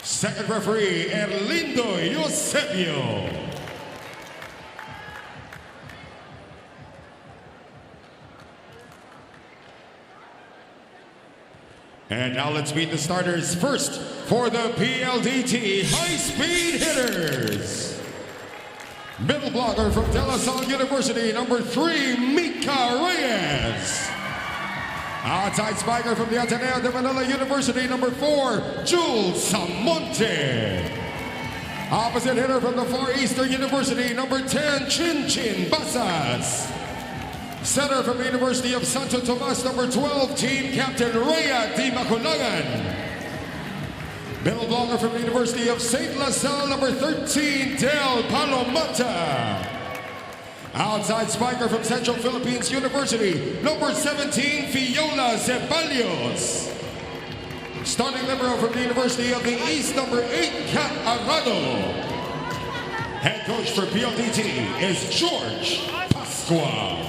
Second referee, Erlindo Eusebio. And now let's meet the starters. First, for the PLDT high-speed hitters. Middle blocker from De La Salle University, number 3, Mika Reyes. Outside spiker from the Ateneo de Manila University, number 4, Jules Samonte. Opposite hitter from the Far Eastern University, number 10, Chin Chin Basas. Center from the University of Santo Tomas, number 12, team captain Rhea Di Maculangan. Middle blocker from the University of St. La Salle, number 13, Del Palomata. Outside spiker from Central Philippines University, number 17, Fiola Ceballos. Starting libero from the University of the East, number 8, Kat Arado. Head coach for PLDT is George Pascua.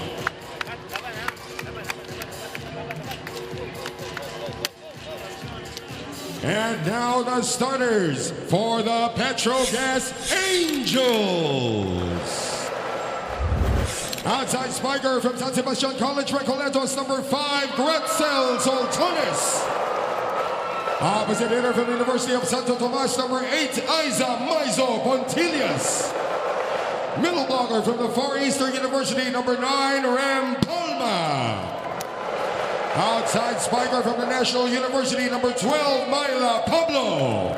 And now the starters for the PETRO GAZZ Angels. Outside spiker from San Sebastian College, Recoletos, number 5, Gretzel Soltones. Opposite hitter from the University of Santo Tomas, number 8, Aiza Maizo Pontillas. Middle blocker from the Far Eastern University, number 9, Ram Palma. Outside spiker from the National University, number 12, Myla Pablo.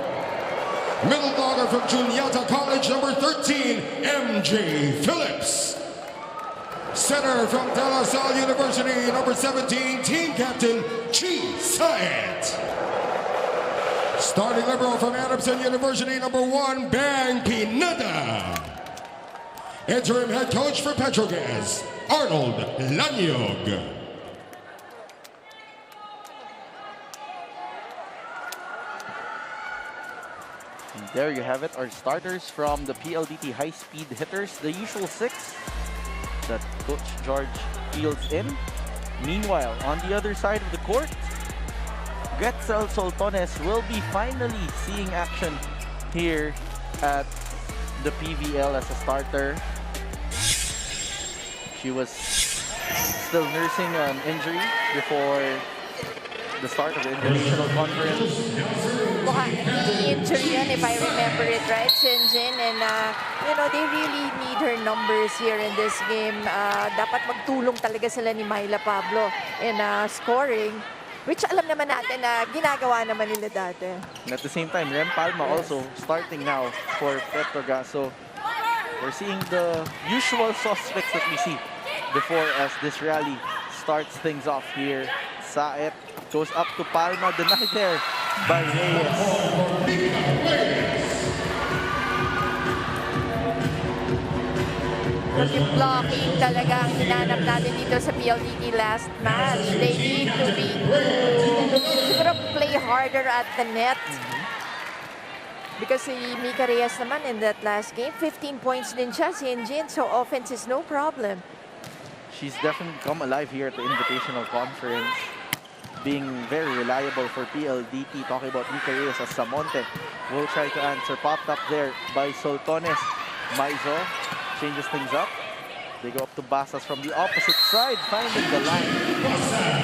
Middle blocker from Juniata College, number 13, MJ Phillips. Center from De La Salle University, number 17, team captain Chi Saet. Starting libero from Adamson University, number 1, Bang Pineda. Interim head coach for PETRO GAZZ, Arnold Lanyog. There you have it, our starters from the PLDT high-speed hitters, the usual 6 that Coach George fields in. Meanwhile, on the other side of the court, Gretzel Soltones will be finally seeing action here at the PVL as a starter. She was still nursing an injury before the start of the Invitational Conference. Knee injury yan, if I remember it right, Shinjin. And, you know, they really need her numbers here in this game. Dapat magtulong talaga sila ni Myla Pablo in scoring, which alam naman natin na ginagawa naman nila dati. And at the same time, Rem Palma also starting now for PETRO GAZZ. So we're seeing the usual suspects that we see before as this rally starts things off here. Saet goes up to Palma, denied there by Reyes. Yung blocking talaga ang hinanap natin dito sa PLDT last match. They need to siguro play harder at the net. Because si Mika Reyes naman in that last game, 15 points din siya, si Engine. So offense is no problem. She's definitely come alive here at the Invitational Conference, being very reliable for PLDT. Talking about Mika Reyes as Samonte will try to answer. Popped up there by Soltones. Maizo changes things up. They go up to Basas from the opposite side, finding the line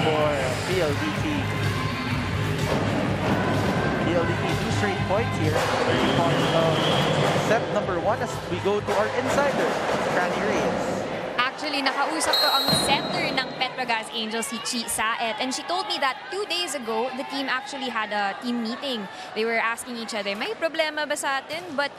for PLDT. PLDT 2 straight points here on set number 1 as we go to our insider, Franny Reyes. Actually, nakausap ko ang center ng PETRO GAZZ Angels, si Chi Saet. And she told me that 2 days ago, the team actually had a team meeting. They were asking each other, may problema ba sa atin? But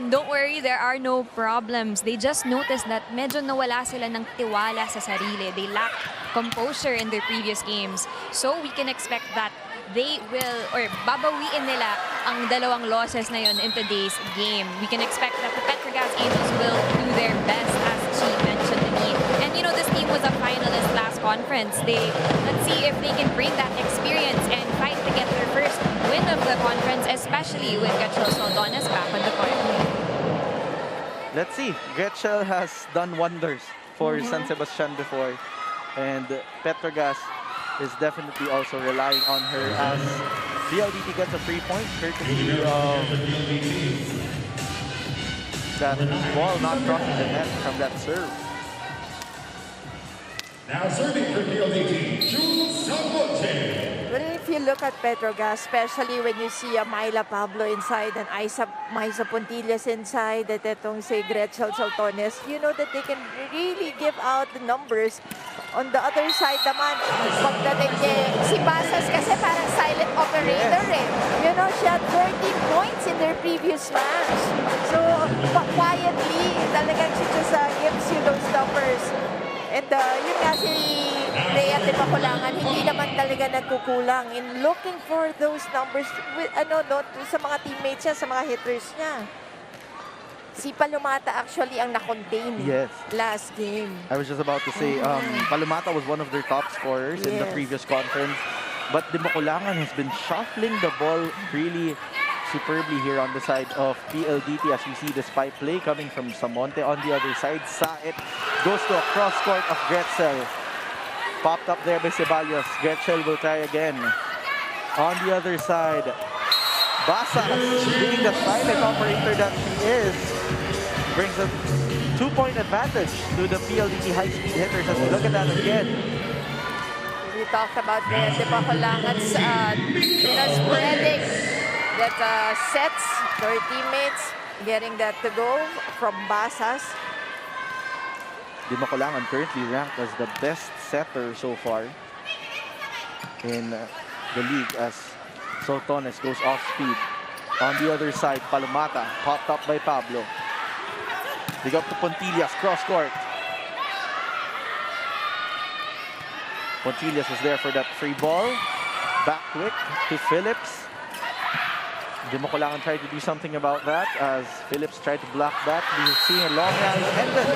don't worry, there are no problems. They just noticed that medyo nawala sila ng tiwala sa sarili. They lacked composure in their previous games. So we can expect that they will, or babawiin nila ang dalawang losses na yun in today's game. We can expect that the PETRO GAZZ Angels will do their best, as Chi mentioned to me. And you know, this team was a finalist last conference. Let's see if they can bring that experience and fight to get their first win of the conference, especially with Gretzel Soltones back on the court. Let's see. Gretzel has done wonders for San Sebastian before, and PETRO GAZZ is definitely also relying on her as PLDT gets a free point, courtesy of that ball not crossing the net from that serve. Now serving for PLDT, Jules Samonte. Well, if you look at PetroGAZZ, especially when you see a Myla Pablo inside and Maisa Pontillas inside, at itong si Gretchen Saltones, you know that they can really give out the numbers. On the other side naman, pagdating si Basas kasi parang silent operator eh. You know, she had 13 points in their previous match. So, quietly, talagang she just gives you those numbers. And yun nga si Rhea de Pakulangan, hindi naman talaga nagkukulang in looking for those numbers with, sa mga teammates niya, sa mga hitters niya. Si Palomata actually ang na-contain last game. I was just about to say, Palomata was one of their top scorers in the previous conference. But de Pakulangan has been shuffling the ball really superbly here on the side of PLDT as we see the spy play coming from Samonte. On the other side, Saet goes to a cross court of Gretzel. Popped up there by Ceballos. Gretzel will try again. On the other side, Basa, being the silent operator that she is, brings a 2-point advantage to the PLDT high-speed hitters. As we look at that again. We talked about the Pakulangan's spreading that sets for teammates, getting that to go from Basas. De Pakulangan currently ranked as the best setter so far in the league as Saltones goes off speed. On the other side, Palomata popped up by Pablo. They go up to Pontillas, cross court. Pontillas was there for that free ball. Back quick to Phillips. De Pakulangan tried to do something about that as Phillips tried to block that. We see a long rally ended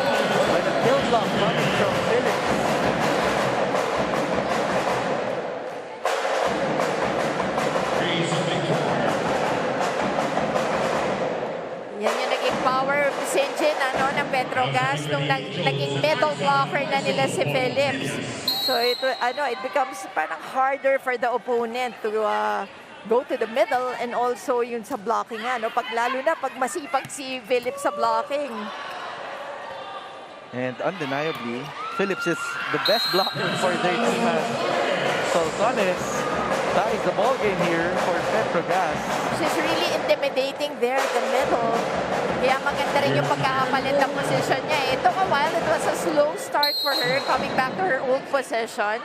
by the kill block coming from Phillips. Yan yung naging power of this engine ng PetroGAZZ nung naging middle blocker na nila si Phillips. So it becomes parang harder for the opponent to go to the middle and also yun sa blocking lalo na pag masipag si Phillips sa blocking. And undeniably, Phillips is the best blocker for their team as Saltones ties the ball game here for PetroGAZZ. She's really intimidating there at the middle. Kaya maganda rin yung pagkakapalit ng position niya. It took a while. It was a slow start for her coming back to her old position.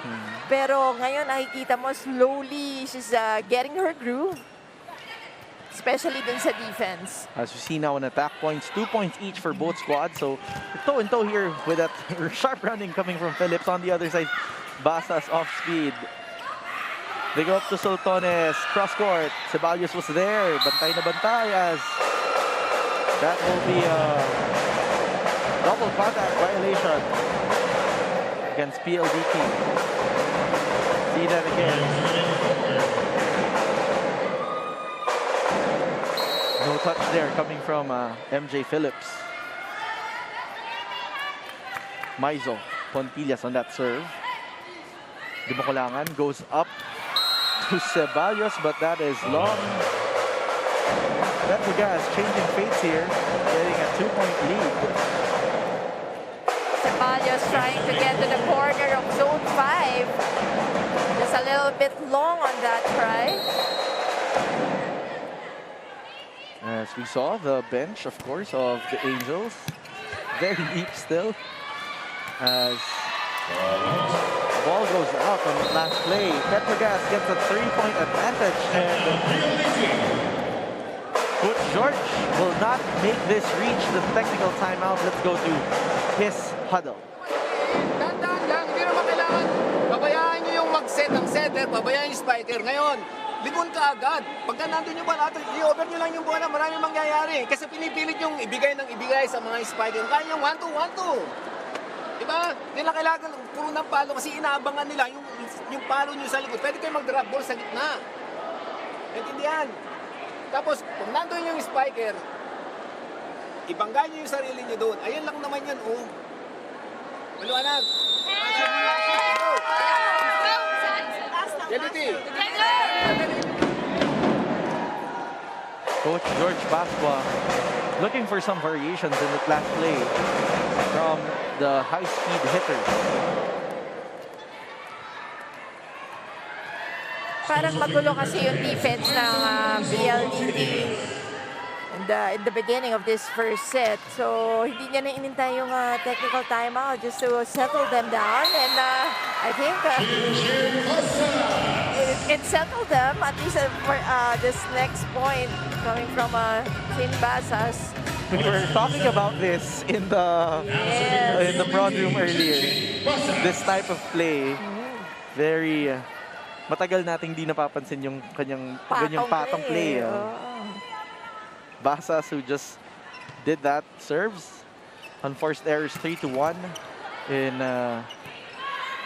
Pero ngayon nakikita mo slowly she's getting her groove. Especially dun sa defense. As we see now in attack points, 2 points each for both squads. So toe and toe here with that sharp running coming from Phillips. On the other side, Basas off speed. They go up to Saltones, cross court. Ceballos was there. Bantay na bantay as that will be a double contact violation against PLDT. See that again. No touch there coming from MJ Phillips. Maizo, Pontillas on that serve. De Pakulangan goes up to Ceballos, but that is long. PetroGAZZ changing fates here, getting a 2-point lead. Ceballos trying to get to the corner of zone 5. Just a little bit long on that try. As we saw, the bench, of course, of the Angels, very deep still. As the ball goes out on the last play, PetroGAZZ gets a 3-point advantage, and Coach George will not make this reach the technical timeout. Let's go to his huddle. Tandaan lang, hindi naman kailangan pabayaan nyo yung mag-set ang setter, pabayaan yung spiker. Ngayon, lingon ka agad. Pagka nandun yung ball, i-over nyo lang yung bola, maraming mangyayari. Kasi pinipilit yung ibigay ng ibigay sa mga spiker. Kaya yung 1-2, 1-2. Diba? Hindi lang kailangan puro ng palo kasi inaabangan nila yung palo nyo sa likod. Pwede kayo mag-drop ball sa gitna. Naintindihan? Tapos, kung nandun yung spiker, ibangga nyo yung sarili nyo doon. Ayan lang naman yan, oh. Maluanag. PLDT. Coach George Pasqua looking for some variations in the last play from the high-speed hitters. Parang magulo kasi yung defense ng PLDT in the beginning of this first set. So, hindi niya na inintay yung technical timeout just to settle them down. And I think it settled them, at least for this next point coming from Team GAZZ. We were talking about this in the prod room earlier. This type of play, very matagal nating di napapansin yung kanyang ganyang patong play. GAZZ, who just did that, serves. Unforced errors 3-1 in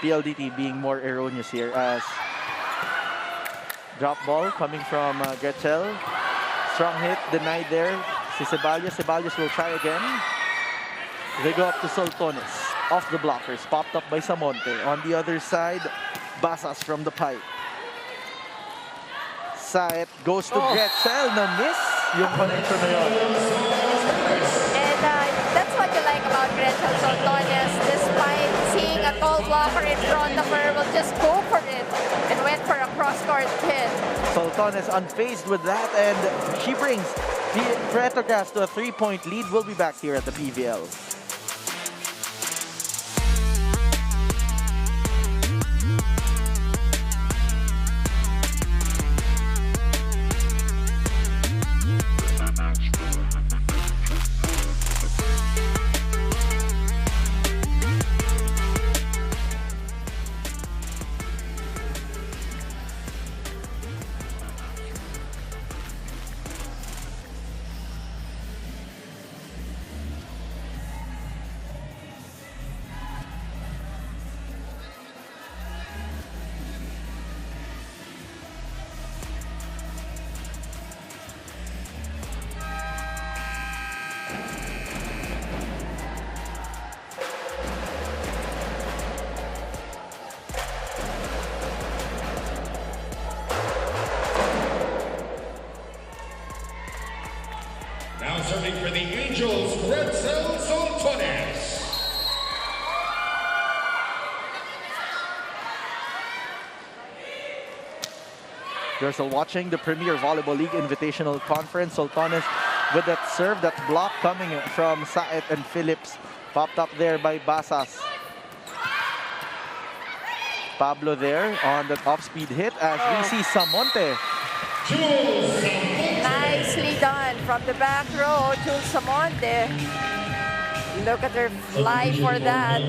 PLDT being more erroneous here as drop ball coming from Gretchel. Strong hit, denied there. Si Ceballos will try again. They go up to Soltones. Off the blockers, popped up by Samonte. On the other side, Basas from the pipe. Saet goes to Gretchel, na miss yung connection na yun. And that's what you like about Gretchel Soltones. Despite seeing a tall blocker in front of her, will just go for it and went for a cross-court hit. Soltones unfazed with that, and she brings PETRO GAZZ to a 3-point lead. We'll be back here at the PVL. Now serving for the Angels, Gretchel Soltones. You're still watching the Premier Volleyball League Invitational Conference. Soltones with that serve, that block coming from Saet and Phillips. Popped up there by Basas. Pablo there on that off-speed hit as we see Samonte. Nicely done from the back row, Jules Samonte. Look at her fly for that.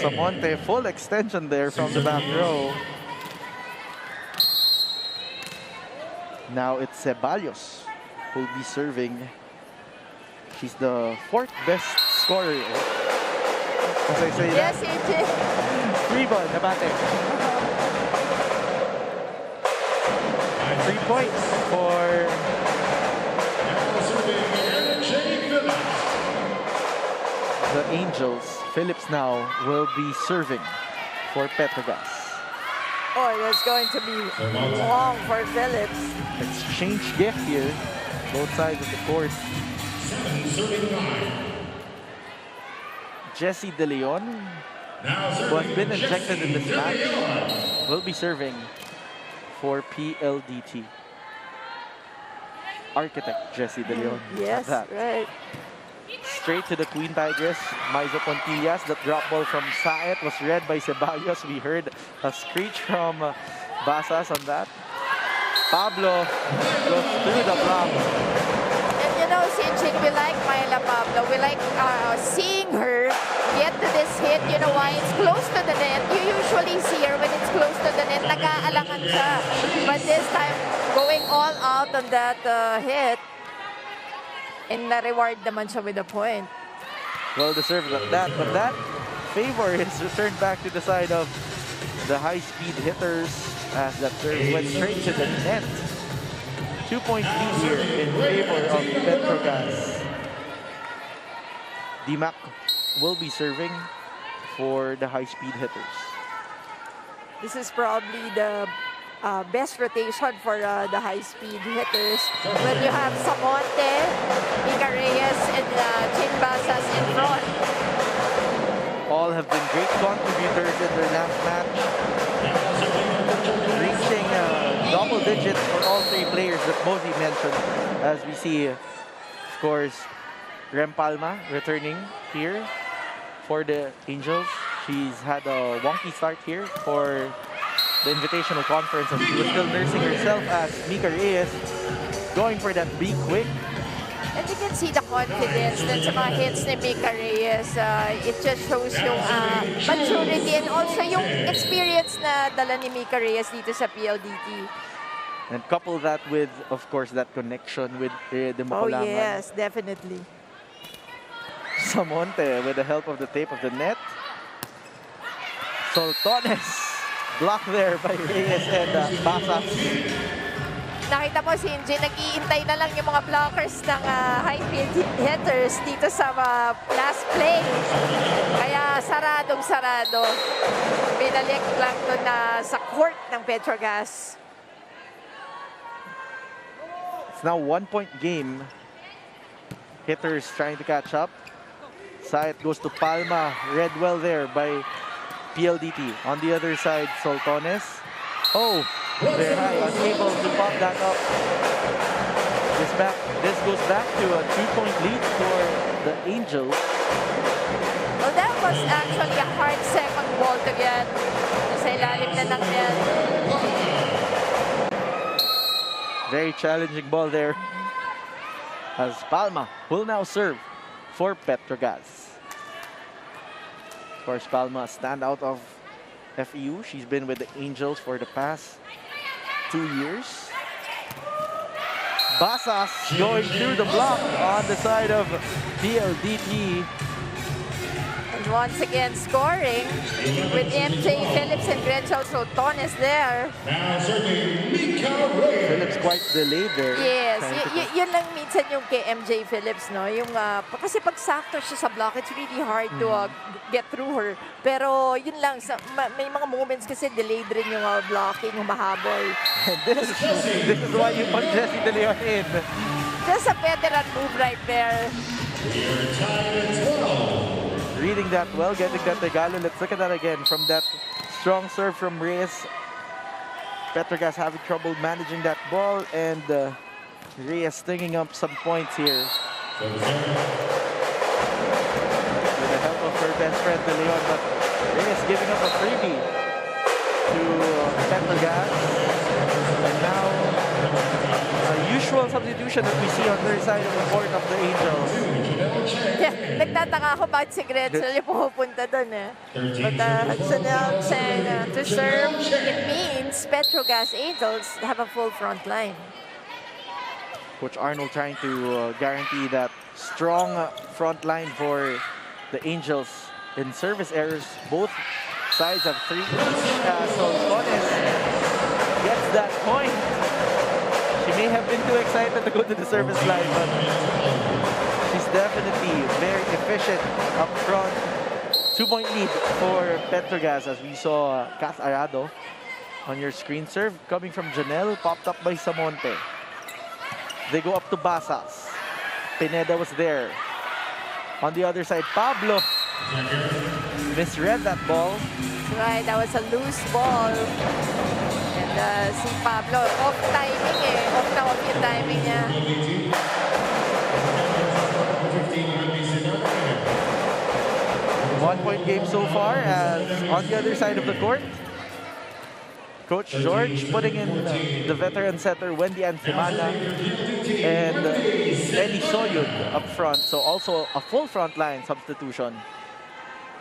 Samonte, full extension there from the back row. Now it's Ceballos who'll be serving. She's the 4th best scorer. As I say Yes, that. it is. 3 ball, nabate. 3 points for the Angels. Phillips now will be serving for PETRO GAZZ. Oh, that's going to be long for Phillips. Exchange gift here, both sides of the court. Jessie De Leon, who has been injected in this match, will be serving for PLDT. Architect Jessie De Leon. Yes, That. right. Straight to the Queen Tigress, Maizo Pontillas. That drop ball from Saet was read by Ceballos. We heard a screech from Basas on that. Pablo goes through the block. And you know, Sinjin, we like Myla Pablo. We like seeing her get to this hit. You know why? It's close to the net. You usually see her when it's close to the net. Nag-aalangan siya. But this time, going all out on that hit. And na-reward naman siya with a point. Well deserved at that, but that favor is returned back to the side of the high-speed hitters as that serve went straight to the net. 2-point lead here in favor of PETRO GAZZ. Dimac will be serving for the high-speed hitters. This is probably the best rotation for the high-speed hitters. When you have Samonte, Mika Reyes, and Chin Basas in front. All have been great contributors in their last match, reaching double digits for all three players that Mosey mentioned. As we see, of course, Rem Palma returning here for the Angels. She's had a wonky start here for the Invitational Conference, and she was still nursing herself as Mika Reyes going for that big quick. And you can see the confidence that sa mga hits ni Mika Reyes. It just shows yung maturity and also yung experience na dala ni Mika Reyes dito sa PLDT. And couple that with, of course, that connection with the Oh Mocolangan. yes, definitely. Samonte with the help of the tape of the net. Soltones blocked there by Reyes and Basas. Nakita mo si Inje, nag-iintay na lang yung mga blockers ng high-field hitters dito sa last play. Kaya saradong-sarado. Binalik lang doon sa court ng PETRO GAZZ. It's now 1-point game. Hitters trying to catch up. Side goes to Palma. Read well there by PLDT. On the other side, Soltones. Oh, very high. Unable to pop that up. This goes back to a 2-point lead for the Angels. Well, that was actually a hard second ball to get. Sa ilalim na ng net. Very challenging ball there. As Palma will now serve for PETRO GAZZ. Of course, Palma, a standout of FEU. She's been with the Angels for the past 2 years. Basas going through the block on the side of PLDT. And once again, scoring with MJ Phillips and Gretchen Soltones there. Now serving Mika Reyes. Phillips quite delayed there. Yes, Trying to- yun lang minsan yung kay MJ Phillips, no? Yung, kasi pag sakto siya sa block, it's really hard to get through her. Pero yun lang, may mga moments kasi delayed rin yung blocking, yung mahabol. this is why you put Jessie De Leon in. Just a veteran move right there. You're tied at 12. Reading that well, getting that regalo. Let's look at that again. From that strong serve from Reyes. PETRO GAZZ having trouble managing that ball, and Reyes stinging up some points here. With the help of her best friend, De Leon, but Reyes giving up a freebie to PETRO GAZZ. And now, a usual substitution that we see on their side of the court of the Angels. Yeah, nagtataka ako bakit si Gretchen yung pupunta doon eh. But Chanel saying to serve, it means PETRO GAZZ Angels have a full front line. Coach Arnold trying to guarantee that strong front line for the Angels in service errors. Both sides have 3 each. So Tones gets that point. She may have been too excited to go to the service line, but she's definitely very efficient up front. 2-point lead for PETRO GAZZ, as we saw Kath Arado on your screen. Serve coming from Janelle, popped up by Samonte. They go up to Basas. Pineda was there. On the other side, Pablo misread that ball. Right, that was a loose ball. And si Pablo, off timing eh. Off na off yung timing niya. 1-point game so far, as on the other side of the court, Coach George putting in the veteran setter Wendy Antimana and Ellie Soyud up front. So also a full front line substitution.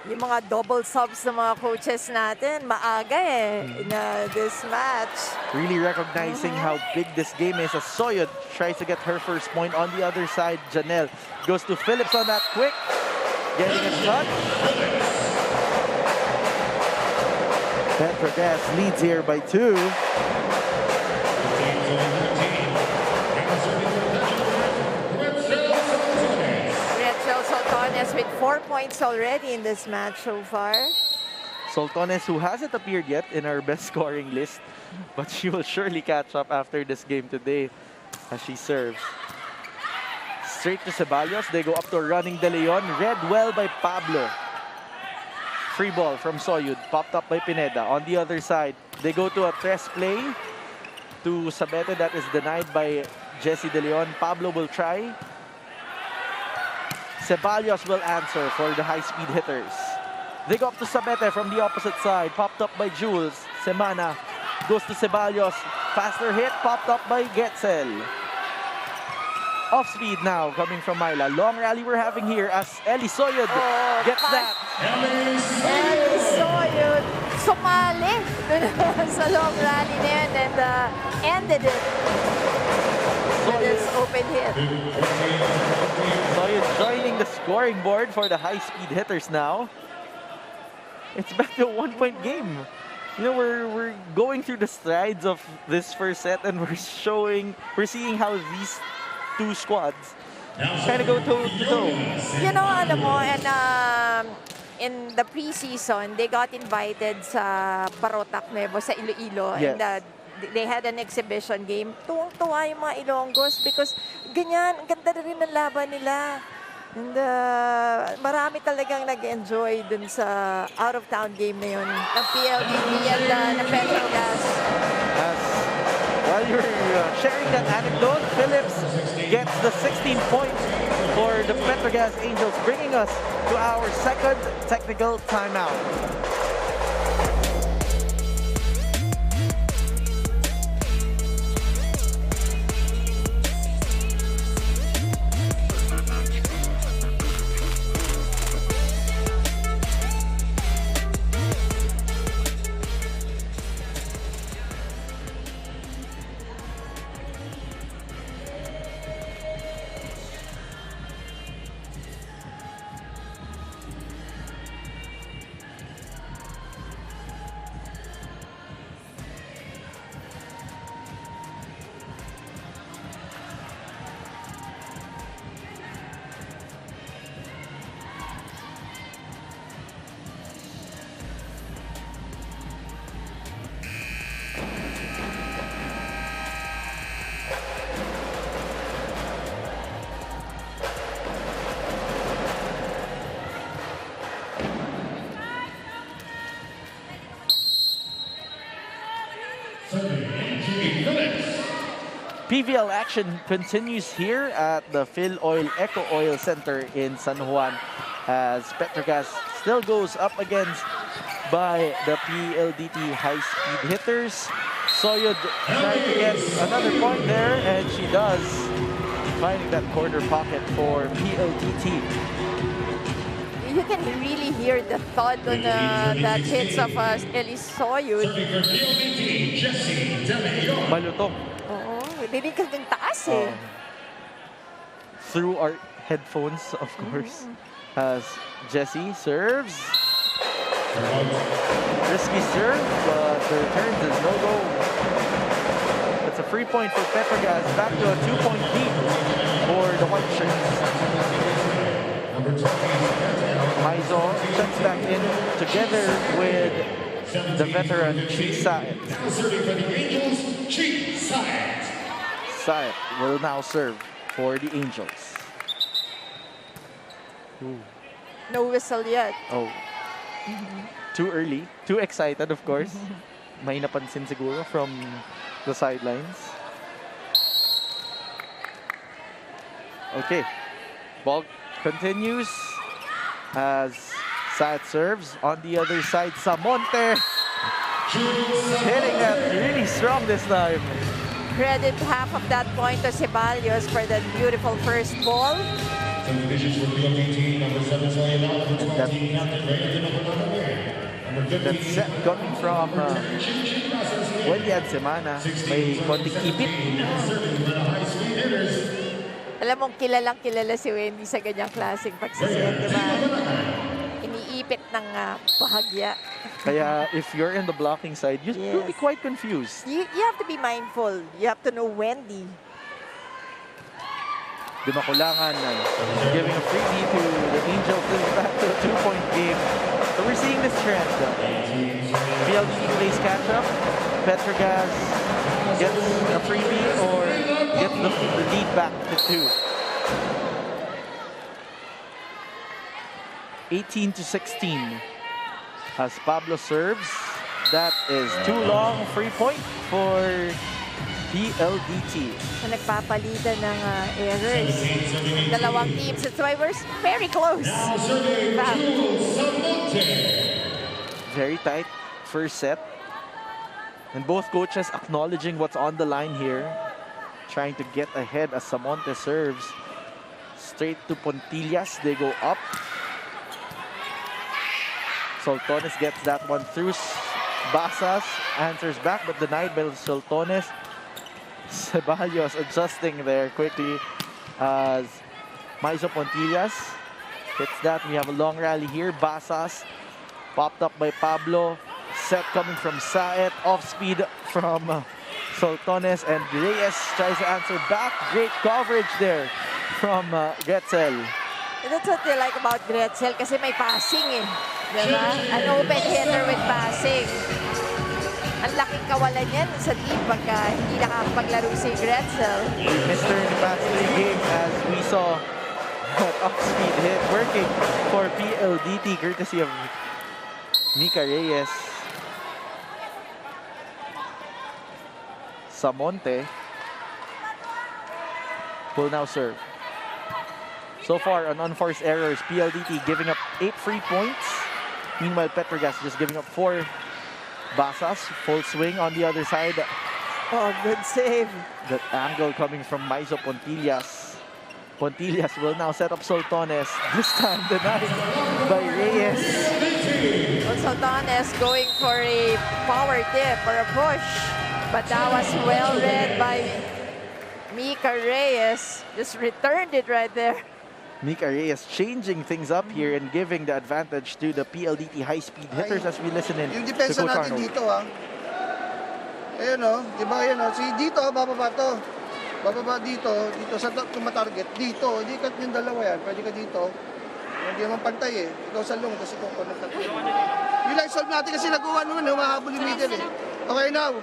Yung mga double subs ng mga coaches natin, maaga eh, in this match. Really recognizing how big this game is, as Soyud tries to get her first point. On the other side, Janelle goes to Phillips on that quick, getting a shot. PETRO GAZZ leads here by 2. Gretchen Soltones with 4 points already in this match so far. Soltones, who hasn't appeared yet in our best scoring list, but she will surely catch up after this game today as she serves. Straight to Ceballos. They go up to a running De Leon. Read well by Pablo. Free ball from Soyud. Popped up by Pineda. On the other side, they go to a press play to Sabete. That is denied by Jessie De Leon. Pablo will try. Ceballos will answer for the high-speed hitters. They go up to Sabete from the opposite side. Popped up by Jules. Semana goes to Ceballos. Faster hit. Popped up by Getzel. Off speed now coming from Myla. Long rally we're having here as Ellie Soyud gets that. Ellie Soyud sumali sa long rally na yun and ended it with his open hit. Soyud joining the scoring board for the high-speed hitters now. It's back to a one-point game. You know, we're going through the strides of this first set and we're seeing how these two squads kind of go toe-to-toe. You know, alam mo, and in the preseason, they got invited sa Barotac Nuevo, sa Iloilo. Yes. And they had an exhibition game. Tuwang-tuwa yung mga Ilonggos because ganyan, ang ganda na rin ng laban nila. And marami talagang nag-enjoy dun sa out-of-town game na yun ng PLDT and ng Petro GAZZ. While you're sharing that anecdote, Phillips gets the 16 points for the Petro GAZZ Angels, bringing us to our second technical timeout. PVL action continues here at the Phil Oil Eco Oil Center in San Juan as Petro GAZZ still goes up against by the PLDT high-speed hitters. Soyud trying to get another point there, and she does, finding that corner pocket for PLDT. You can really hear the thud on that hits of Ellie Soyud. Malutong. Oo, hindi kasing taas eh. Through our headphones, of course, as Jessie serves. Risky serve, but the return does no go. It's a free point for Petro GAZZ, back to a 2-point lead for the white shirts. Maizo checks back in together with the veteran Chi Saet. Saet will now serve for the Angels. Ooh. No whistle yet. Oh. Too early. Too excited, of course. May napansin siguro from the sidelines. Okay. Ball continues as Saet serves. On the other side, Samonte hitting that really strong this time. Credit half of that point to Ceballos for that beautiful first ball. That set coming from Wendy and Semana. May konting ipit. Alam mong kilalang kilala si Wendy sa ganyang klaseng pagsiset, di ba? Iniipit ng bahagya. Kaya if you're in the blocking side, you'll be quite confused. You have to be mindful. You have to know Wendy. Dimakulangan giving a freebie to the Angels. This is back to a 2-point game. So we're seeing this trend. PLDT plays catch-up. PetroGAZZ gets a freebie or gets the lead back to 2. 18-16 as Pablo serves. That is too long. Free point for PLDT. So, nagpapalitan ng errors. Dalawang teams. That's why we're very close. Very tight first set. And both coaches acknowledging what's on the line here. Trying to get ahead as Samonte serves. Straight to Pontillas. They go up. Soltones gets that one through. Basas answers back but denied by Soltones. Ceballos adjusting there quickly as Maiso Pontillas hits that. We have a long rally here. Basas popped up by Pablo. Set coming from Saet. Off speed from Soltones, and Reyes tries to answer back. Great coverage there from Getzel. And that's what they like about Gretzel kasi may passing eh. Diba? An open hitter with passing. Ang laking kawalan yan sa team pagka hindi nakakapaglaro si Gretzel. Mr. in the past 3 games as we saw that off-speed hit working for PLDT courtesy of Mika Reyes. Samonte will now serve. So far on unforced errors, PLDT giving up 8 free points. Meanwhile, PetroGAZZ just giving up 4. Basas, full swing on the other side. Oh, good save. That angle coming from Maiso Pontillas. Pontillas will now set up Soltones. This time denied by Reyes. Soltones going for a power tip or a push. But that was well read by Mika Reyes. Just returned it right there. Mika Reyes changing things up here and giving the advantage to the PLDT high-speed hitters as we listen in Yung to depensa Coach natin Arnold. dito, Ayun, di ba, ayun, Si dito, bababa to. Bababa dito sa tumatarget. Dito, hindi ka yung dalawa yan. Pwede ka dito. Hindi naman pantay eh. Ikaw sa long, kasi kung connect ka. Yun lang, solve natin kasi nag-uwan naman, humahabol yung middle eh. Okay, now.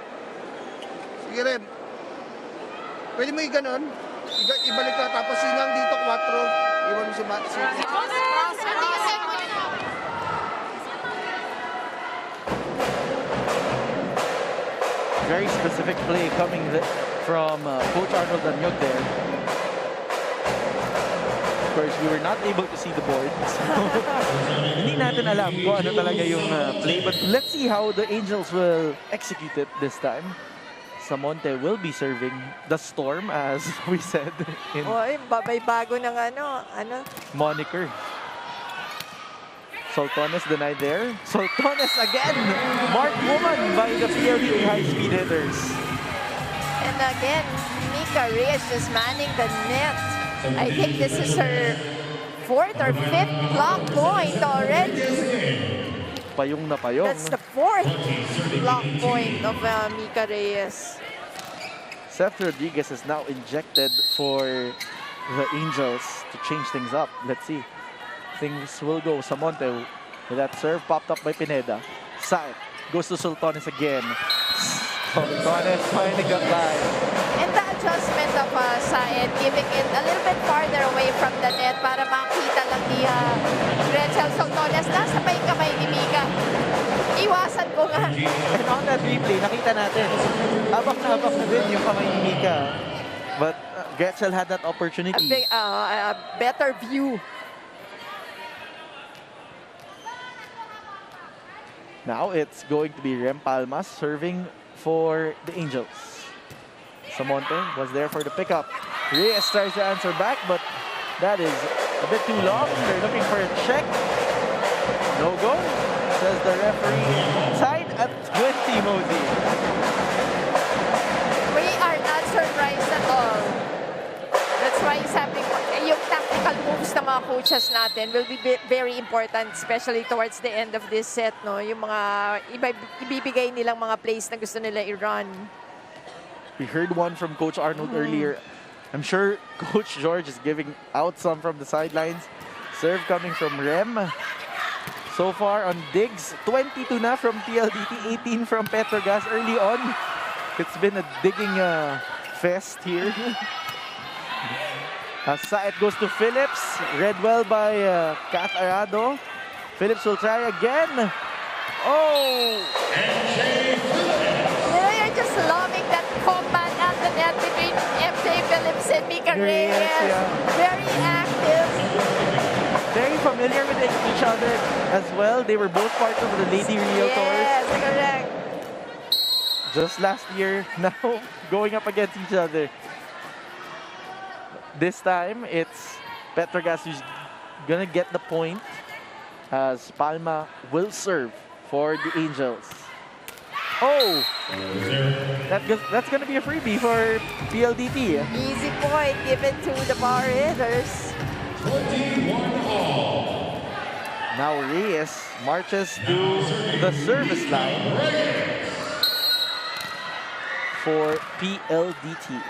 Sige, Rem. Pwede mo i-ganon. Ibalik ka, tapos sinang dito, 4. Iwan mo si Matt. Very specific play coming from Coach Arnold Danyog there. Of course, we were not able to see the board. So, hindi natin alam kung ano talaga yung play. But let's see how the Angels will execute it this time. Samonte will be serving the Storm, as we said in Oy, may bago ng moniker. Soltones denied there. Soltones again! Mark woman by the PLDT high-speed hitters. And again, Mika Reyes just manning the net. I think this is her 4th or 5th block point already. Payong na payong. That's the 4th block point of Mika Reyes. Seth Rodriguez is now injected for the Angels to change things up. Let's see. Things will go. Samonte with that serve popped up by Pineda. Saet goes to Soltones again. Soltones finding a line. And the adjustment of Saed giving it a little bit farther away from the net para makita lang ni Gretzel Soltones. Nasabay kamay ni Mika. Iwasan ko nga. And on that replay, nakita natin, habak na din yung kamay ni Mika. But Gretzel had that opportunity. A better view. Now it's going to be Rem Palmas serving for the Angels. Samonte was there for the pickup. Reyes tries to answer back, but that is a bit too long. They're looking for a check. No go, says the referee. Tied at 20, Mosey. We are not surprised at all. That's why sabi ko, yung tactical moves ng mga coaches natin will be very important, especially towards the end of this set. No? Yung mga ibibigay nilang mga plays na gusto nila i-run. We heard one from Coach Arnold earlier. I'm sure Coach George is giving out some from the sidelines. Serve coming from Rem. So far on digs, 22 na from PLDT, 18 from PetroGAZZ early on. It's been a digging fest here. Saet goes to Phillips. Read well by Kath Arado. Phillips will try again. Oh! You're just loving that combat at the net between MJ Phillips and Mika Reyes. Yeah. Very active. Very familiar with each other as well. They were both part of the Lady Realtors. Yes, correct. Just last year, now going up against each other. This time, it's PetroGAZZ who's gonna get the point as Palma will serve for the Angels. Oh! That's gonna be a freebie for PLDT. Easy point given to the power hitters. 21 all. Now Reyes marches to the service line for PLDT.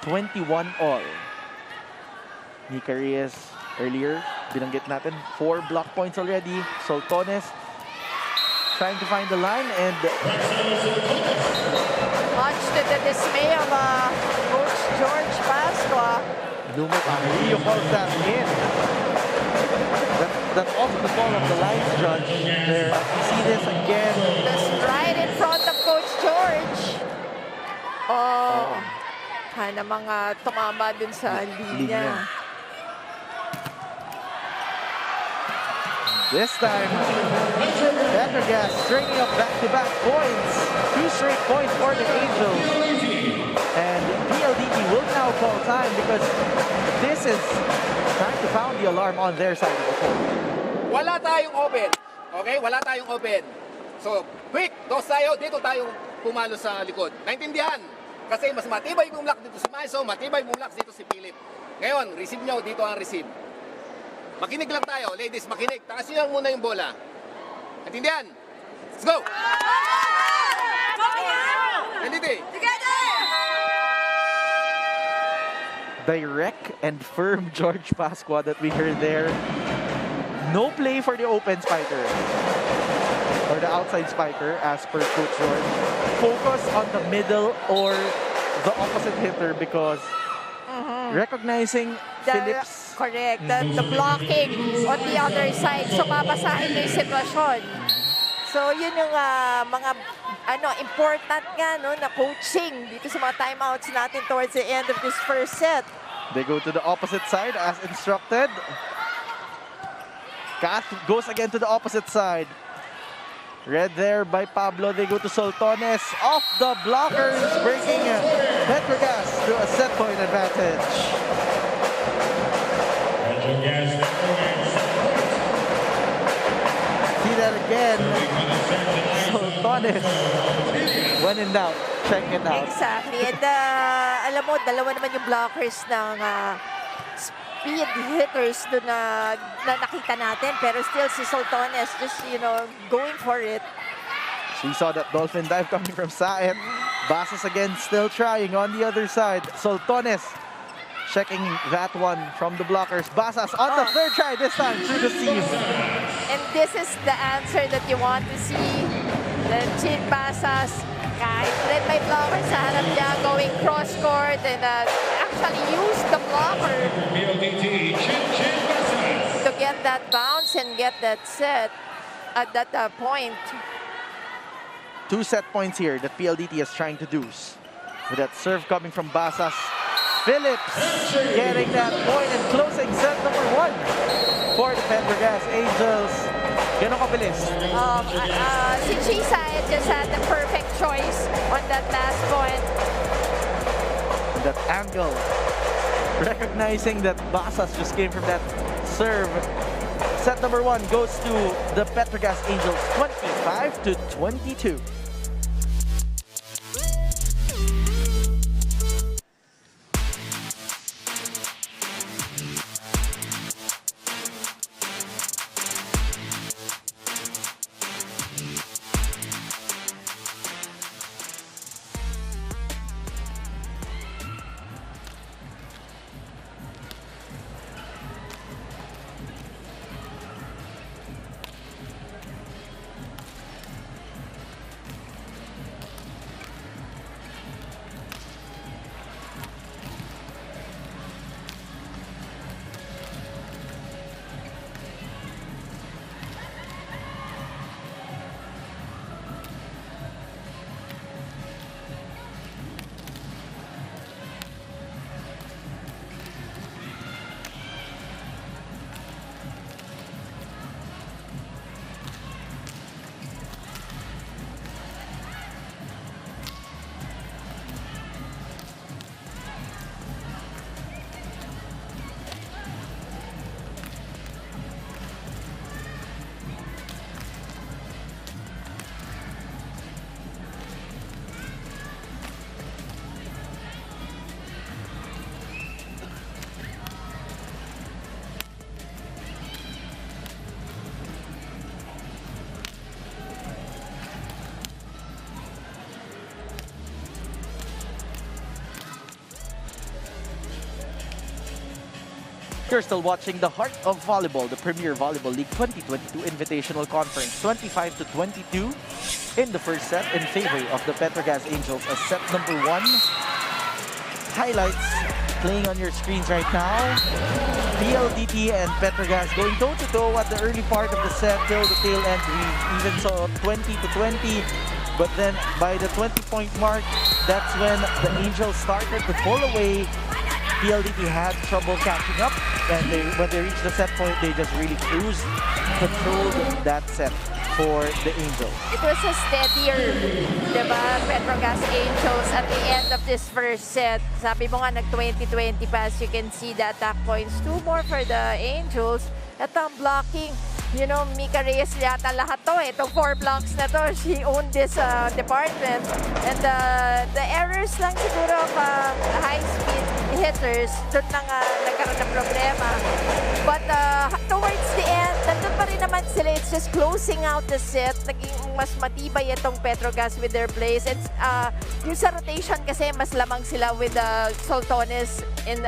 21 all. Mika Reyes earlier, binanggit natin, 4 block points already. Soltones trying to find the line and Much to the dismay of Coach George Pasqua. Lumo Carrillo calls that in. That's also the call of the lines judge there. You see this again. Just right in front of Coach George. Oh. Mga tumama dun sa linya. This time, PetroGAZZ stringing up back-to-back points. 2 straight points for the Angels. And PLDT will now call time because this is time to sound the alarm on their side of the court. Wala tayong open. Okay? Wala tayong open. So, quick, toss tayo. Dito tayo pumalo sa likod. Naintindihan? Kasi mas matibay yung lock dito si Maiso, matibay yung lock dito si Philip. Ngayon, receive nyo, dito ang receive. Makinig lang tayo, ladies, makinig. Takasin lang muna yung bola. Naintindihan? Let's go! Nandito. Direct and firm George Pasqua that we heard there. No play for the open spiker. Or the outside spiker, as per Coach George. Focus on the middle or the opposite hitter because recognizing Phillips. Correct. The blocking on the other side. So, mabasahin mo yung sitwasyon. So, yun yung mga important nga na coaching dito sa mga timeouts natin towards the end of this first set. They go to the opposite side as instructed. Kath goes again to the opposite side. Read there by Pablo. They go to Soltones. Off the blockers, bringing PetroGAZZ to a set point advantage. See that again. Soltones. When in doubt, check it out. Exactly. And alam mo, dalawa naman yung blockers ng speed hitters doon na nakita natin. Pero still si Soltones just, going for it. We saw that dolphin dive coming from Saet. Basas again still trying on the other side. Soltones checking that one from the blockers. Basas on the third try this time through the seam. And this is the answer that you want to see. The Chin Basas, kahit red by blocker sa harap niya, going cross-court and actually use the blocker to get that bounce and get that set at that point. 2 set points here that PLDT is trying to do. With that serve coming from Basas. Phillips getting that point and closing set number 1 for the PetroGAZZ Angels. Ganon kabilis. Si Chisa just had the perfect choice on that last point. And that angle. Recognizing that Basas just came from that serve. Set number 1 goes to the PetroGAZZ Angels, 25-22. You're still watching the Heart of Volleyball, the Premier Volleyball League 2022 Invitational Conference. 25-22 in the first set in favor of the PetroGAZZ Angels as set number 1. Highlights playing on your screens right now. PLDT and PetroGAZZ going toe-to-toe at the early part of the set till the tail end. We even saw 20-20. But then by the 20-point mark, that's when the Angels started to pull away. PLDT had trouble catching up, and when they reached the set point, they just really cruised, controlled that set for the Angels. It was a steadier, diba, PetroGAZZ Angels at the end of this first set. Sabi mo nga, nag-20-20 pa, as you can see the attack points. 2 more for the Angels. At ang blocking, you know, Mika Reyes yata lahat to eh. Itong 4 blocks na to, she owned this department. And the errors lang siguro of high-speed hitters, doon lang nagkaroon ng problema. But towards the end, nandun pa rin naman sila. It's just closing out the set. Naging mas matibay itong PetroGAZZ with their plays. It's, yung sa rotation kasi, mas lamang sila with Soltones in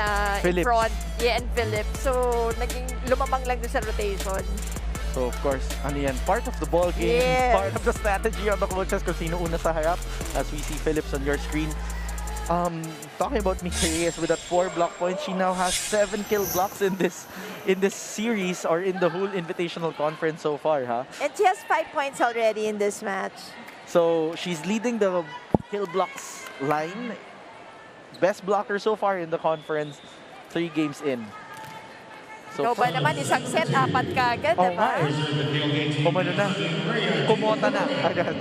front. Yeah, and Philip. So, naging lumamang lang doon sa rotation. So, of course, ano yan, part of the ball game, Yes. part of the strategy of the coaches kung sino una sa harap, as we see Phillips on your screen. Talking about Mika Reyes with that 4 block points, she now has 7 kill blocks in this series or in the whole Invitational Conference so far, huh? And she has 5 points already in this match. So, she's leading the kill blocks line. Best blocker so far in the conference, 3 games in. Ikaw ba naman, isang set, 4 ka agad, Oh, diba? Kumano na. Kumota na agad.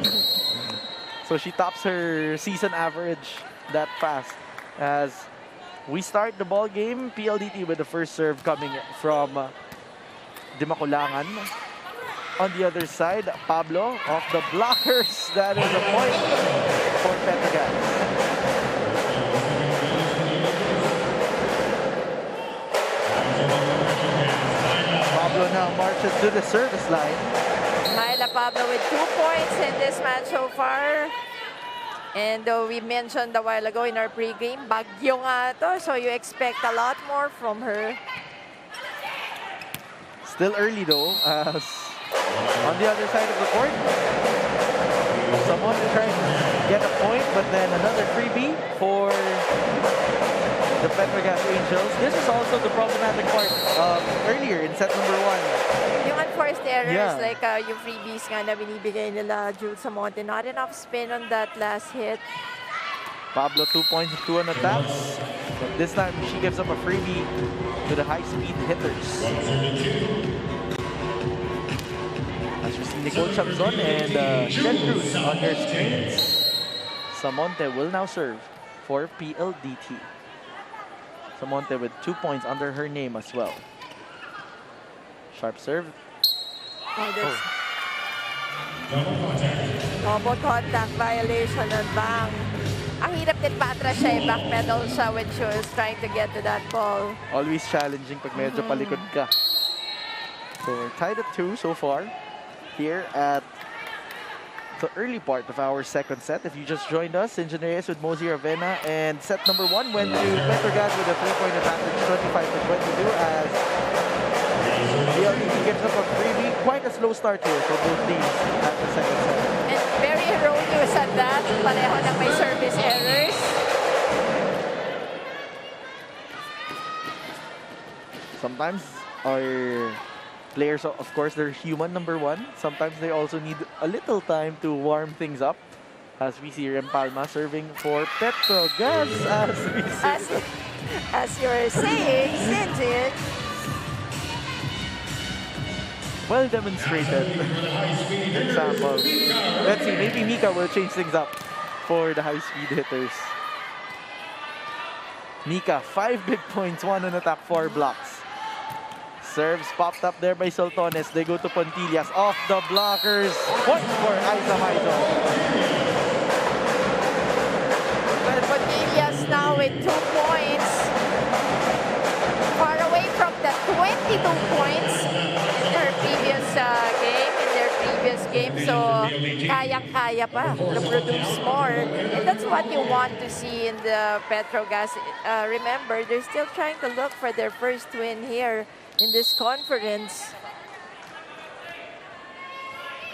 So she tops her season average that fast. As we start the ball game, PLDT with the first serve coming from Dimakulangan. On the other side, Pablo off the blockers. That is a point for PetroGAZZ. Pablo now marches to the service line. Myla Pablo with 2 points in this match so far. And we mentioned a while ago in our pregame, bagyo nga to, so you expect a lot more from her. Still early though, as on the other side of the court, someone trying to get a point, but then another freebie for the PetroGAZZ Angels. This is also the problematic part earlier in set number 1. Yung unforced errors, Yeah. like yung freebies nga na binibigay nila Jules Samonte, not enough spin on that last hit. Pablo 2 points, 2 on attacks. But this time she gives up a freebie to the high-speed hitters. As we see Nicole Chamzon and Shen Cruz on your screens. Samonte will now serve for PLDT. Samonte with 2 points under her name as well. Sharp serve. Oh, that's double contact violation on Bang. Ang hirap din paatras siya, back pedal siya when she was trying to get to that ball. Always challenging pag medyo palikod ka. So we're tied at 2 so far here at the early part of our second set. If you just joined us, Engineers with Mosey Ravena, and set number 1 went to PetroGAZZ with a 3-point advantage, 25-22, as PLDT gives up a freebie. Quite a slow start here for both teams at the second set. And very erroneous at that. Pareho na may service errors. Sometimes our players, of course, they're human, number 1. Sometimes they also need a little time to warm things up. As we see Rempalma serving for PetroGAZZ, as we see. As you're saying, Sinjin. Well demonstrated example. Let's see, maybe Mika will change things up for the high-speed hitters. Mika, 5 big points, 1 on attack, 4 blocks. Serves popped up there by Soltones. They go to Pontillas. Off the blockers. Point for Aiza Maizo. Well, Pontillas now with 2 points. Far away from the 22 points in their previous game. So, kayang-kaya pa to produce more. And that's what you want to see in the PETRO GAZZ. Remember, they're still trying to look for their first win here in this conference.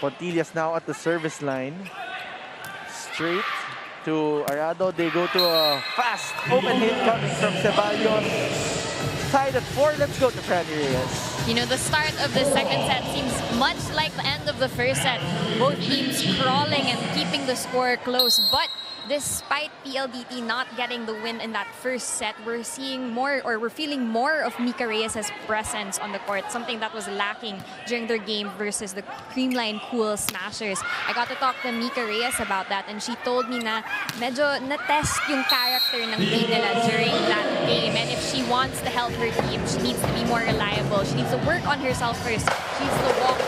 Pontillas now at the service line. Straight to Arado. They go to a fast open hit coming from Ceballos. Tied at 4. Let's go to Fran Reyes. You know, the start of the second set seems much like the end of the first set. Both teams crawling and keeping the score close. But despite PLDT not getting the win in that first set, we're seeing more, or we're feeling more of Mika Reyes' presence on the court, something that was lacking during their game versus the Creamline Cool Smashers. I got to talk to Mika Reyes about that, and she told me na medyo na-test yung character ng team nila during that game. And if she wants to help her team, she needs to be more reliable. She needs to work on herself first. She needs to walk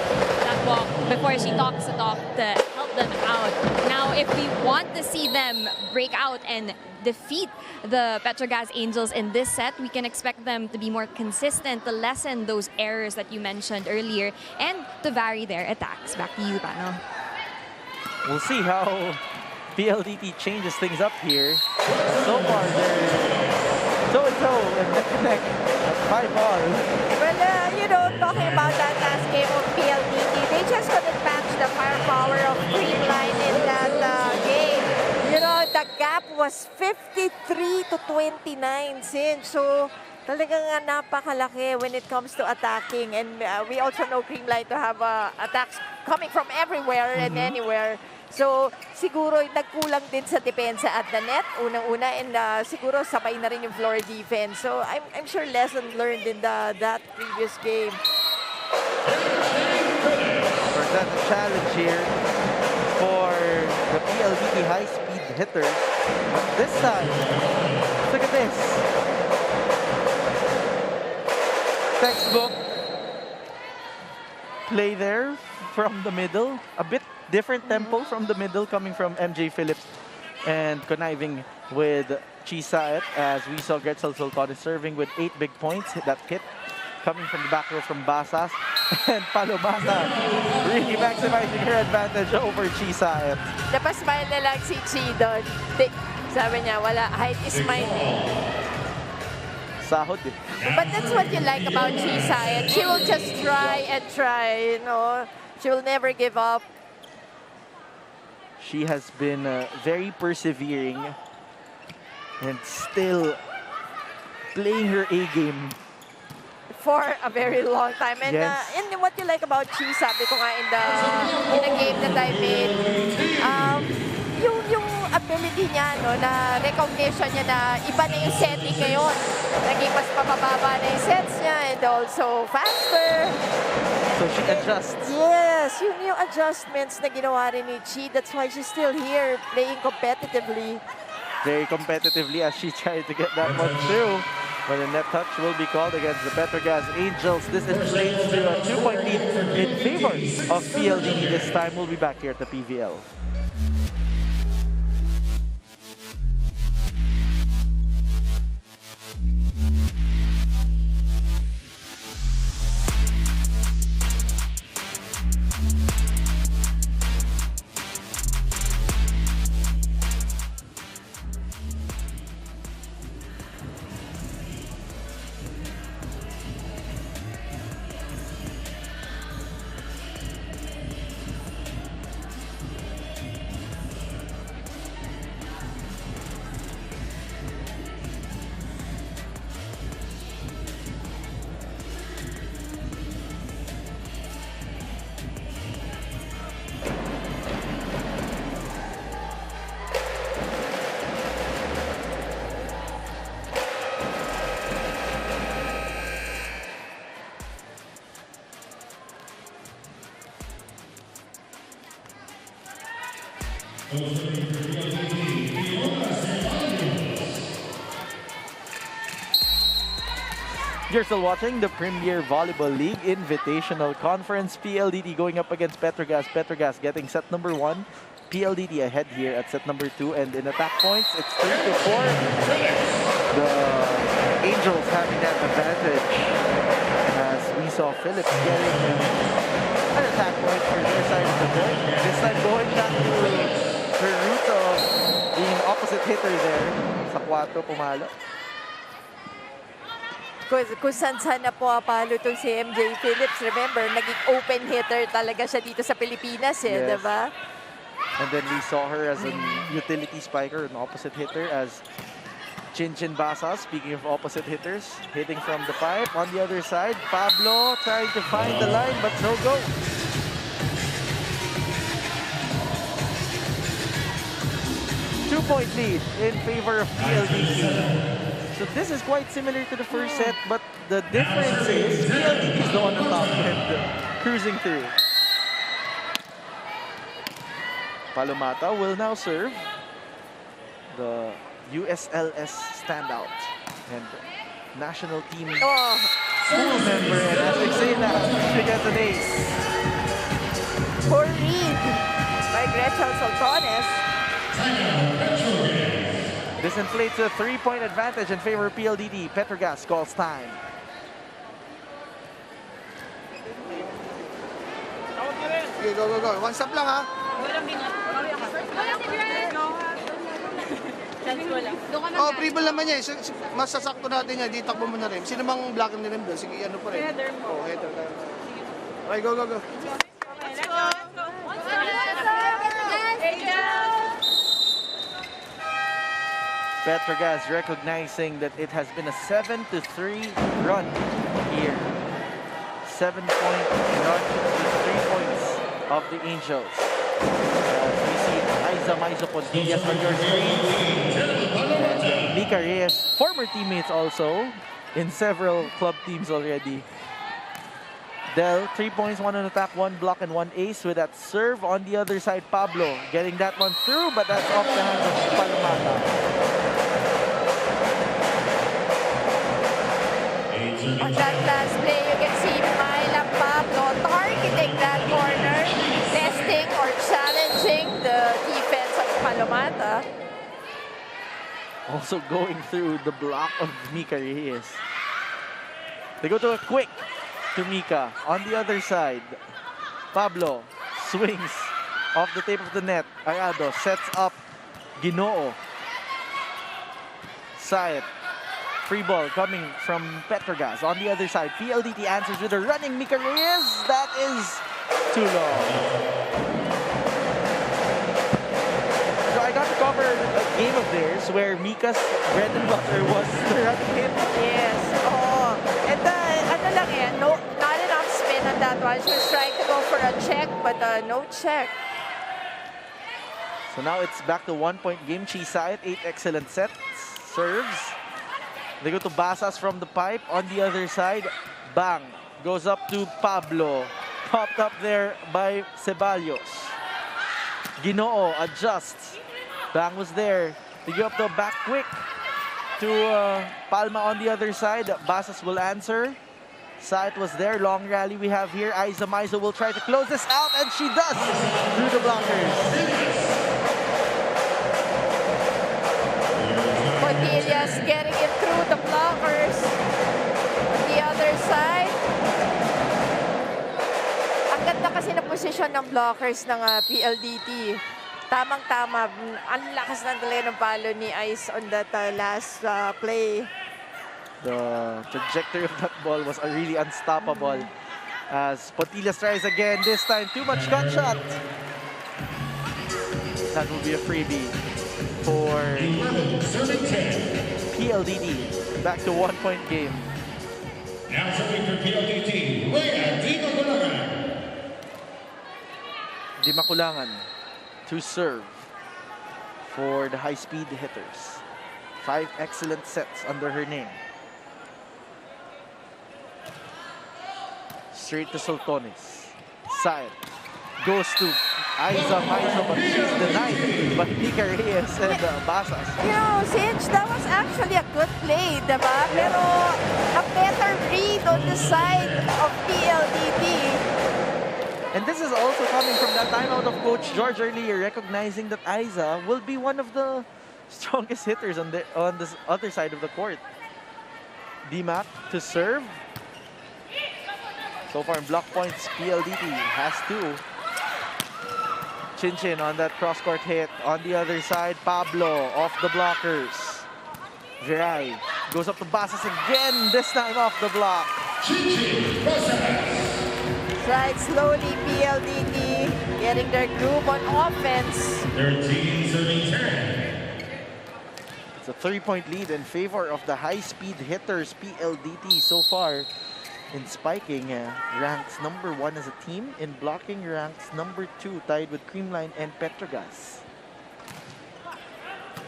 that walk before she talks the talk to help them out. Now, if we want to see them break out and defeat the PETRO GAZZ Angels in this set, we can expect them to be more consistent, to lessen those errors that you mentioned earlier, and to vary their attacks. Back to you, Pano. We'll see how PLDT changes things up here. So far, they're so-and-so and neck-to-neck at 5-all. Well, you know, talking about that last game of PLDT, they just couldn't match the firepower of Creamline in that game. You know, the gap was 53 to 29 since. So, talagang napakalaki when it comes to attacking. And we also know Creamline to have attacks coming from everywhere and anywhere. So, siguro nagkulang din sa depensa at the net, unang-una, and siguro sabay na rin yung floor defense. So, I'm sure lesson learned in that previous game. Present a challenge here for the PLDT high-speed hitters. But this time, look at this. Textbook play there from the middle. A bit different tempo from the middle coming from MJ Phillips and conniving with Chisaet, as we saw Gretzel Sultan is serving with 8 big points. That hit coming from the back row from Basas, and Palomasa really maximizing her advantage over Chisaet. Napasmile na lang si Chi doon. Sabi niya, wala, height is mine. Sahod eh. But that's what you like about Chisaet. She will just try and try, you know. She will never give up. She has been very persevering and still playing her A game For a very long time. And, yes. And what you like about Chi, sabi ko nga in the game that I made, yung ability niya, no, na recognition niya na iba na yung setting ngayon. Naging mas mabababa na yung sets niya and also faster. So she adjusts. Yes, yung adjustments na ginawa rin ni Chi, that's why she's still here playing competitively. Very competitively as she tried to get that one through. But a net touch will be called against the PETRO GAZZ Angels. This inflates to a 2-point lead in favor of PLDT this time. We'll be back here at the PVL. You're still watching the Premier Volleyball League Invitational Conference. PLDT going up against PETRO GAZZ. PETRO GAZZ getting set number 1. PLDT ahead here at set number 2. And in attack points, it's 3-4. The Angels having that advantage, as we saw Phillips getting an attack point for their side of the court. This time going back to her roots of being opposite opposite hitter there. Sa 4 pumalo. Kung saan na pumapalo itong si MJ Phillips. Remember, naging open hitter talaga siya dito sa Pilipinas eh, Yes. diba? And then we saw her as an utility spiker, an opposite hitter, as Chinchin Basa, speaking of opposite hitters, hitting from the pipe. On the other side, Pablo trying to find the line, but no go. Two-point lead in favor of PLDT. So this is quite similar to the first set, but the difference is PLDT is the one on top and cruising through. Palomata will now serve the USLS standout and national team school member, and as they say now, she gets an ace. Poor read by Gretchen Soltones. This inflates a 3-point advantage in favor of PLDT. PetroGAZZ calls time. Okay, go, go, go. One stop lang ha. Oh, free-ball naman niya. Masasakto natin niya. Di takbo mo na rin. Sino bang blocker ni rin doon? Sige, ano pa rin? Header mo. Oh, header. Okay, go, go, go. Let's go. PetroGAZZ recognizing that it has been a 7-3 run here. 7-point run with 3 points of the Angels. We see Aiza Maizo Pontillas on your screen. And Mika Reyes, former teammates also in several club teams already. Del, 3 points, 1 on attack, 1 block, and 1 ace with that serve. On the other side, Pablo getting that one through, but that's off the hands of Palomata. On that last play, you can see Myla Pablo targeting that corner, testing or challenging the defense of Palomata. Also going through the block of Mika Reyes. They go to a quick to Mika. On the other side, Pablo swings off the tape of the net. Ayado sets up Ginoo. Sayet. Free ball coming from PetroGAZZ. On the other side, PLDT answers with a running Mika Reyes. That is too long. So I got to cover a game of theirs where Mika's bread and butter was the running hit. Yes, oo. And ano lang eh, not enough spin on that one. She was trying to go for a check, but no check. So now it's back to 1-point game. Chisayat, 8 excellent sets. Serves. They go to Basas from the pipe. On the other side, bang. Goes up to Pablo. Popped up there by Ceballos. Ginoo adjusts. Bang was there. They go up the back quick to Palma on the other side. Basas will answer. Sayat was there. Long rally we have here. Aiza Maizo will try to close this out, and she does through the blockers. Cortilias getting it through the blockers. On the other side. Ang ganda kasi na posisyon ng blockers ng PLDT. Tamang-tama. Ang lakas ng talaga ng palo ni Ice on that last play. The trajectory of that ball was really unstoppable. As Pontillas tries again, this time too much cut shot. That will be a freebie for PLDT. Back to 1-point game. Now serving for PLDT, Rhea Di Makulangan. Di Makulangan to serve for the high-speed hitters. 5 excellent sets under her name. Straight to Soltones. Sayat goes to Aiza Maizo, but she's denied by Mika Reyes and Basas. You know, Sinch, that was actually a good play, diba? Pero a better read on the side of PLDT. And this is also coming from that timeout of Coach George earlier, recognizing that Aiza will be one of the strongest hitters on this other side of the court. D-Mac to serve. So far in block points, PLDT has 2. Chin on that cross-court hit. On the other side, Pablo off the blockers. Viray goes up to Basas again, this time off the block. Slide slowly, PLDT getting their groove on offense. 13 serving 10. It's a 3-point lead in favor of the high-speed hitters, PLDT so far. In spiking, ranks number 1 as a team. In blocking, ranks number 2, tied with Creamline and PetroGAZZ.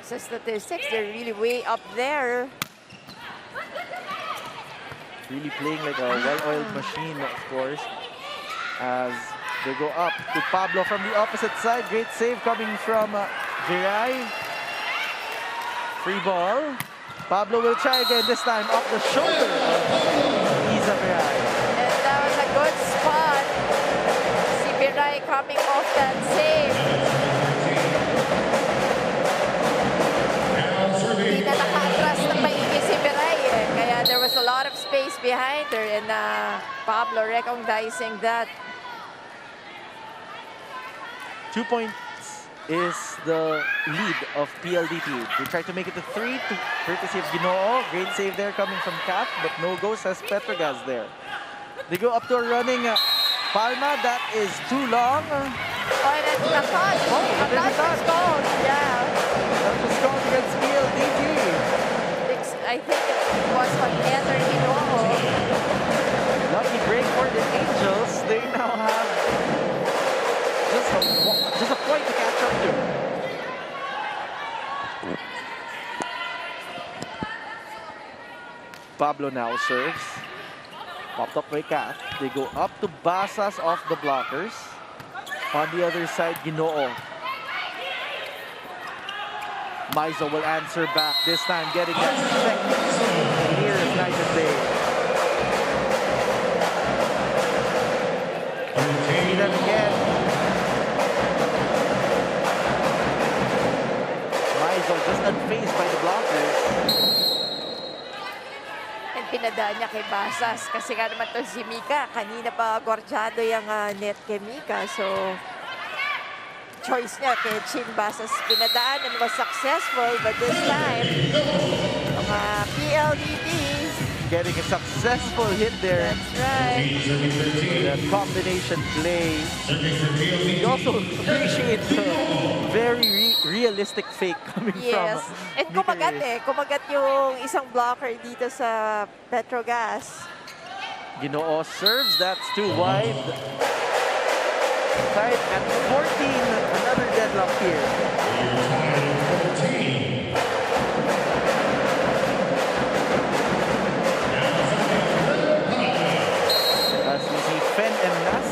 Sa statistics, they're really way up there. Really playing like a well-oiled machine, of course. As they go up to Pablo from the opposite side. Great save coming from Viray. Free ball. Pablo will try again, this time off the shoulder of Isa Viray. And that was a good spot. Si Viray coming off that save. Hindi na naka-atras ng maigi si Viray eh. Kaya there was a lot of space behind her and Pablo recognizing that. 2 points is the lead of PLDT. They try to make it to 3, courtesy of Ginoo. Great save there coming from Kat, but no go, says PetroGAZZ there. They go up to a running Palma. That is too long. Oh, and that's a touch. A touch was called. Yeah. That was called against PLDT. I think it was on Heather Ginoo. Lucky break for the Angels. They now have just a point to catch up to. Pablo now serves. Popped up by Kat. They go up to Basas off the blockers. On the other side, Ginoo. Maizo will answer back, this time getting that second clear as night and day. See them again. Maizo just unfazed by the blockers. And pinadaan niya kay Basas. Kasi nga naman to si Mika. Kanina pa gorjado yung net kay Mika. So, choice niya kay Chin Basas pinadaan and was successful. But this time, mga PLDT. Getting a successful hit there. That's right. That combination play. We also appreciate the very realistic fake coming Yes. from And kumagat eh. Kumagat yung isang blocker dito sa PetroGAZZ. Ginoo serves, that's too wide. Tied at 14, another deadlock here. As we see Fen and Nas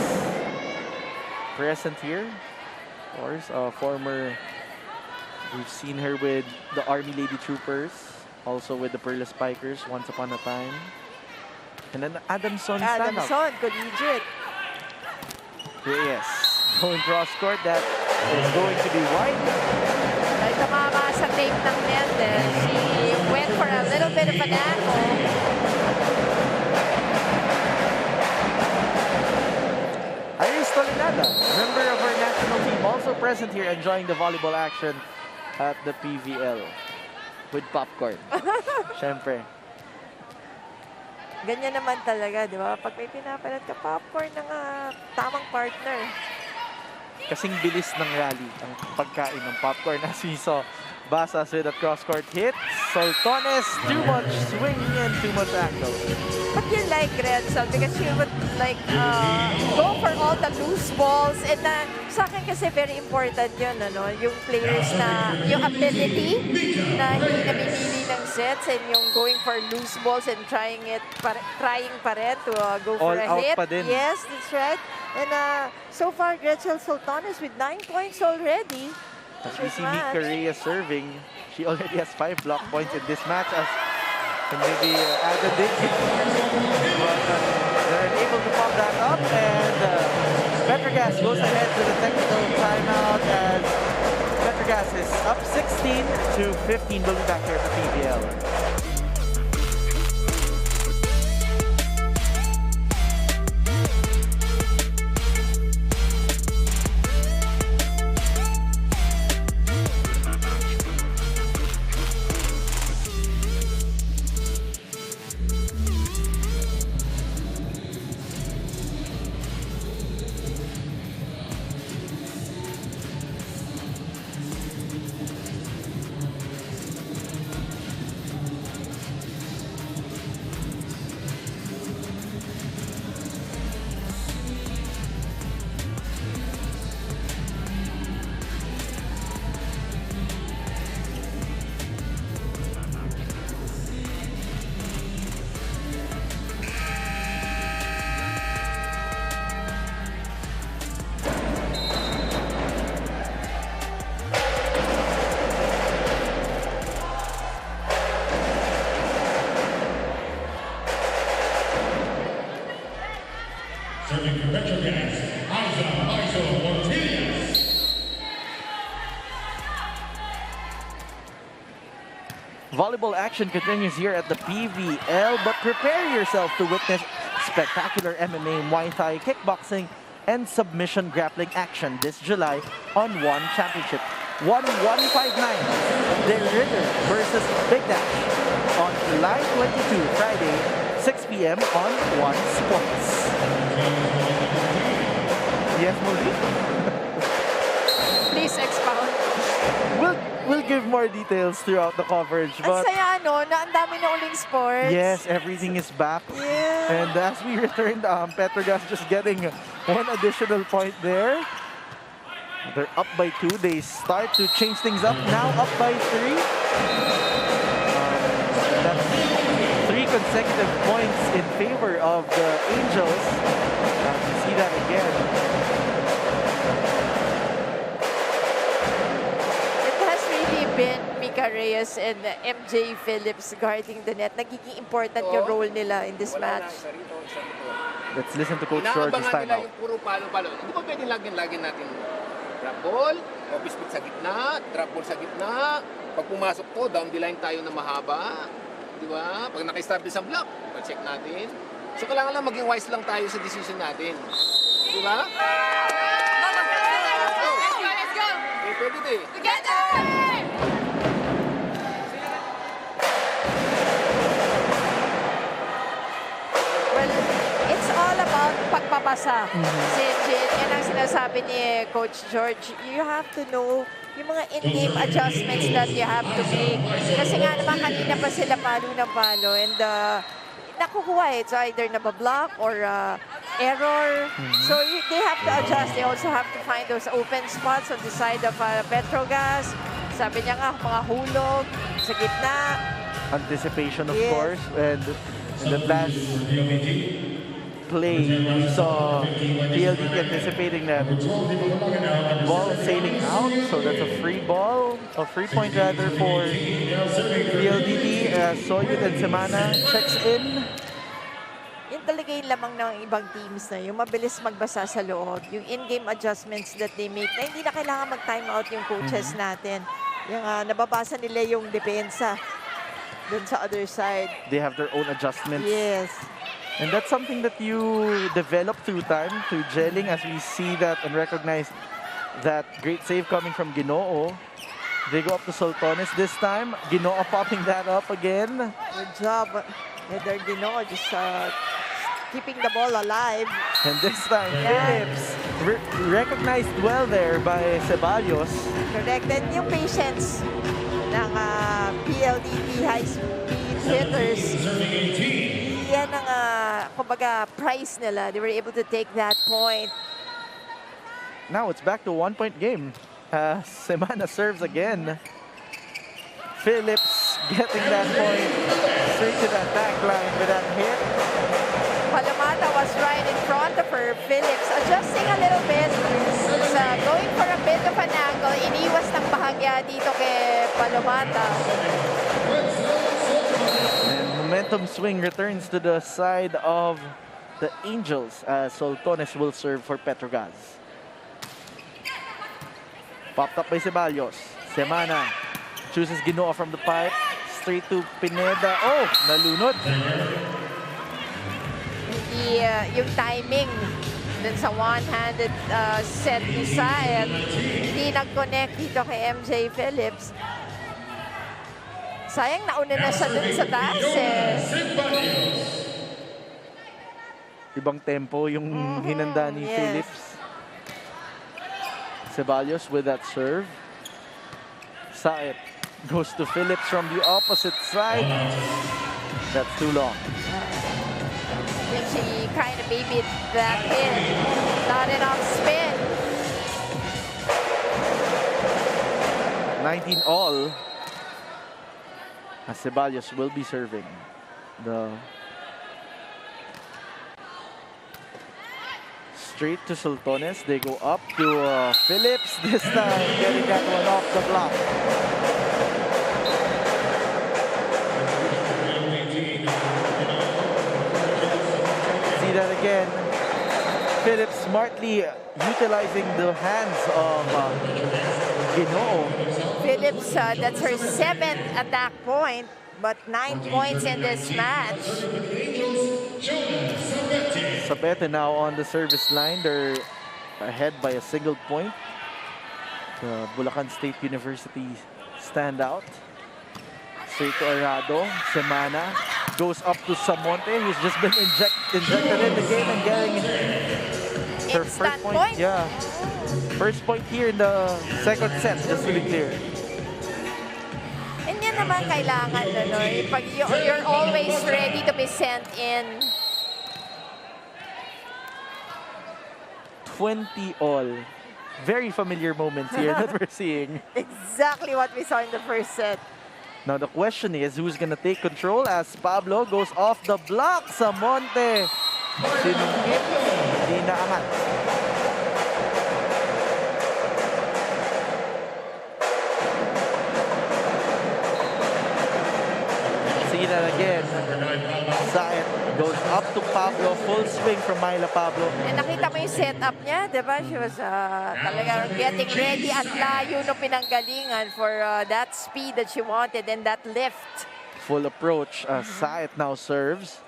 present here. Of course, former, we've seen her with the Army Lady Troopers, also with the Perla Spikers once upon a time. And then Adamson stand-up. Adamson, collegiate. Yes, going cross court, that is going to be wide. Ay, tumama sa tape ng net. She went for a little bit of an angle. Iris Tolinada, member of our national team, also present here enjoying the volleyball action at the PVL with popcorn. Siyempre. Ganyan naman talaga, di ba? Pag may pinapalat ka popcorn ng tamang partner. Kasing bilis ng rally ang pagkain ng popcorn, as we saw. Basas with a cross-court hit. Soltones, too much swing and too much angle. But you like Redson because you would like go for all the loose balls. And sa akin kasi very important yun, ano? Yung players na, yung ability na hindi namimili ng sets and yung going for loose balls and trying pa rin to go for All a out hit. pa din. Yes, that's right. And so far, Gretchen Soltones with 9 points already. As we see Nick Correa serving, she already has 5 block points in this match as maybe added it. But they're unable to pop that up, and PetroGAZZ goes ahead to the technical timeout as PetroGAZZ is up 16 to 15. We'll be back here for PVL. Volleyball action continues here at the PVL, but prepare yourself to witness spectacular MMA, Muay Thai, kickboxing, and submission grappling action this July on One Championship. 1159, The Ritter versus Big Dash on July 22, Friday, 6 p.m. on One Sports. Yes, Modi? Please expound. We'll give more details throughout the coverage. Ang But saya, no? Na ang dami na uling sports. yes, everything is back. Yeah. And as we returned, PetroGAZZ just getting one additional point there. They're up by 2. They start to change things up. Now up by 3. That's 3 consecutive points in favor of the Angels. You see that again. It has really been Mika Reyes and MJ Phillips guarding the net. Nagiging important yung role nila in this Wala na, match. isa rito, isa rito. Let's listen to Coach George's Inaabangan nila timeout. yung puro palo-palo. Hindi ba pwedeng lagyan natin drop ball, office speed sa gitna, drop ball sa gitna. Pag pumasok to, down the line tayo na mahaba. Di ba? Pag naka-establish ang block, check natin. So kailangan lang maging wise lang tayo sa decision natin. Di ba? Let's go! Okay, pwede din. Well, it's all about pagpapasa. Sinjin, yan ang sinasabi ni Coach George. You have to know yung mga in-game adjustments that you have to make. Kasi nga naman kanina pa sila palo ng palo and nakukuha it's either nabablock or error. So they have to adjust. They also have to find those open spots on the side of PetroGAZZ. Sabi niya nga, mga hulog sa gitna. Anticipation, of Yes. course, and in the last play, we saw PLDT anticipating that ball sailing out, so that's a free ball, a free point rather for PLDT. Soyud and Semana checks in. Yun talaga yung lamang ng ibang teams na yung mabilis magbasa sa loob. Yung in-game adjustments that they make na hindi na kailangan mag-time out yung coaches natin. Yung nababasa nila yung depensa dun sa other side. They have their own adjustments. Yes. And that's something that you develop through time, through gelling, as we see that and recognize that great save coming from Ginoo. They go up to Sultones this time. Ginoo popping that up again. Good job. Heather Dino just keeping the ball alive. And this time, Yeah. Phillips recognized well there by Ceballos. Correct. And yung patience ng PLDT high-speed hitters, yan ang, kumbaga, price nila. They were able to take that point. Now it's back to 1-point game. Semana serves again. Phillips getting that point straight to the back line with that hit. Palomata was right in front of her. Phillips adjusting a little bit. Going for a bit of an angle. Iniwas ng bahagya dito kay Palomata. And momentum swing returns to the side of the Angels as Sultones will serve for PetroGAZZ. Popped up by Ceballos. Semana chooses Ginoo from the pipe. Straight to Pineda. Oh, nalunod. Yung timing dun sa one-handed set isa and hindi nag-connect dito kay MJ Phillips. Sayang nauna na siya dun sa taas Ibang tempo yung hinanda ni yes. Phillips. Ceballos with that serve. Saet goes to Phillips from the opposite side. That's too long. And she kind of babied that in. Not enough spin. 19 all. As Ceballos will be serving. Straight to Sultones. They go up to Phillips. This time getting that one off the block. See that again. Phillips smartly utilizing the hands of Ginoo. Phillips, that's her 7th attack point, but 9 points in this match. Sabete now on the service line. They're ahead by a single point. The Bulacan State University standout. Straight to Arado. Semana goes up to Samonte, who's just been injected in the game and getting her Instant first point. point. Yeah. First point here in the second set, just to be clear. And yan naman kailangan, ano, pag you're always ready to be sent in. 20 all. Very familiar moments here that we're seeing. Exactly what we saw in the first set. Now the question is, who's gonna take control as Pablo goes off the block? Samonte sinungkit, hindi naangat. See that again. Saet goes up to Pablo, full swing from Myla Pablo. And nakita mo yung setup niya, di ba? She was talagang getting ready at layo no pinanggalingan for that speed that she wanted and that lift. Full approach. Saet now serves.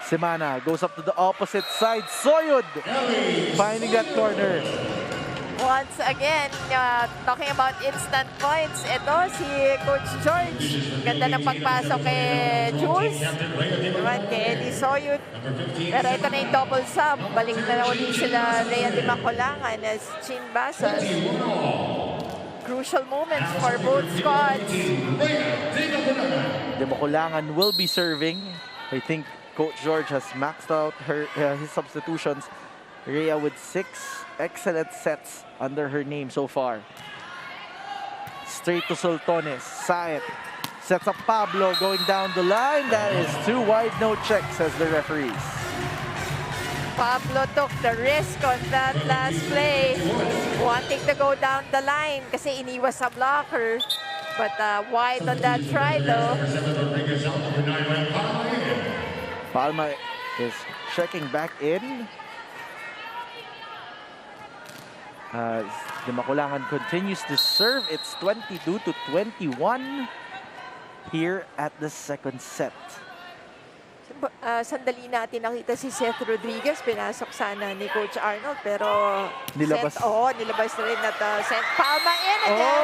Semana goes up to the opposite side. Soyud finding that corner. Once again, talking about instant points, ito si Coach George. Ganda ng pagpasok kay Jules. Diba? Kay Eddie Soyud. Pero ito na yung double sub. Balik na ulit sila Rhea de Macolangan as Chin Basas. Crucial moments for both squads. De Macolangan will be serving. I think Coach George has maxed out his substitutions. Rhea with 6 excellent sets under her name so far. Straight to Soltones. Saet sets up Pablo going down the line. That is too wide, no check, says the referees. Pablo took the risk on that last play, wanting to go down the line kasi iniwas sa blocker. But wide on that try though. Palma is checking back in. As the Maculangan continues to serve, it's 22-21 here at the second set. Sandali natin nakita si Seth Rodriguez, pinasok sana ni Coach Arnold, pero Nilabas. nilabas na rin at sent Palma in again.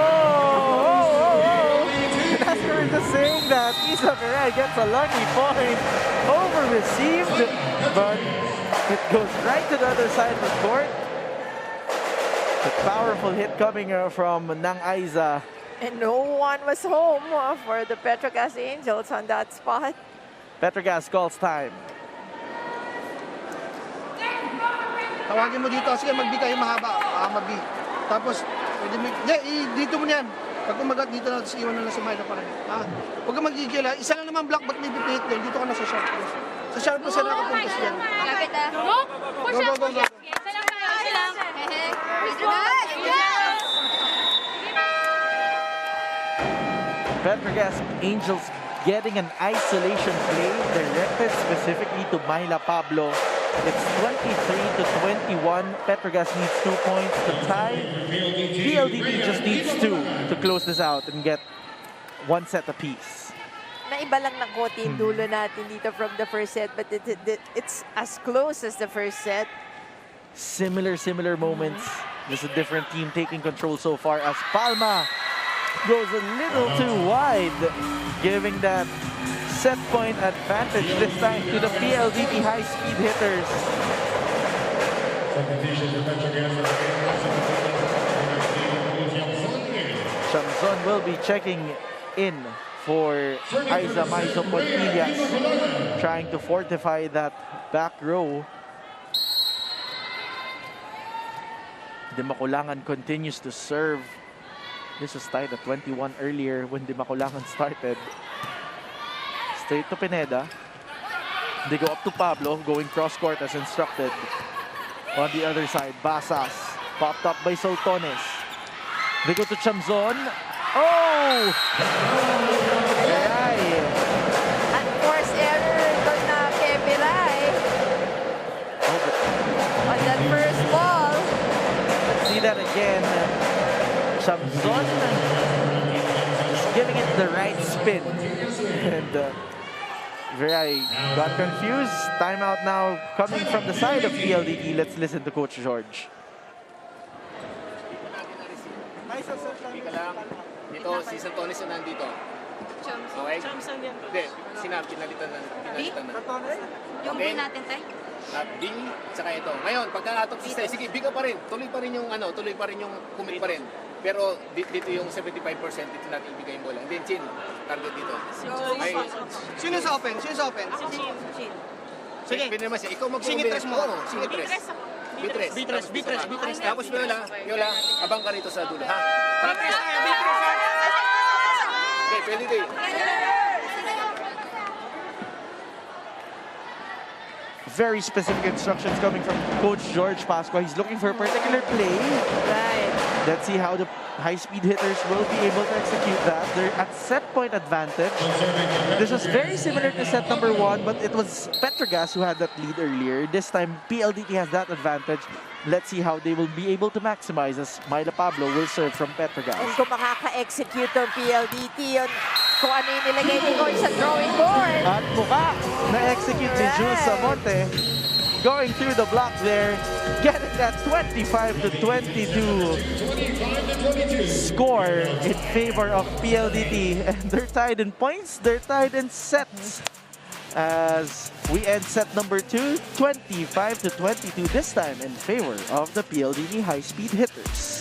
As we were just saying that, Isa Perea gets a lucky point. Over-received, but it goes right to the other side of the court. A powerful hit coming from Nang Aiza. And no one was home for the PETRO GAZZ Angels on that spot. PetroGAZZ calls time. Tawagin mo dito. Sige, mag-B kayo mahaba. Mag-B. Tapos, dito mo na yan. Pag umagat dito na, iwan na lang sa Myla pa rin. Huwag ka magigil ha. Isa lang naman block, ba't may bipit din? Dito ka na sa sharp post. Sa sharp post, sana nakapuntos yan. Lapit ah. Go. PetroGAZZ Angels getting an isolation play directed specifically to Myla Pablo. It's 23-21. PetroGAZZ needs 2 points to tie. PLDT just needs 2 to close this out and get 1 set apiece. Naiba lang ng konti yung dulo natin dito from the first set, but it's as close as the first set. Similar moments. There's a different team taking control so far as Palma goes a little too wide, giving that set point advantage this time to the PLDT high-speed hitters. Chamzon will be checking in for Aiza Maizo Portillas, trying to fortify that back row. De Maculangan continues to serve. This was tied at 21 earlier when De Maculangan started. Straight to Pineda. They go up to Pablo, going cross-court as instructed. On the other side, Basas, popped up by Soltones. They go to Chamzon. Oh! Viray. Unforced error doon na kay Viray Oh, but on that first ball. see that again. Chamzon it the right spin. And I got confused. Timeout now coming from the side of PLDT. Let's listen to Coach George. Hindi ka lang. Dito, si Santones na nandito. Okay? Hindi, pinalitan na. Yung Okay. B natin, te? B, saka ito. Ngayon, pagka-atop si Stay, sige, B ka pa rin. Tuloy pa rin yung commit pa rin. Pero dito yung 75%, dito natin ibigay yung bola. Then, Chin, target dito. Ay, Sino sa open? sige, naman siya. Ikaw mag-commit. Singitres mo. Oo, singitres. Bitres. Tapos Yola, abang ka rito sa dulo, ha? Okay, pwede din. Very specific instructions coming from Coach George Pasqua. He's looking for a particular play. Right. Let's see how the high-speed hitters will be able to execute that. They're at set point advantage. This was very similar to set number 1, but it was PetroGAZZ who had that lead earlier. This time, PLDT has that advantage. Let's see how they will be able to maximize as Myla Pablo will serve from And PetroGAZZ. kung makaka-execute ang PLDT, yun, kung ano yung nilagay ni Coach sa drawing board. At mukha na-execute ni Jules Samonte. Going through the block there, getting that 25-22 score in favor of PLDT. And they're tied in points, they're tied in sets. As we end set number 2, 25-22 this time in favor of the PLDT high-speed hitters.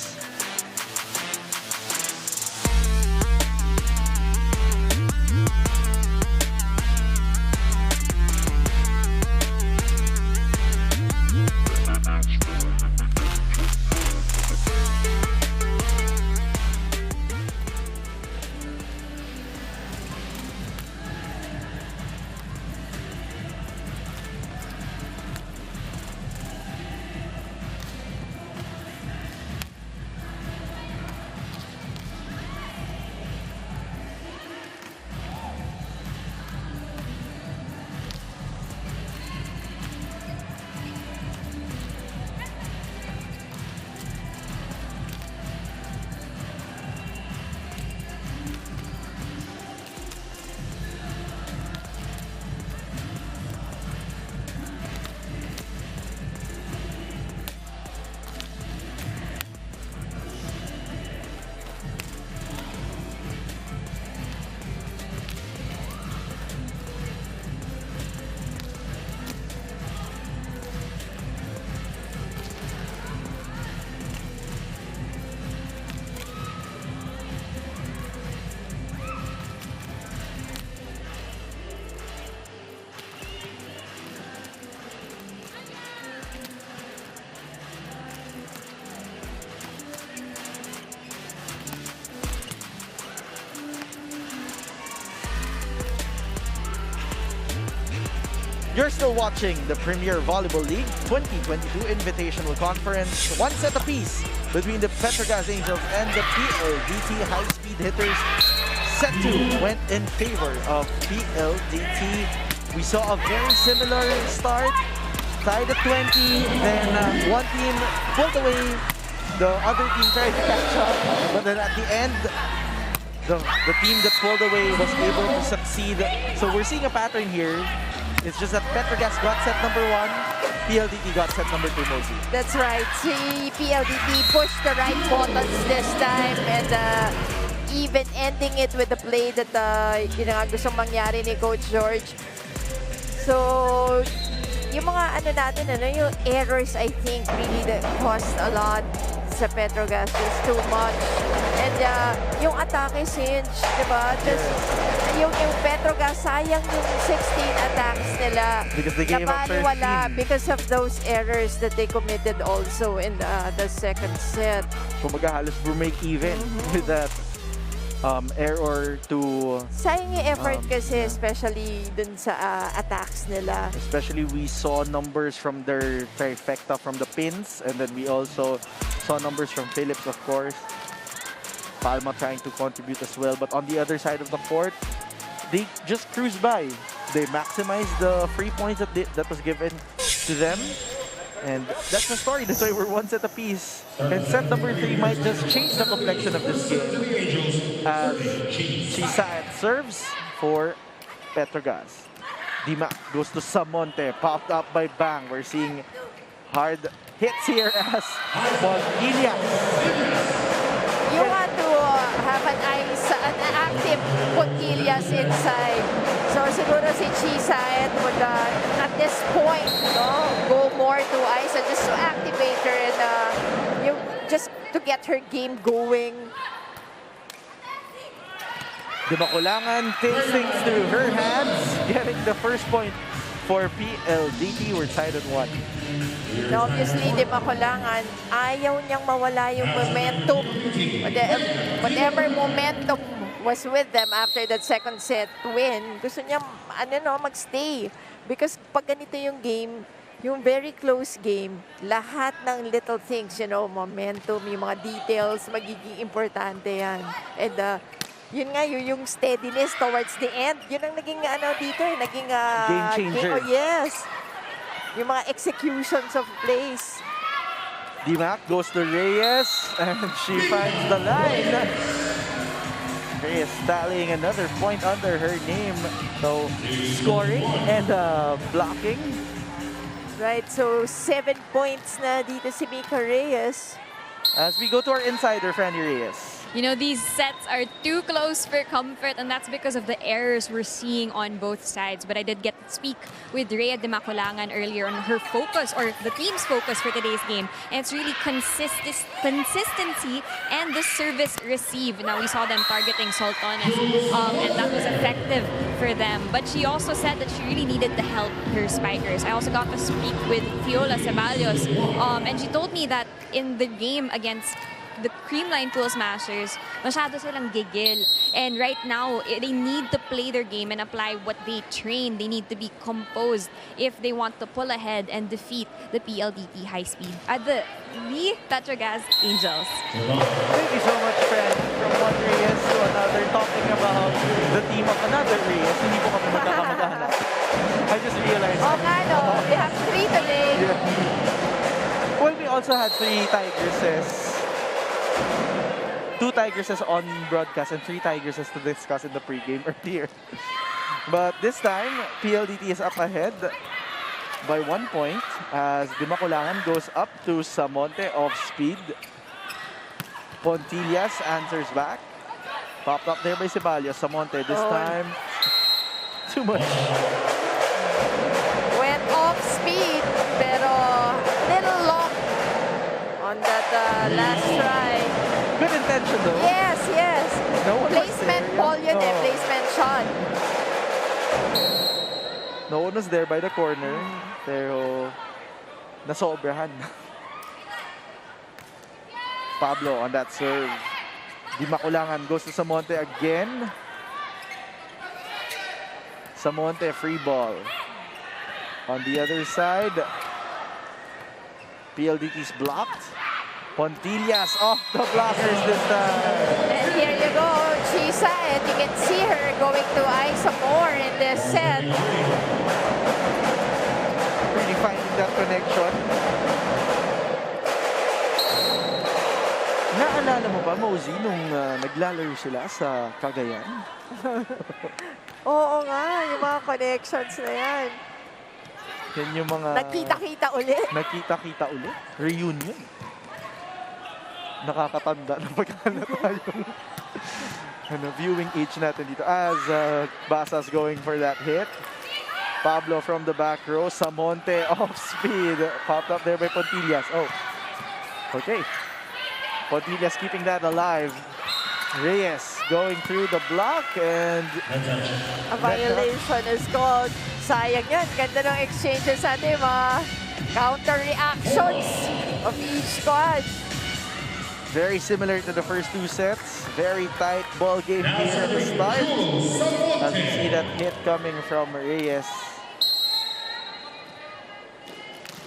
You're still watching the Premier Volleyball League 2022 Invitational Conference. One set apiece between the PetroGAZZ Angels and the PLDT high-speed hitters. Set 2 went in favor of PLDT. We saw a very similar start, tied at 20, then one team pulled away, the other team tried to catch up, but then at the end, the team that pulled away was able to succeed. So we're seeing a pattern here. It's just that PetroGAZZ got set number 1, PLDT got set number 2, Mosey. That's right. Si PLDT pushed the right buttons this time and even ending it with the play that yun nga gustong mangyari ni Coach George. So, yung mga ano natin, yung errors I think really that cost a lot sa PetroGAZZ. It's too much. And yung atake singe, di ba? Just, yung PetroGAZZ, sayang yung 16 attacks nila. Because they gave up 13. Because of those errors that they committed also in the second set. Kumbaga halos break even with that error to... Sayang yung effort kasi, especially dun sa attacks nila. Especially we saw numbers from their trifecta from the pins, and then we also saw numbers from Phillips, of course. Palma trying to contribute as well, but on the other side of the court, they just cruised by. They maximized the free points that was given to them, And that's the story. That's why we're one set apiece. And set number 3 might just change the complexion of this game. As Chisaet serves for PetroGAZZ. Dimac goes to Samonte, popped up by Bang. We're seeing hard hits here as Ilias. You want to have an active Pontillas inside. So siguro si Chisaet would at this point, go more to Isa just to activate her and just to get her game going. Dimakulangan takes things through her hands, getting the first point for PLDT. We're tied at 1. Now, obviously, Dimakulangan, ayaw niyang mawala yung momentum. Whatever momentum was with them after that second set win, gusto niya, magstay. Because pag ganito yung game, yung very close game, lahat ng little things, momentum, yung mga details, magiging importante yan. And yun nga, yung steadiness towards the end, yun ang naging dito, naging game changer. Oh, yes. Yung mga executions of plays. Dimac goes to Reyes and she finds the line. Reyes tallying another point under her name. So scoring and blocking. Right, so 7 points na dito si Mika Reyes. As we go to our insider, Franny Reyes. These sets are too close for comfort, and that's because of the errors we're seeing on both sides. But I did get to speak with Rhea Dimakulangan earlier on her focus, or the team's focus for today's game. And it's really consistency and the service receive. Now, we saw them targeting Sultanes, and that was effective for them. But she also said that she really needed to help her spikers. I also got to speak with Fiola Ceballos, and she told me that in the game against the Creamline Pool Smashers, masyado silang gigil. And right now, they need to play their game and apply what they train. They need to be composed if they want to pull ahead and defeat the PLDT high-speed, the PetroGAZZ Angels. Thank you so much, friend. From one Reyes to another, talking about the team of another Reyes. Hindi po kami magkakamag-anak. I just realized. Oh, nga, no. We have 3 today. Yeah. Well, we also had 3 Tigresses. 2 Tigresses on broadcast and 3 Tigresses to discuss in the pregame earlier. But this time, PLDT is up ahead by 1 point as Dimakulangan goes up to Samonte off speed. Pontillas answers back. Popped up there by Ceballos. Samonte this time. Too much. Went off speed, pero little long on that last try. Good intention though. Yes, yes. No one was Placement there. ball yun Oh. placement shot. No one was there by the corner. Pero nasobrahan. Pablo on that serve. Dimakulangan goes to Samonte again. Samonte free ball. On the other side, PLDT's blocked. Pontillas off the blockers this time. And here you go, Chisaet. You can see her going to Isa more in this set. Really finding that connection. Naalala mo ba, Mosey, nung naglalaro sila sa Cagayan? Oo nga, yung mga connections na yan. Yan yung mga... Nagkita-kita ulit. Nagkita-kita ulit. Reunion. Nakakatanda na pagkana tayong viewing age natin dito. As Basas going for that hit. Pablo from the back row. Samonte off speed. Popped up there by Pontillas. Oh, okay. Pontillas keeping that alive. Reyes going through the block and... A violation is called. Sayang yan. Ganda ng exchanges natin, mga counter reactions of each squad. Very similar to the first 2 sets. Very tight ball game here at the start. As we see that hit coming from Reyes.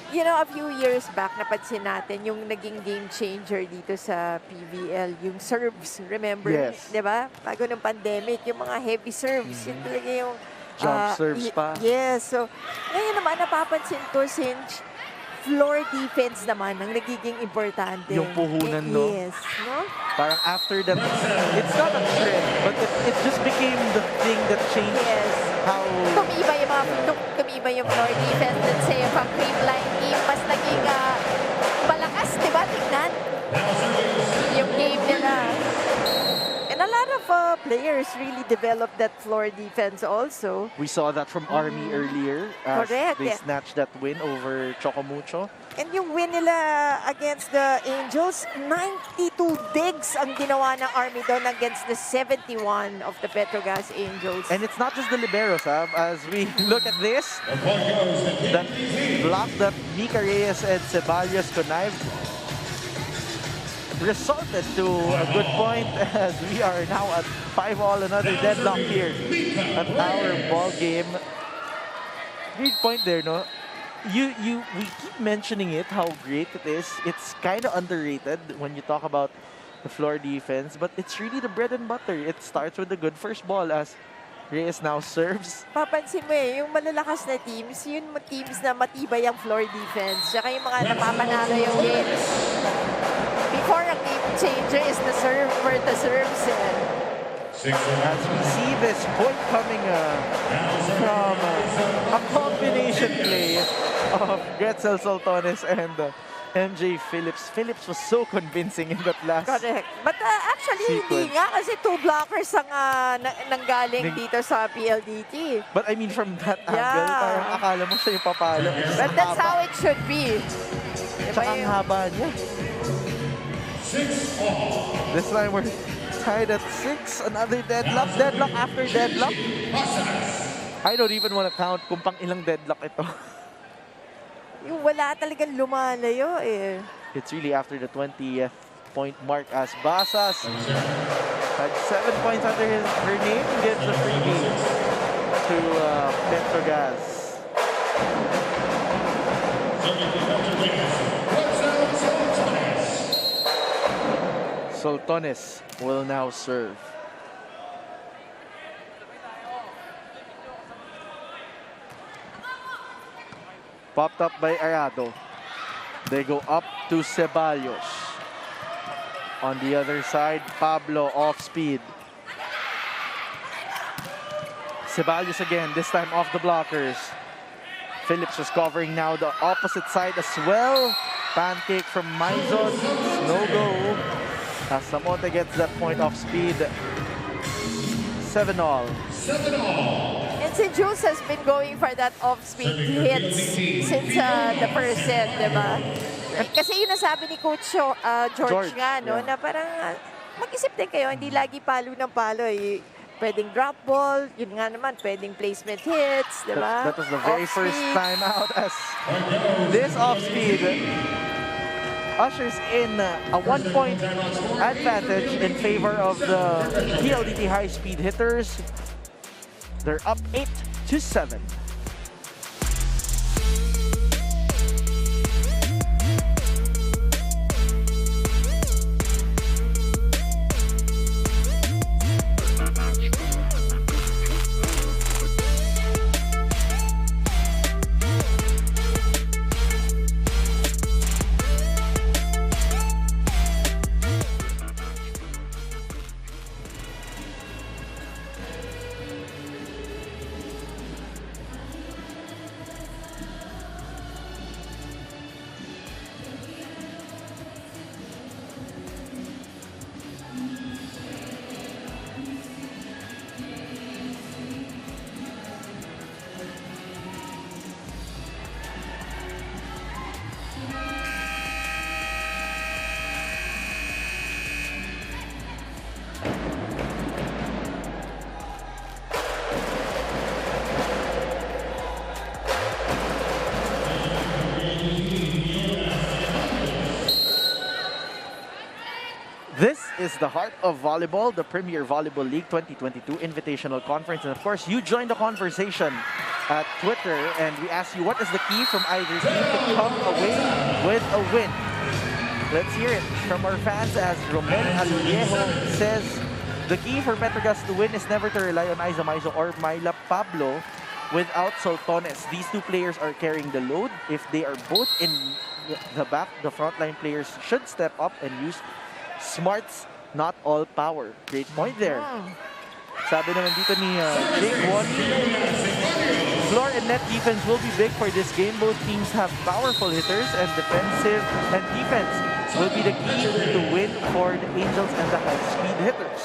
You know, a few years back, napansin natin yung naging game changer dito sa PVL, yung serves, remember? Yes. Diba? Bago ng pandemic, yung mga heavy serves, yun talaga yung... Jump serves pa. Yes, so ngayon naman napapansin ko since floor defense naman ang nagiging importante. Yung puhunan, no? Yes, no? Parang after that, it's not a trend, but it just became the thing that changed Yes. how... Tumiba yung floor defense. Let's say, from creamline team, mas naging malakas, di ba? Tingnan. Yung game nila. And a lot of players really developed that floor defense also. We saw that from Army earlier as Correct. they snatched that win over Chocomucho. And yung win nila against the Angels, 92 digs ang ginawa ng Army doon against the 71 of the PetroGAZZ Angels. And it's not just the liberos, as we look at this, that block that Mika Reyes and Ceballos connived resulted to a good point as we are now at 5-all, another deadlock here at our ball game. Great point there, no? We keep mentioning it, how great it is. It's kind of underrated when you talk about the floor defense, but it's really the bread and butter. It starts with the good first ball as Reyes now serves. Papansin mo yung malalakas na teams, yun teams na matibay ang floor defense. Tsaka yung mga napapanalo yung games. Before ang game changer is the serve for the serves. As we see this point coming from a combination play of Gretzel Soltones and MJ Phillips. Phillips was so convincing in that last. Correct. But actually, hindi sequence. nga kasi 2 blockers ang nanggaling dito sa PLDT. But I mean, from that angle, parang akala mo siya yung papalo. But that's how it should be. Tsaka ang haba niya. This time we're tied at 6. Another deadlock. Deadlock after deadlock. I don't even want to count kung pang ilang deadlock ito. Yung wala talagang lumalayo eh. It's really after the 20th point mark as Basas had 7 points under her name, gives the freebie to PetroGAZZ. Soltones will now serve. Popped up by Arado. They go up to Ceballos. On the other side, Pablo off speed. Ceballos again, this time off the blockers. Phillips was covering now the opposite side as well. Pancake from Maizon, no go. As Samonte gets that point off speed. 7-all. And si Jules has been going for that off-speed hits since the first set, di ba? Kasi yun nasabi ni Coach George nga, no? Na parang mag-isip din kayo, hindi lagi palo ng palo. Pwedeng drop ball, yun nga naman, pwedeng placement hits, di ba? That was the very first timeout as this off-speed ushers in a 1-point advantage in favor of the PLDT high-speed hitters. They're up 8-7. This is the heart of volleyball, the Premier Volleyball League 2022 Invitational Conference. And of course, you joined the conversation at Twitter, and we asked you what is the key from either team to come away with a win. Let's hear it from our fans as Romel Aliejo says, the key for PetroGAZZ to win is never to rely on Isa Maizo or Myla Pablo. without Soltones. These two players are carrying the load. If they are both in the back, the frontline players should step up and use smarts, not all power. Great point there. Sabi naman dito ni Jake Wally, floor and net defense will be big for this game. Both teams have powerful hitters, and defensive and defense will be the key to win for the Angels and the high-speed hitters.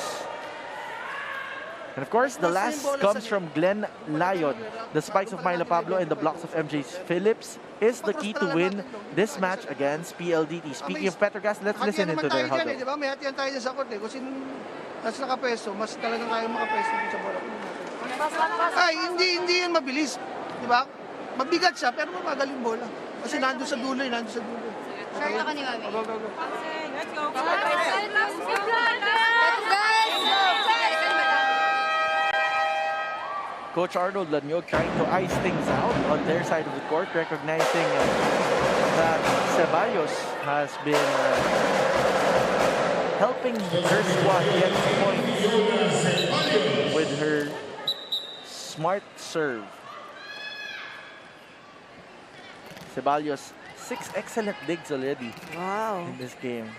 And of course, the last comes from Glenn Lyon. The spikes of Myla Pablo and the blocks of MJ Phillips is the key to win this match against PLDT. Speaking of PetroGAZZ, let's listen into their huddle. Di ba? May hatiyan tayo dyan sa court eh. Kung sino mas nakapeso, mas talagang kaya makapeso dito sa bola. Ay, hindi yan mabilis. Di ba? Mabigat siya, pero magaling bola. Kasi nandun sa dulo eh, nandun sa dulo. Start ako ni Mami. Go, go, go. Let's go. Coach Arnold Lanyog trying to ice things out on their side of the court, recognizing that Ceballos has been helping her squad get points with her smart serve. Ceballos, 6 excellent digs already Wow. in this game.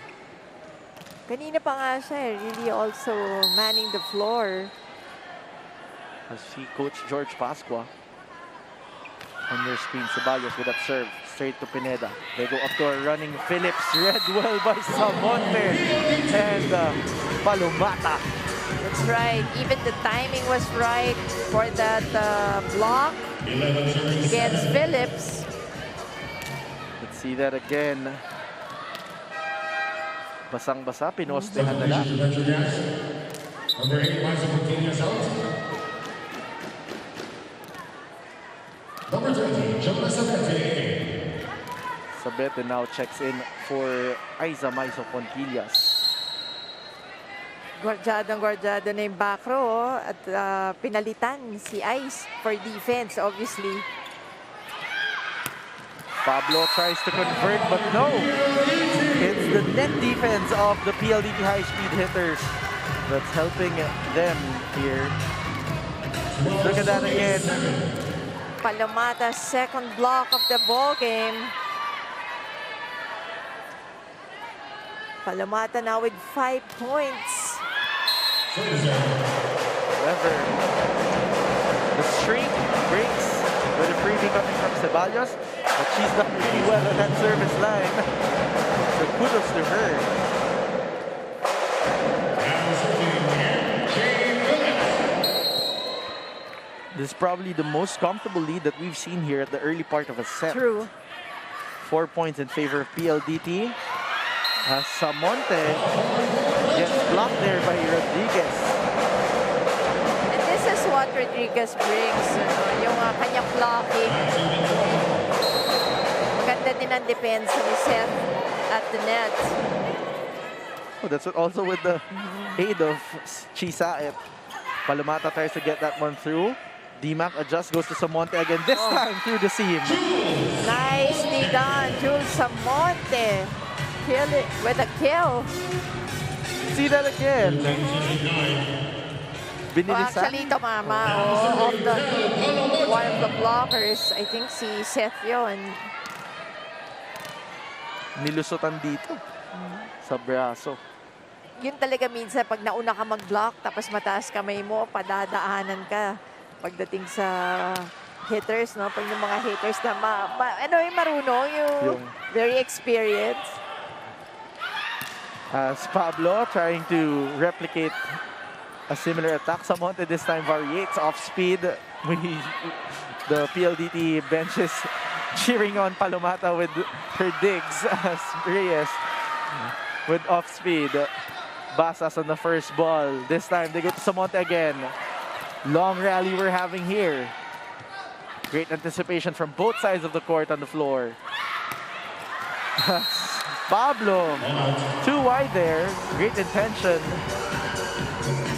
Kanina pa nga siya, really also manning the floor. As see Coach George Pasqua on your screen. Ceballos with that serve straight to Pineda. They go up to a running Phillips, read well by Samonte and Palomata. That's right. Even the timing was right for that block against Phillips. Let's see that again. Basang-basa, pinostehan na lang. Number 8, Liza Martinez out. Number 20, Jonas Sabete. Sabete now checks in for Aiza Maiso Pontillas. Guardado na yung back row at pinalitan si Ice for defense, obviously. Pablo tries to convert, but no. It's the net defense of the PLDT high-speed hitters that's helping them here. Look at that again. Palomata's second block of the ball game. Palomata now with 5 points. However, the streak breaks with a freebie coming from Ceballos, but she's done really well on that service line. So kudos to her. This is probably the most comfortable lead that we've seen here at the early part of a set. True. 4 points in favor of PLDT. Samonte gets blocked there by Rodriguez. And this is what Rodriguez brings, yung kanyang blocking. Ganda din ang depensa ni Seth at the net. Oh, that's also with the aid of Chisaet. Palomata tries to get that one through. D-Mac adjusts, goes to Samonte again, this time through the seam. Nicely done, Jules Samonte. Kill it with a kill. See that again. Binilisan. Actually, tumama of one of the blockers. I think si Seth yun. Nilusutan dito sa braso. Yun talaga minsan pag nauna ka mag-block tapos mataas kamay mo, padadaanan ka pagdating sa hitters, no? Pag yung mga hitters na yung marunong, yung very experienced. As Pablo trying to replicate a similar attack. Samonte this time variates off speed. The PLDT benches cheering on Palomata with her digs as Reyes with off speed. Basas on the first ball. This time they go to Samonte again. Long rally we're having here. Great anticipation from both sides of the court on the floor. Pablo, too wide there. Great intention.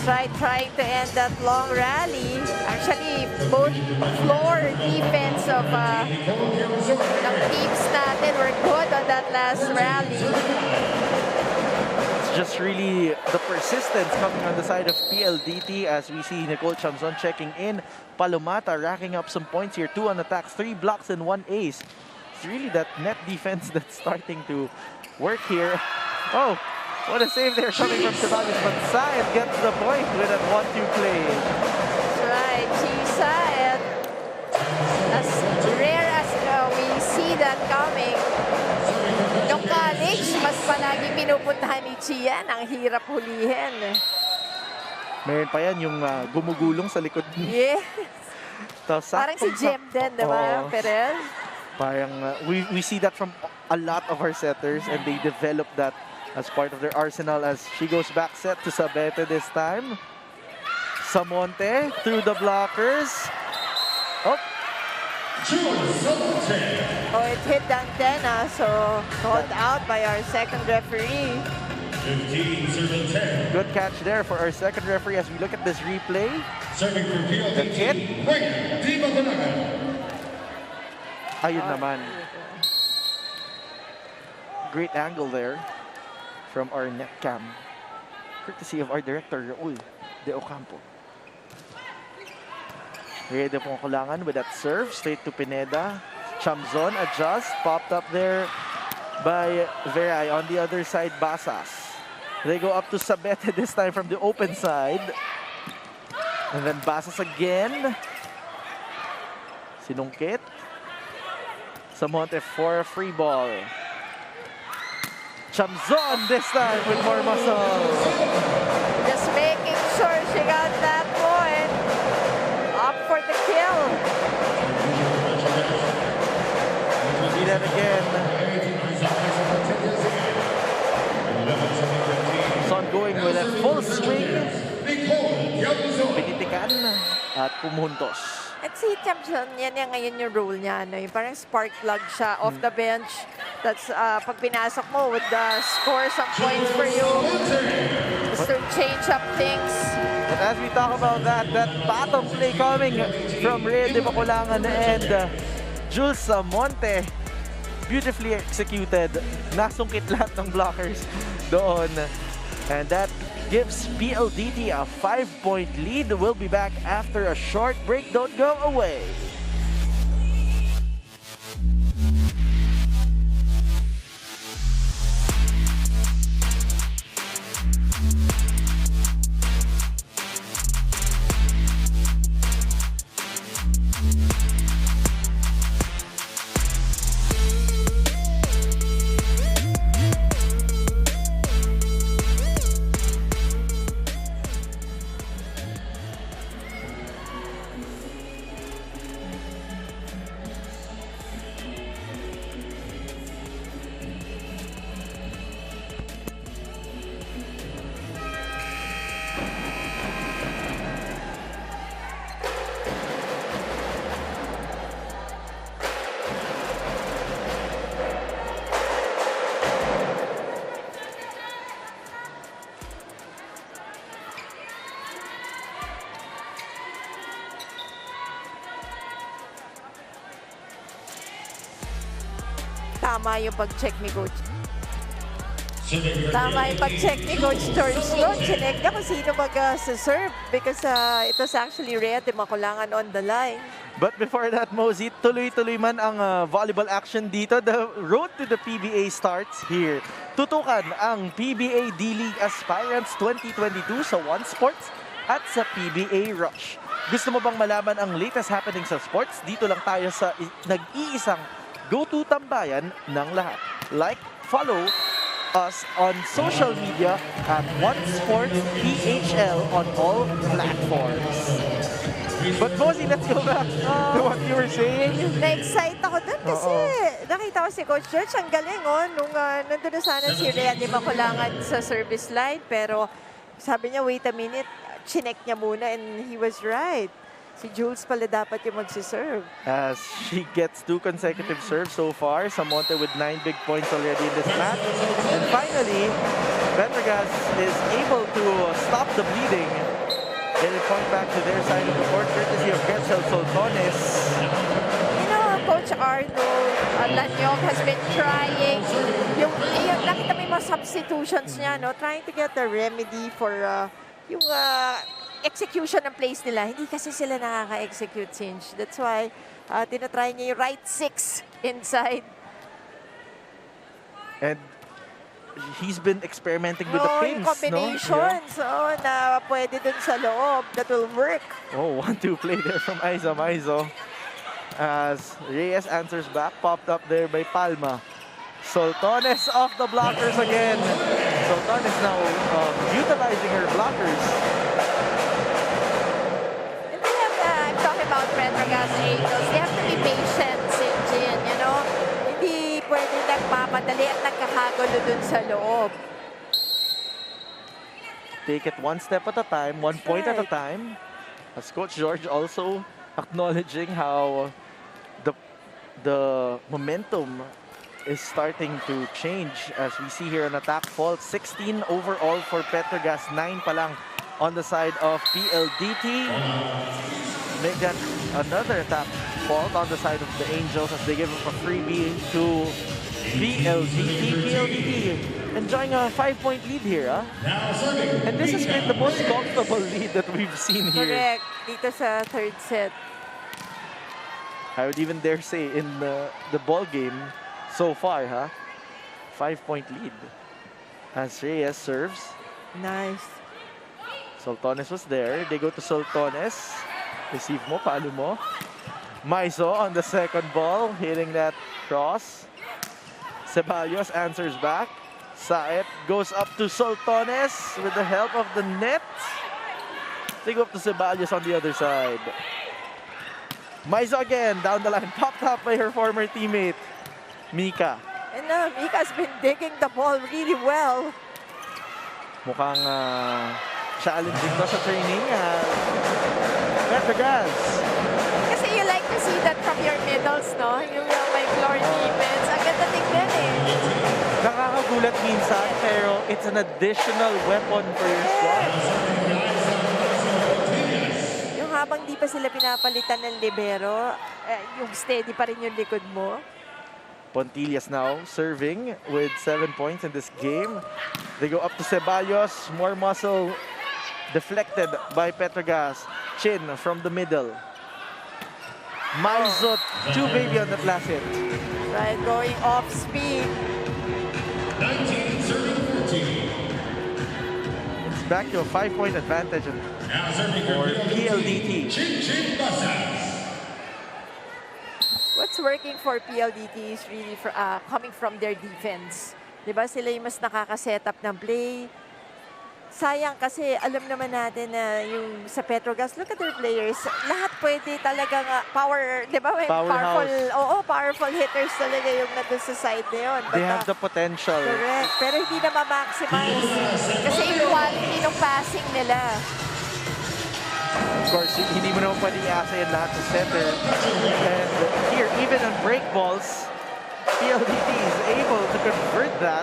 Trying to end that long rally. Actually, both floor defense of ng teams natin were good on that last rally. It's just really the persistence coming on the side of PLDT as we see Nicole Chamzon checking in. Palomata racking up some points here. 2 on attacks, 3 blocks, and 1 ace. It's really that net defense that's starting to work here. Oh, what a save there coming from Ceballos, but Syed gets the point with that 1-2 play. That's right, Chisa, and as rare as we see that coming, nung college, mas palagi pinupuntahan ni Chian, ang hirap hulihin. Meron pa yan yung gumugulong sa likod. Yes. Tapos, Parang si Jem din, di ba, Oo. Perez? Parang we see that from a lot of our setters and they develop that as part of their arsenal as she goes back set to Sabete this time. Samonte through the blockers. Oh, Oh, it hit the antenna, so called out by our second referee. 15 serving 10. good catch there for our second referee as we look at this replay. Serving for That's it. PLDT. Wait, Di Magunagan. Ayun naman. Great angle there from our net cam. Courtesy of our director, Raul De Ocampo. Ready po kulangan with that serve. Straight to Pineda. Chamzon adjust. Popped up there by Veray. On the other side, Basas. They go up to Sabete this time from the open side. And then Basas again. Sinungkit. Samonte for a free ball. Chamzon this time with more muscle. Just making sure she got that point. Up for the kill. See that again. Son going with a full swing. Pinitikan at pumuntos. At si Champion, yan yung ngayon yung role niya. Ano, yung parang spark plug siya off the bench. That's pag pinasok mo, would score some points for you. Just to change up things. But as we talk about that bottom play coming from Rhea de Baculangan and Jules Samonte, beautifully executed. Nasungkit lahat ng blockers doon. And that gives PLDT a 5-point lead. We'll be back after a short break. Don't go away. Tama yung pag-check ni Coach. Tama yung pag-check ni Coach George. Chinek na kung sino mag-serve because it was actually Rhea de Baculangan on the line. But before that, Mosey, tuloy-tuloy man ang volleyball action dito. The road to the PBA starts here. Tutukan ang PBA D-League Aspirants 2022 sa One Sports at sa PBA Rush. Gusto mo bang malaman ang latest happening sa sports? Dito lang tayo sa nag-iisang go-to tambayan ng lahat. Like, follow us on social media at One Sports PHL on all platforms. But Mosey, let's go back to what you were saying. Na-excite ako dun kasi nakita ko si Coach George. Ang galing, nung nandun na sana si Rhea de Baculangan sa service line. Pero sabi niya, wait a minute, chinek niya muna and he was right. Si Jules pala dapat yung magsiserve. As she gets 2 consecutive serves so far. Samonte with 9 big points already in this match. And finally, PetroGAZZ is able to stop the bleeding. Get it point back to their side of the court, courtesy of Gertzel Soltones. You know, Coach, Arnold Lanyog has been trying. Yung nakita mo yung mga substitutions niya, no? Trying to get a remedy for yung execution ng plays nila. Hindi kasi sila nakaka-execute, Sinch. That's why tinatry niya yung right 6 inside. And he's been experimenting with the Yung pins, combinations, na pwede dun sa loob. That will work. Oh, 1-2 play there from Aiza Maizo. As Reyes answers back, popped up there by Palma. Soltones off the blockers again. Soltones now utilizing her blockers. And they have, I'm talking about PetroGAZZ Angels. They have to be patient, Sinjin, you know? Hindi pwede nagmamadali at nagkakagulo dun sa loob. Take it one step at a time, one point at a time. As Coach George also acknowledging how the momentum is starting to change as we see here an attack fault. 16 overall for PetroGAZZ, 9 pa lang on the side of PLDT. Make that another attack fault on the side of the Angels as they give up a freebie to PLDT. PLDT enjoying a 5-point lead here, huh? And this has been the most comfortable lead that we've seen here. Correct. Dito sa third set. I would even dare say in the ball game so far, huh? 5-point lead. As Reyes serves. Nice. Soltones was there. They go to Soltones. Receive mo, palo mo. Maizo on the second ball, hitting that cross. Ceballos answers back. Saet goes up to Soltones with the help of the net. They go up to Ceballos on the other side. Maizo again, down the line, popped up by her former teammate, Mika. And Mika's been digging the ball really well. Mukhang challenging to sa training. PetroGAZZ. Kasi you like to see that from your middles, no? Yung may floor defense. Ang ganda tignan eh. Nakakagulat minsan, pero it's an additional weapon for your squad. Yung habang di pa sila pinapalitan ng libero, yung steady pa rin yung likod mo. Pontillas now serving with 7 points in this game. They go up to Ceballos. More muscle deflected by PetroGAZZ. Chin from the middle. Maizo, two baby on that last hit. Right, going off speed. 19 serving 14. It's back to a 5-point advantage Now serving for PLDT. Chin Basas. What's working for PLDT is really coming from their defense. Diba sila yung mas nakaka-setup ng play. Sayang kasi alam naman natin na yung sa PetroGAZZ, look at their players. Lahat pwede talagang power, di ba? Powerful hitters talaga yung nandun sa side na yun. They have the potential. Correct. Pero hindi na ma-maximize. Kasi yung quality ng passing nila. Of course, hindi mo naman pwedeng i-asa yan lahat sa center. And here, even on break balls, PLDT is able to convert that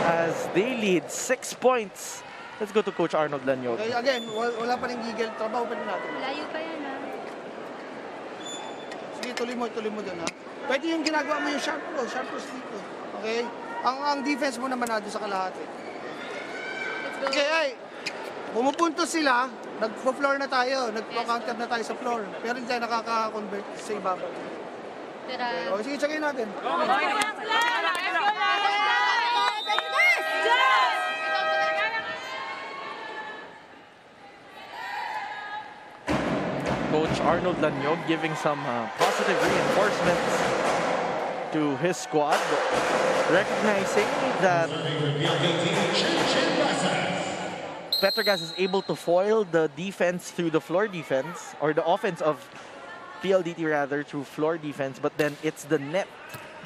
as they lead 6 points. Let's go to Coach Arnold Lanyog. Okay, again, wala pa rin gigil. Trabaho pa rin natin. Layo pa yan, ha? Sige, tuloy mo dun, ha? Pwede yung ginagawa mo yung sharp cross dito. Okay? Ang defense mo naman na doon sa kalahati. Okay, ay, pumupunto sila, nagpo-floor na tayo, nagpo-counter na tayo sa floor. Pero hindi tayo nakaka-convert sa ibabaw. Okay, sige, check natin. Coach Arnold Lanyog giving some positive reinforcements to his squad, recognizing that PetroGAZZ is able to foil the defense through the floor defense, or the offense of PLDT rather, through floor defense, but then it's the net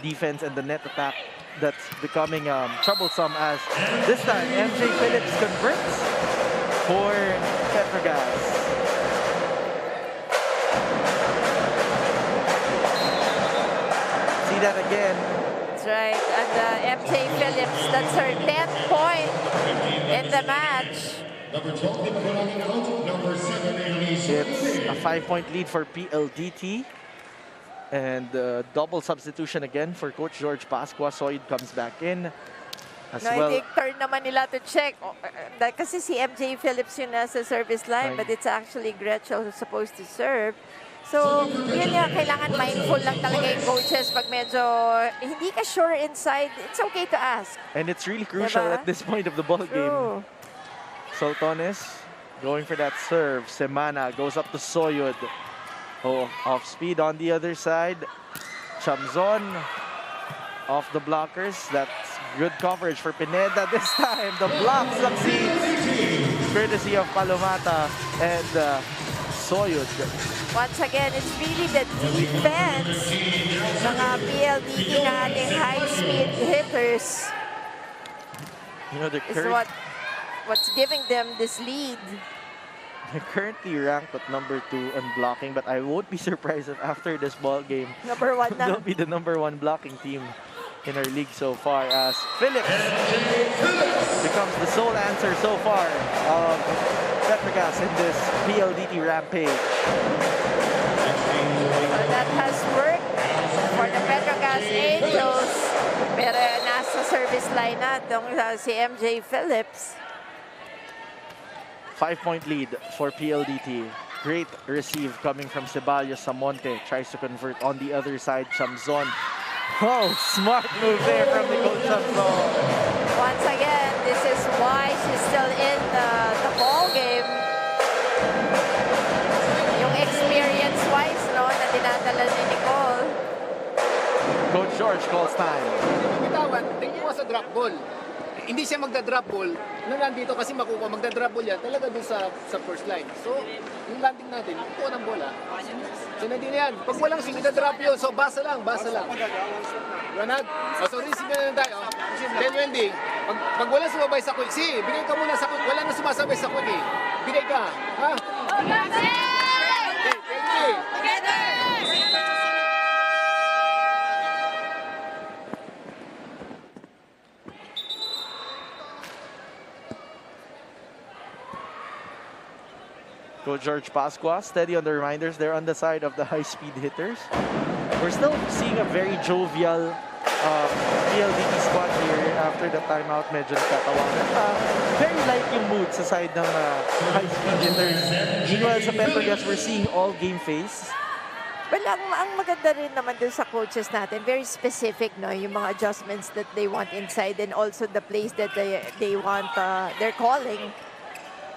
defense and the net attack that's becoming troublesome, as this time MJ Phillips converts for PetroGAZZ. See that again. That's right. And MJ Phillips, that's her 10th point in the match. Number 12, out. Number 7, Elise. It's a 5-point lead for PLDT. And double substitution again for Coach George Pascua. Soyd comes back in as No, well. I think turn naman nila to check. Kasi si MJ Phillips yun nasa service line, but it's actually Gretchen who's supposed to serve. So, yun nga, kailangan mindful lang talaga yung coaches pag medyo hindi ka sure inside. It's okay to ask. And it's really crucial Diba? at this point of the ball game. True. Sultanes going for that serve. Semana goes up to Soyud. Oh, off speed on the other side. Chamzon off the blockers. That's good coverage for Pineda this time. The block succeeds. Courtesy of Palomata and Soyud. Once again, it's really the defense ng PLDT na ating high-speed hitters You know, is what's giving them this lead. they're currently ranked at number 2 on blocking, but I won't be surprised if after this ball game, Number 1 na. they'll be the number 1 blocking team in our league so far, as Phillips becomes the sole answer so far of Petrogas in this PLDT rampage. So that has worked for the Petrogas Angels. Pero nasa service line na itong si MJ Phillips. 5-point lead for PLDT. Great receive coming from Ceballos Samonte. Tries to convert on the other side. Chamzon. Oh, smart move there from Nicole Chamzon. Once again, this is why she's still in the ball game. Yung experience-wise, no, na dinadala ni Nicole. Coach George calls time. Bitawan, tingin mo sa drop ball. Hindi siya magda-drop ball na nandito kasi makukuha. Magda-drop ball yan talaga dun sa first line. So, yung landing natin, kukuha ng bola. So, hindi na yan. Pag walang swing, drop yun. So, basa lang, basa lang. Ronald? So, receive na tayo. Then, Wendy, pag wala sumabay sa quick, bigay ka muna sa quick. Wala na sumasabay sa quick eh. Bigay ka. Ha? Okay, thank you. Coach George Pascua, steady on the reminders. They're on the side of the high-speed hitters. We're still seeing a very jovial PLDT squad here after the timeout. Medyo nakatawanan. Very light yung mood sa side ng high-speed hitters. Meanwhile, sa Petrogas, we're seeing all game face. Well, ang maganda rin naman dun sa coaches natin, very specific, no? Yung mga adjustments that they want inside and also the plays that they want, they're calling.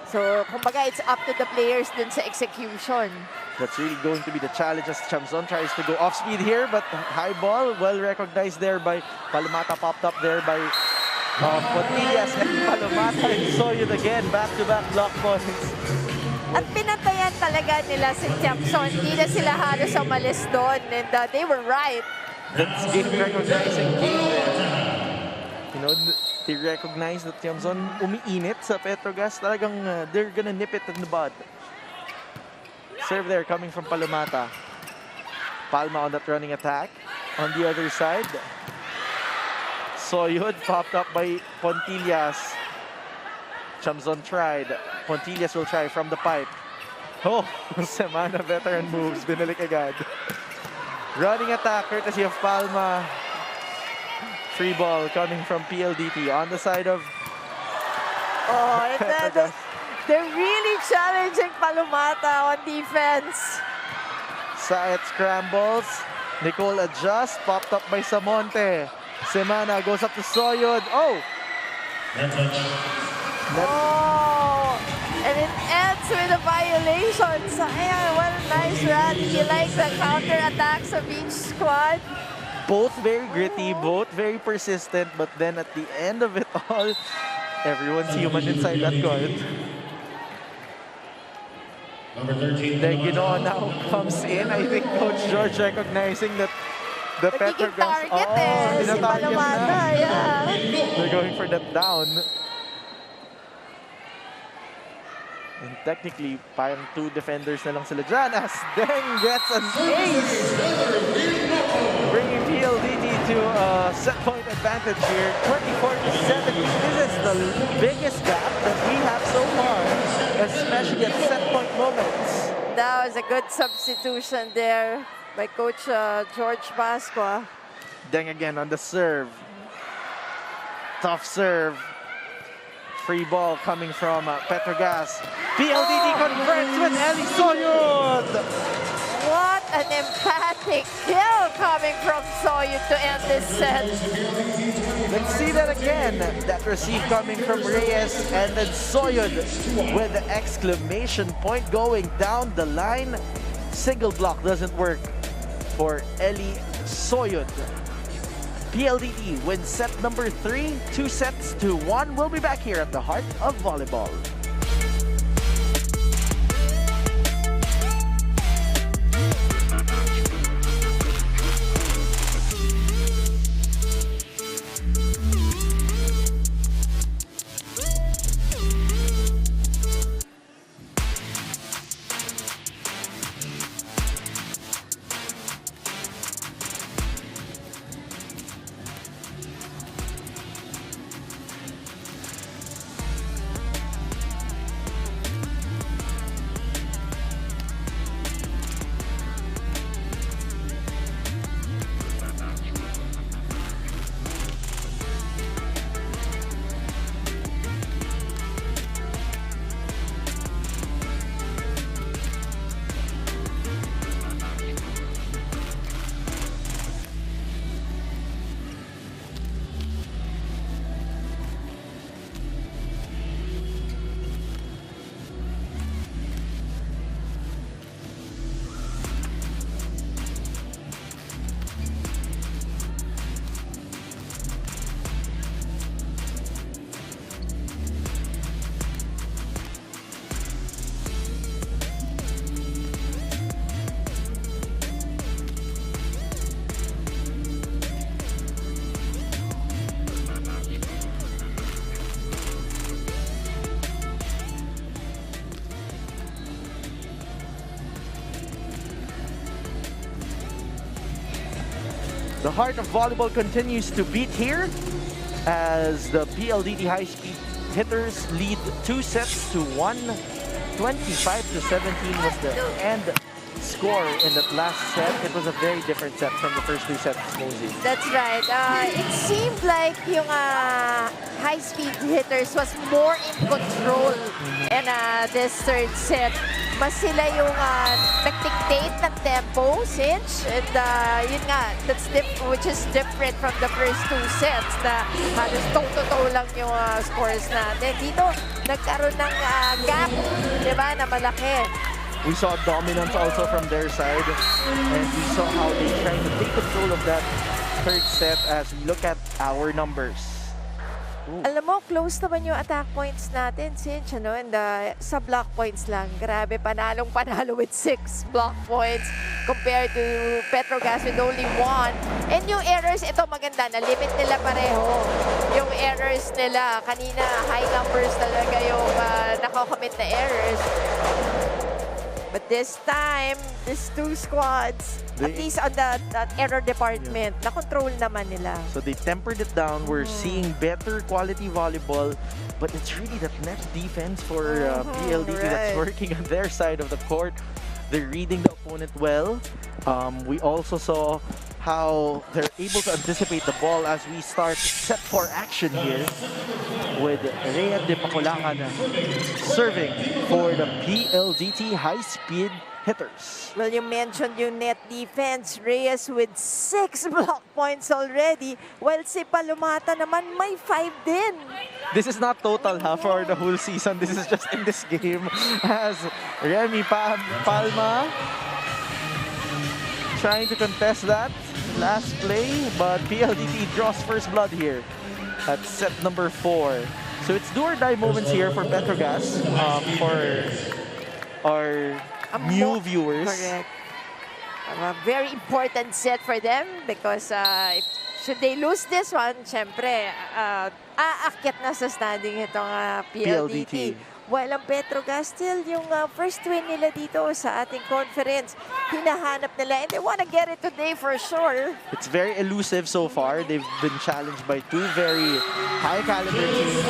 So, kumbaga, it's up to the players dun sa execution. That's really going to be the challenge as Chamzon tries to go off speed here, but high ball, well recognized there by Palomata, popped up there by Pontillas and Palomata, and Soyud again, back-to-back block points. At pinantayan talaga nila si Chamzon. Hindi na sila halos umalis doon. And they were right. That's game recognizing game there. You know, they recognize that Chamzon umiinit sa Petrogas. Talagang they're gonna nip it in the bud. Serve there coming from Palomata. Palma on that running attack. On the other side, Soyud popped up by Pontillas. Chamzon tried. Pontillas will try from the pipe. Oh, Semana veteran moves. Binalik agad. Running attack courtesy of Palma. Free ball coming from PLDT on the side of... Oh, and they're really challenging Palomata on defense. Saet scrambles. Nicole adjusts. Popped up by Samonte. Semana goes up to Soyud. Oh! Oh! And it ends with a violation. Sayang, well, nice rally. You like the counter-attacks of each squad? Both very gritty, both very persistent, but then at the end of it all, everyone's human inside that court. Number 13. Deguino now comes in. I think Coach George recognizing that the Nagiging Petrogas... target si tinatarget Palomata, na. yeah. They're going for that down. And technically, parang 2 defenders na lang sila dyan as Deng gets an ace! Bringing PLDT to a set point advantage here, 24-17. This is the biggest gap that we have so far, especially at set point moments. That was a good substitution there. by Coach George Pasqua. Deng again on the serve. Tough serve. Free ball coming from PetroGAZZ. PLDT converts with Eli Soyud. What an emphatic kill coming from Soyud to end this set. Let's see that again. That receive coming from Reyes and then Soyud with the exclamation point going down the line. Single block doesn't work for Eli Soyud. PLDT wins set number 3, 2-1. We'll be back here at the heart of volleyball. The heart of volleyball continues to beat here as the PLDT high-speed hitters lead 2-1. 25-17 was the end score in that last set. It was a very different set from the first 2 sets, Mosey. That's right. It seemed like yung high-speed hitters was more in control in this third set. Mas sila yung nag-dictate ng tempo, Sinch. And yun nga, which is different from the first 2 sets na halos toe-to-toe lang yung scores natin. Dito, nagkaroon ng gap, di ba, na malaki. We saw dominance also from their side, and we saw how they tried to take control of that third set as we look at our numbers. Ooh. Alam mo, close naman yung attack points natin, Sinch, ano? And sa block points lang. Grabe, panalo with 6 block points compared to PetroGAZZ with only 1. And yung errors, ito maganda, na-limit nila pareho. Yung errors nila, kanina high numbers talaga yung nakakomit na errors. But this time, these 2 squads, at least on the error department, na-control naman nila. So they tempered it down. We're seeing better quality volleyball, but it's really that net defense for PLDT that's working on their side of the court. They're reading the opponent well. We also saw how they're able to anticipate the ball as we start set 4 action here with Rhea de Paculacan serving for the PLDT high-speed hitters. Well, you mentioned yung net defense. Reyes with 6 block points already, while si Palomata naman may 5 din. This is not total for the whole season. This is just in this game as Remy Palma trying to contest that last play, but PLDT draws first blood here at set number 4. So it's do or die moments here for PetroGAZZ for our new viewers. Correct. A very important set for them because should they lose this one, syempre, aakyat na sa standing itong PLDT. While ang PetroGAZZ still yung first win nila dito sa ating conference, hinahanap nila and they want to get it today for sure. It's very elusive so far. They've been challenged by 2 very high caliber teams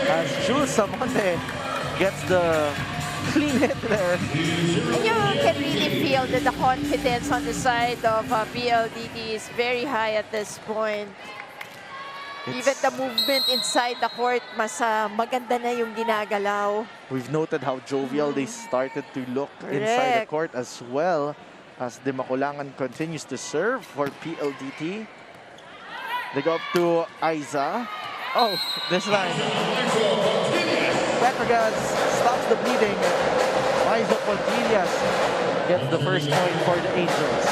as Jules Samonte gets the Clean hit there. And you can really feel that the confidence on the side of PLDT is very high at this point. Even the movement inside the court, mas maganda na yung ginagalaw. We've noted how jovial they started to look inside the court as well as the Makulangan continues to serve for PLDT. They go up to Aiza. Oh, this time. PetroGAZZ stops the bleeding. Aiza Pontillas gets the first point for the Angels.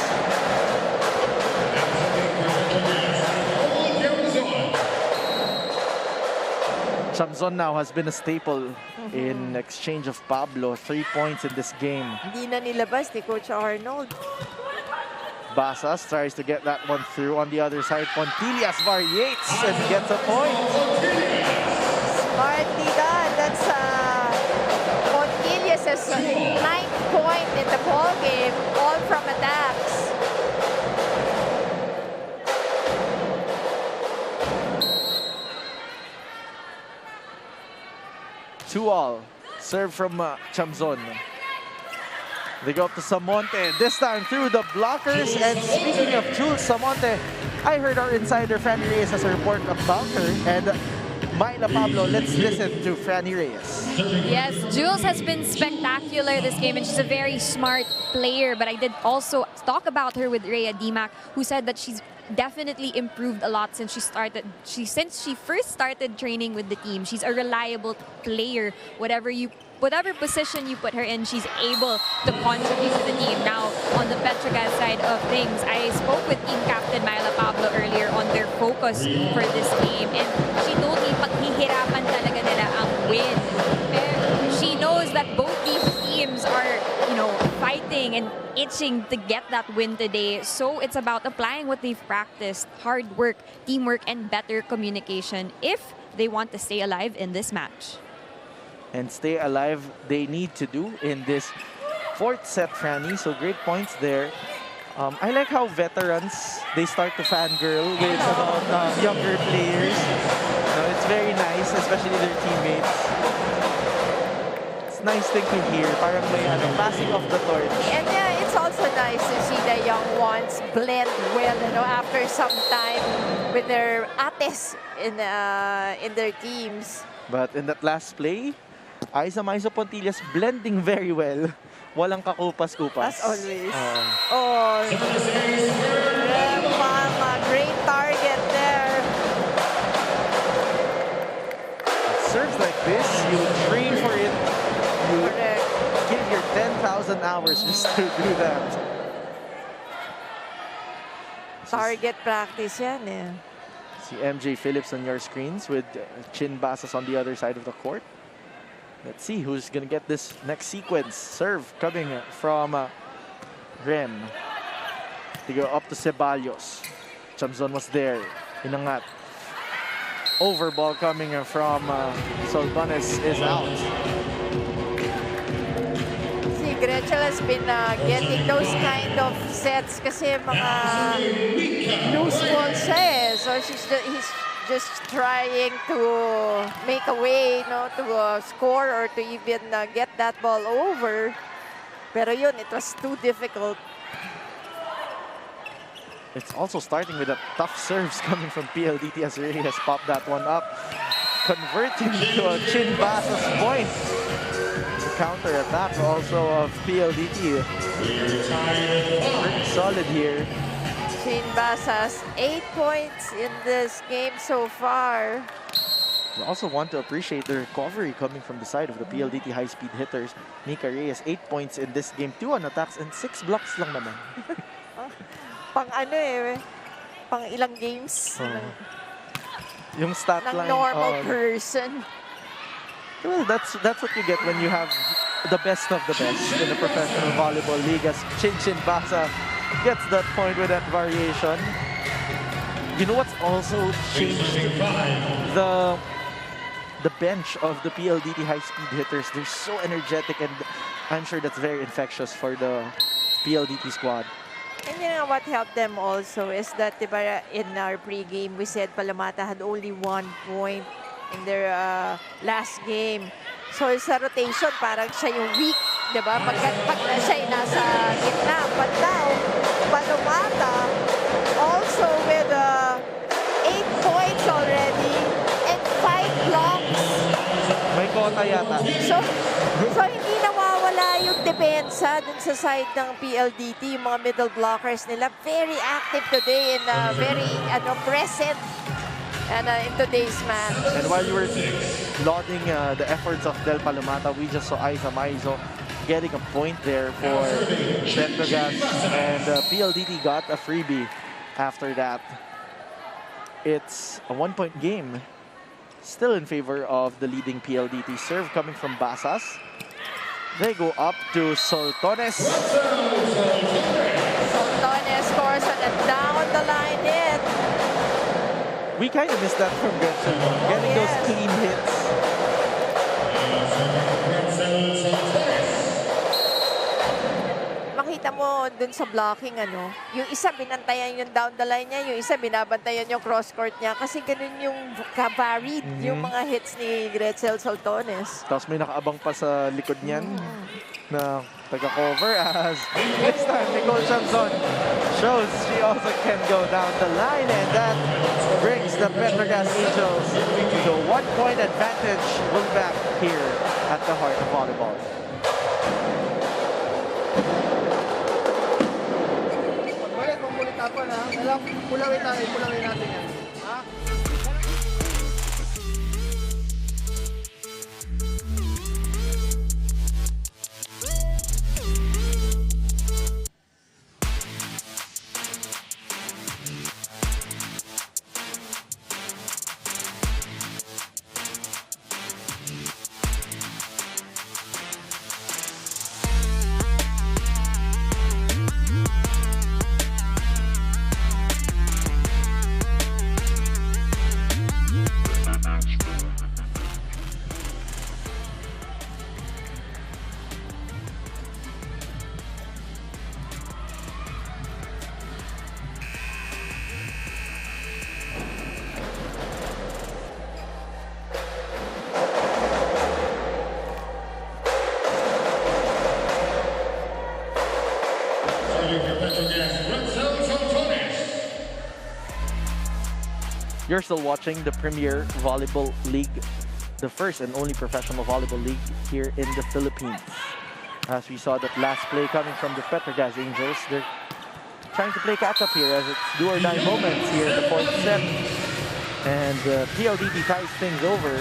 Chamzon now has been a staple in exchange of Pablo. 3 points in this game. Hindi na nilabas ni Coach Arnold. Basas tries to get that one through. On the other side, Pontillas variates and gets a point. Smartly done. That's Pontillas' 9th point in the ball game, all from attacks. Two all. Serve from Chamzon. They go up to Samonte, this time through the blockers. And speaking of Jules Samonte, I heard our insider Franny Reyes has a report about her. And Myla Pablo, let's listen to Franny Reyes. Yes, Jules has been spectacular this game, and she's a very smart player. But I did also talk about her with Rhea Dimac, who said that she's definitely improved a lot since she first started training with the team. She's a reliable player. Whatever position you put her in, she's able to contribute to the team. Now, on the PetroGAZZ side of things, I spoke with team captain Myla Pablo earlier on their focus for this game, and she told me paghihirapan talaga nila ang win. She knows that both these teams are, fighting and itching to get that win today. So it's about applying what they've practiced, hard work, teamwork, and better communication if they want to stay alive in this match. And stay alive they need to do in this fourth set, Franny. So great points there. I like how veterans, they start to fangirl with about younger players. It's very nice, especially their teammates. It's a nice thing to hear. Parang may passing of the torch. And yeah, it's also nice to see the young ones blend well, after some time with their ates in their teams. But in that last play, Aiza Pontillas blending very well. Walang kakupas-kupas. As always. Mama, great target there. Serves like this, you train for it. You Correct. give your 10,000 hours just to do that. Target practice yan eh. See MJ Phillips on your screens with Chin Basas on the other side of the court. Let's see who's going to get this next sequence. Serve coming from Rem. They go up to Ceballos. Chamzon was there. Inangat. Over ball coming from Solbanes is out. Si Gretchen has been getting those kind of sets kasi mga loose balls siya eh. So he's just trying to make a way, to score or to even get that ball over. Pero yun, it was too difficult. It's also starting with a tough serves coming from PLDT as Ray has popped that one up. Converting to a Chin Basas point. The counter attack also of PLDT. Pretty solid here. Chin Basas, 8 points in this game so far. We also want to appreciate the recovery coming from the side of the PLDT high-speed hitters. Nika Reyes, 8 points in this game, 2 on attacks and 6 blocks lang naman. Pang pang ilang games Yung stat ng line, normal person. Well, that's what you get when you have the best of the best in the professional volleyball league, as Chin Basa gets that point with that variation. You know what's also changed? The bench of the PLDT high-speed hitters. They're so energetic, and I'm sure that's very infectious for the PLDT squad. And what helped them also is that, diba, in our pregame, we said Palamata had only 1 point in their last game. So sa rotation, parang siya yung weak, di ba? Pag siya ay nasa gitna. But now, Palomata also with 8 points already and 5 blocks. May kota yata. So hindi nawawala yung depensa dun sa side ng PLDT, yung mga middle blockers nila. Very active today and very present in today's match. And while you were lauding the efforts of Del Palomata, we just saw Aiza Maizo getting a point there for PetroGAZZ, and PLDT got a freebie after that. It's a 1-point game, still in favor of the leading PLDT. Serve coming from Basas. They go up to Soltones. Soltones scores on a down-the-line hit. We kind of missed that from Gretchen, getting those clean hits. Makita mo dun sa blocking, yung isa binantayan yung down the line niya, yung isa binabantayan yung cross court niya kasi ganun yung varied yung mga hits ni Gretzel Soltones. Tapos may nakaabang pa sa likod niyan na taga-cover as this time Nicole Chamson shows she also can go down the line, and that brings the PetroGAZZ Angels to 1-point advantage. We're back here at the heart of volleyball. Pagmulit tapon ha. Alam, pulawin natin yan. Ha? You're still watching the Premier Volleyball League, the first and only professional volleyball league here in the Philippines. As we saw that last play coming from the PetroGAZZ Angels, they're trying to play catch-up here as it's do-or-die moments here in the fourth set. And PLDT ties things over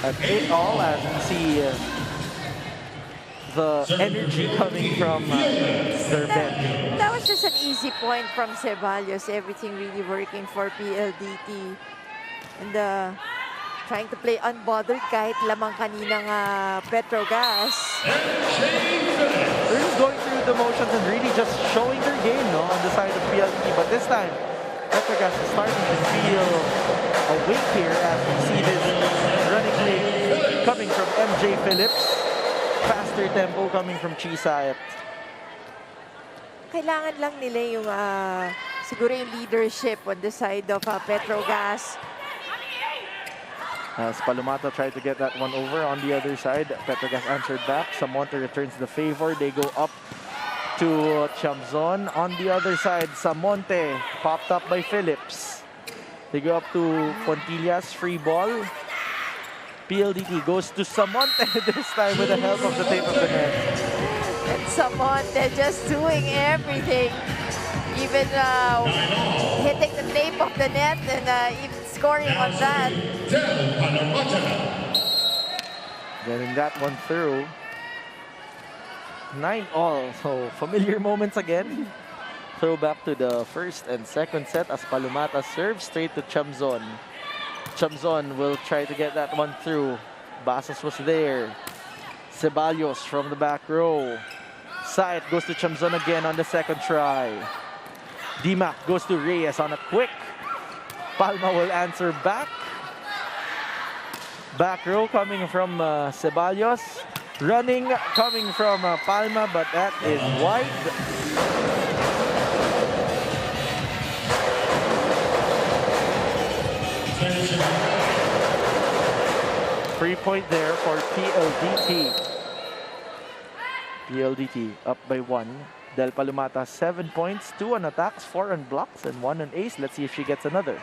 at 8-all as we see the energy coming from their bench. That was just an easy point from Ceballos. Everything really working for PLDT. And trying to play unbothered kahit lamang kaninang PetroGAZZ. They're just going through the motions and really just showing their game on the side of PLDT. But this time, PetroGAZZ is starting to feel awake here as we see this running play coming from MJ Phillips. Faster tempo coming from Chisayat. Kailangan lang nila yung siguro yung leadership on the side of PetroGAZZ. As Palomata tried to get that one over on the other side, PetroGAZZ answered back. Samonte returns the favor. They go up to Chamzon. On the other side, Samonte popped up by Phillips. They go up to Pontillas, free ball. PLDT goes to Samonte this time with the help of the tape of the net. And Samonte just doing everything. Even hitting the tape of the net and even scoring on that. Getting that one through. 9-all. So familiar moments again. Throw back to the first and second set as Palomata serves straight to Chamzon. Chamzon will try to get that one through. Basas was there. Ceballos from the back row. Side goes to Chamzon again on the second try. Dimac goes to Reyes on a quick. Palma will answer back. Back row coming from Ceballos. Running coming from Palma, but that is wide. Free point there for PLDT. PLDT up by 1. Del Palumata 7 points, 2 on attacks, 4 on blocks, and 1 on ace. Let's see if she gets another.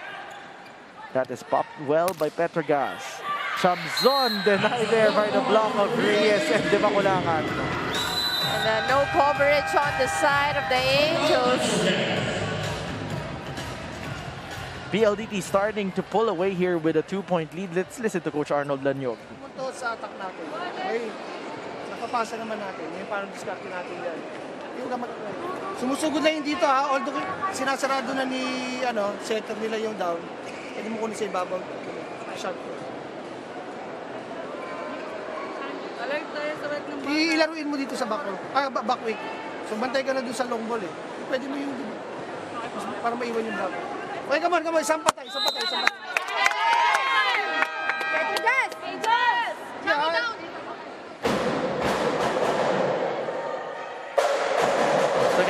That is popped well by PETRO GAZZ. Chamzon denied there by the block of Reyes and Di Maculangan. And no coverage on the side of the Angels. PLDT starting to pull away here with a 2-point lead. Let's listen to Coach Arnold Lanyog. Punto sa attack natin. Okay. Napapasa naman natin. Yung parang discard natin yan. Yung sumusugod lang yung dito ha. Although sinasarado na ni setter nila yung down. Pwede mo kunin sa ibabaw. Shot ko. Ilaruin mo dito sa back row. Back week. So bantay ka na dun sa long ball eh. Pwede mo yung para maiwan yung back. Okay, come on. Isang patay. Look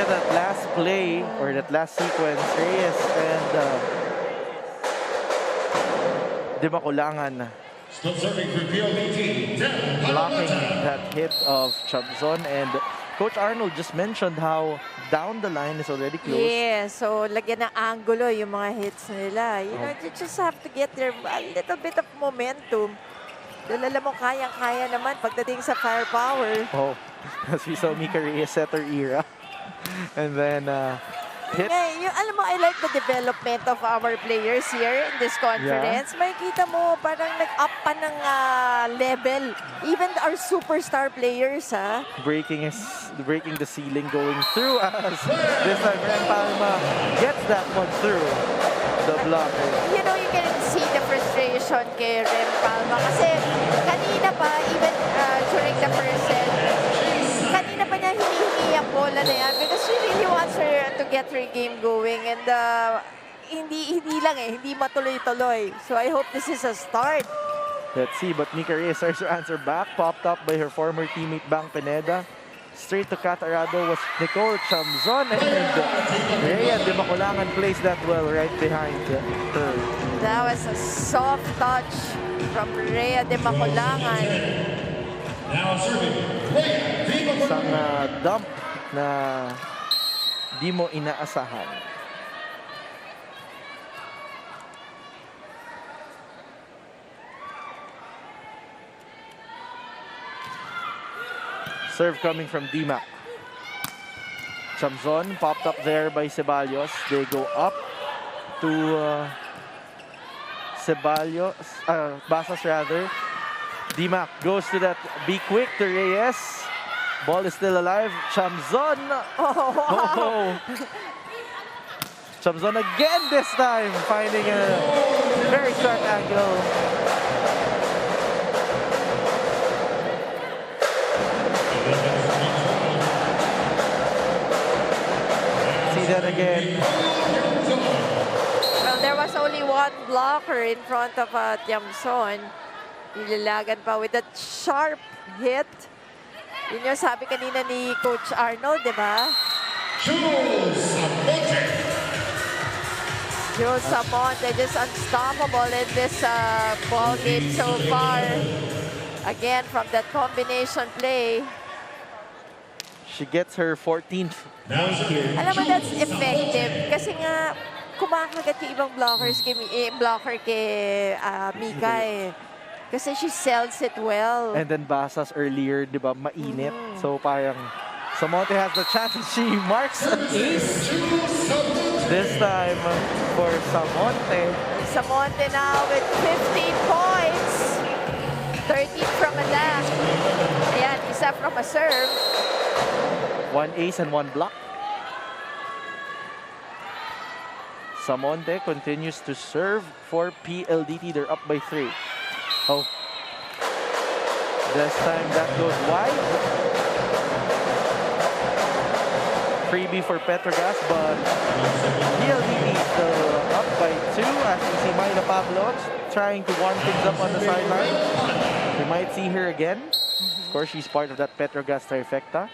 at that last play or that last sequence. Reyes and Di Maculangan Still serving for PLDT. blocking that hit of Chamzon. And Coach Arnold just mentioned how down the line is already close. Yeah, so lagyan ng angulo yung mga hits nila. You know, you just have to get there a little bit of momentum. Dahil alam mo, kayang-kaya naman pagdating sa firepower. Oh, as we saw Mika Reyes setter era. And then hit. Yeah, alam mo, I like the development of our players here in this conference. May kita mo, parang nag-up pa ng level. Even our superstar players, ha? Breaking the ceiling, going through as this time Ren Palma gets that one through the blocker. You know, you can see the frustration kay Rem Palma. Kasi kanina pa, even during the first set, kanina pa niya hinihingi ang bola na yan because she really wants her to get her game going. And hindi matuloy-tuloy. So I hope this is a start. Let's see, but Mika Reyes starts to answer back, popped up by her former teammate Bang Pineda. Straight to Catarado was Nicole Chamzon, and Rhea Di Maculangan plays that well right behind her. That was a soft touch from Rhea Di Maculangan. Now serving Rhea Di Maculangan. Isang dump na di mo inaasahan. Serve coming from Dimac. Chamzon popped up there by Ceballos. They go up to Ceballos, Basas rather. Dimac goes to that. Be quick to Reyes. Ball is still alive. Chamzon. Oh, wow. Oh. Chamzon again this time, finding a very sharp angle. See that again. Well, there was only one blocker in front of Tiamson. Nilalagan pa with that sharp hit. Yun yung sabi kanina ni Coach Arnold, di ba? Jules Samonte just unstoppable in this ball game so far. Again, from that combination play. She gets her 14th here. Alam mo, that's effective. Kasi nga, kumakagat yung ibang blocker kay Mika eh. Kasi she sells it well. And then Basas earlier, di ba, mainit. So parang Samonte has the chance and she marks an ace. This time for Samonte. Samonte now with 15 points. 13 from a dash. Ayan, isa from a serve. One ace and one block. Samonte continues to serve for PLDT. They're up by 3. Oh. This time that goes wide. Freebie for PETRO GAZZ, but PLDT still up by 2 as we see Myla Pavlos trying to warm things up on the sideline. We might see her again. Of course, she's part of that PETRO GAZZ trifecta.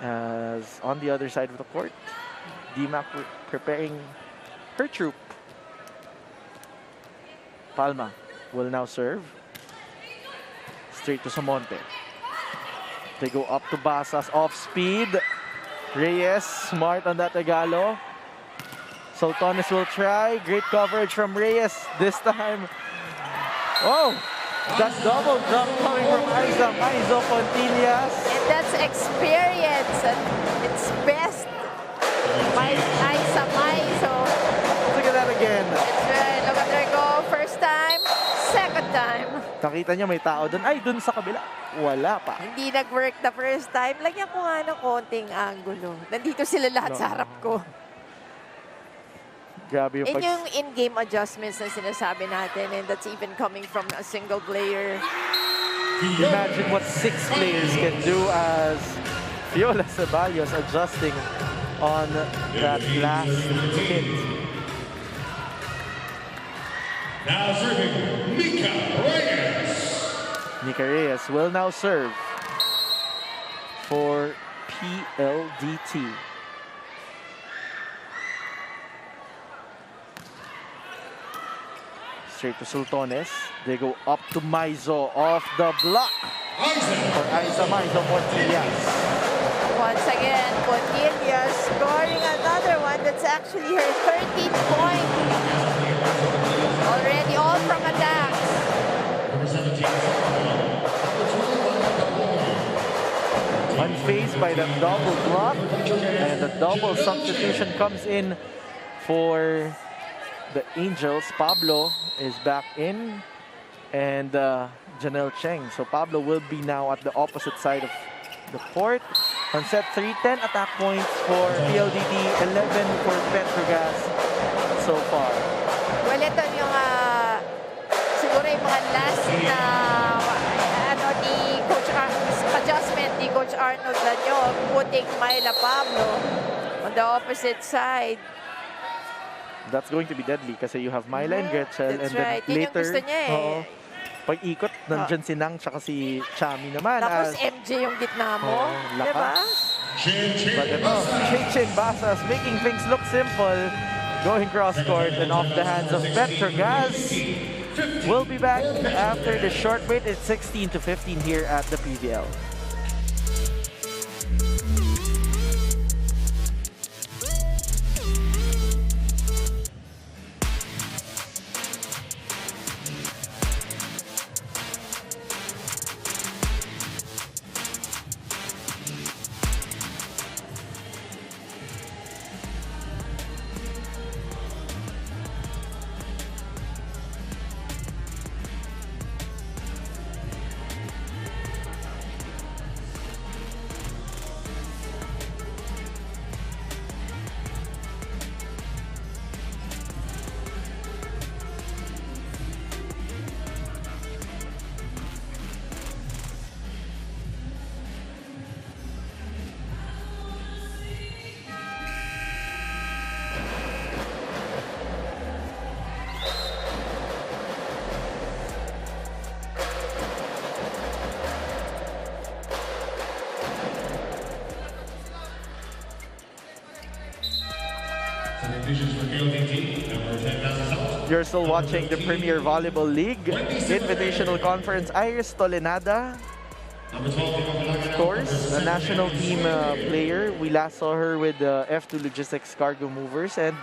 As on the other side of the court, Dimac preparing her troop. Palma will now serve. Straight to Samonte. They go up to Basas, off speed. Reyes, smart on that Tagalog. Sultanes will try. Great coverage from Reyes this time. Oh, that double drop coming from Aiza Maizo Pontillas. And that's experience at its best. Aiza Maizo. Look at that again. That's right. Look at her go. First time, second time. Nakita niya may tao doon. Ay, doon sa kabila. Wala pa. Hindi nag-work the first time. Lagyan ko nga ng konting angulo. Nandito sila lahat sa harap ko. Grabe yung And yung in-game adjustments na sinasabi natin, and that's even coming from a single player. Imagine what 6 players can do as Viola Ceballos adjusting on that last hit. Now serving Mika Reyes. Mika Reyes will now serve for PLDT. Straight to Sultanes. They go up to Maizo off the block for Aiza Maizo Pontillas. Once again, Pontillas scoring another one. That's actually her 13th point. Already all from attacks. Unfazed by the double block, and the double substitution comes in for the Angels. Pablo is back in, and Janelle Cheng. So Pablo will be now at the opposite side of the court. On set 3, 10 attack points for PLDT, 11 for PetroGAZZ so far. Well, ito yung siguro yung mga last na ni Coach adjustment ni Coach Arnold Lanyo, putting Myla Pablo on the opposite side. That's going to be deadly kasi you have Myla and Gretchen, That's and then right. Yun yung later, gusto niya eh. oo, pag-ikot, nandyan si Nang tsaka si Chami naman. Tapos MJ yung gitna mo. lakas. Diba? But ito, Chin Basas making things look simple. Going cross-court and off the hands of PetroGAZZ. We'll be back after the short break. It's 16-15 here at the PVL. You're still watching the Premier Volleyball League Invitational Conference. Iris Tolenada, of course, a national team player. We last saw her with the F2 Logistics Cargo Movers, and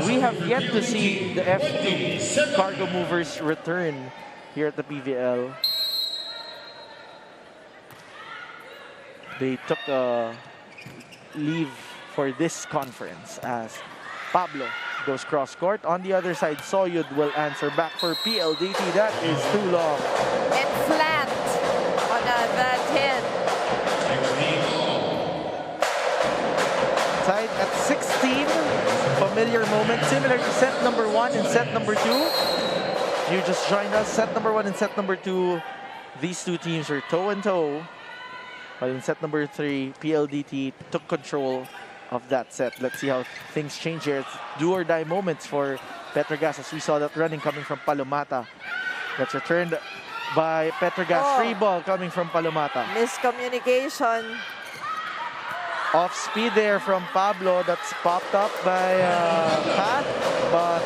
we have yet to see the F2 Cargo Movers return here at the PVL. They took a leave for this conference as Pablo goes cross-court. On the other side, Soyud will answer back for PLDT. That is too long. And flat on that hit. Tied at 16. Familiar moment, similar to set number 1 and set number 2. You just joined us. Set number 1 and set number 2. These two teams are toe-and-toe. But in set number 3, PLDT took control of that set. Let's see how things change here. It's do-or-die moments for PetroGAZZ as we saw that running coming from Palomata. That's returned by PetroGAZZ. Free ball coming from Palomata. Miscommunication. Off speed there from Pablo. That's popped up by Pat, but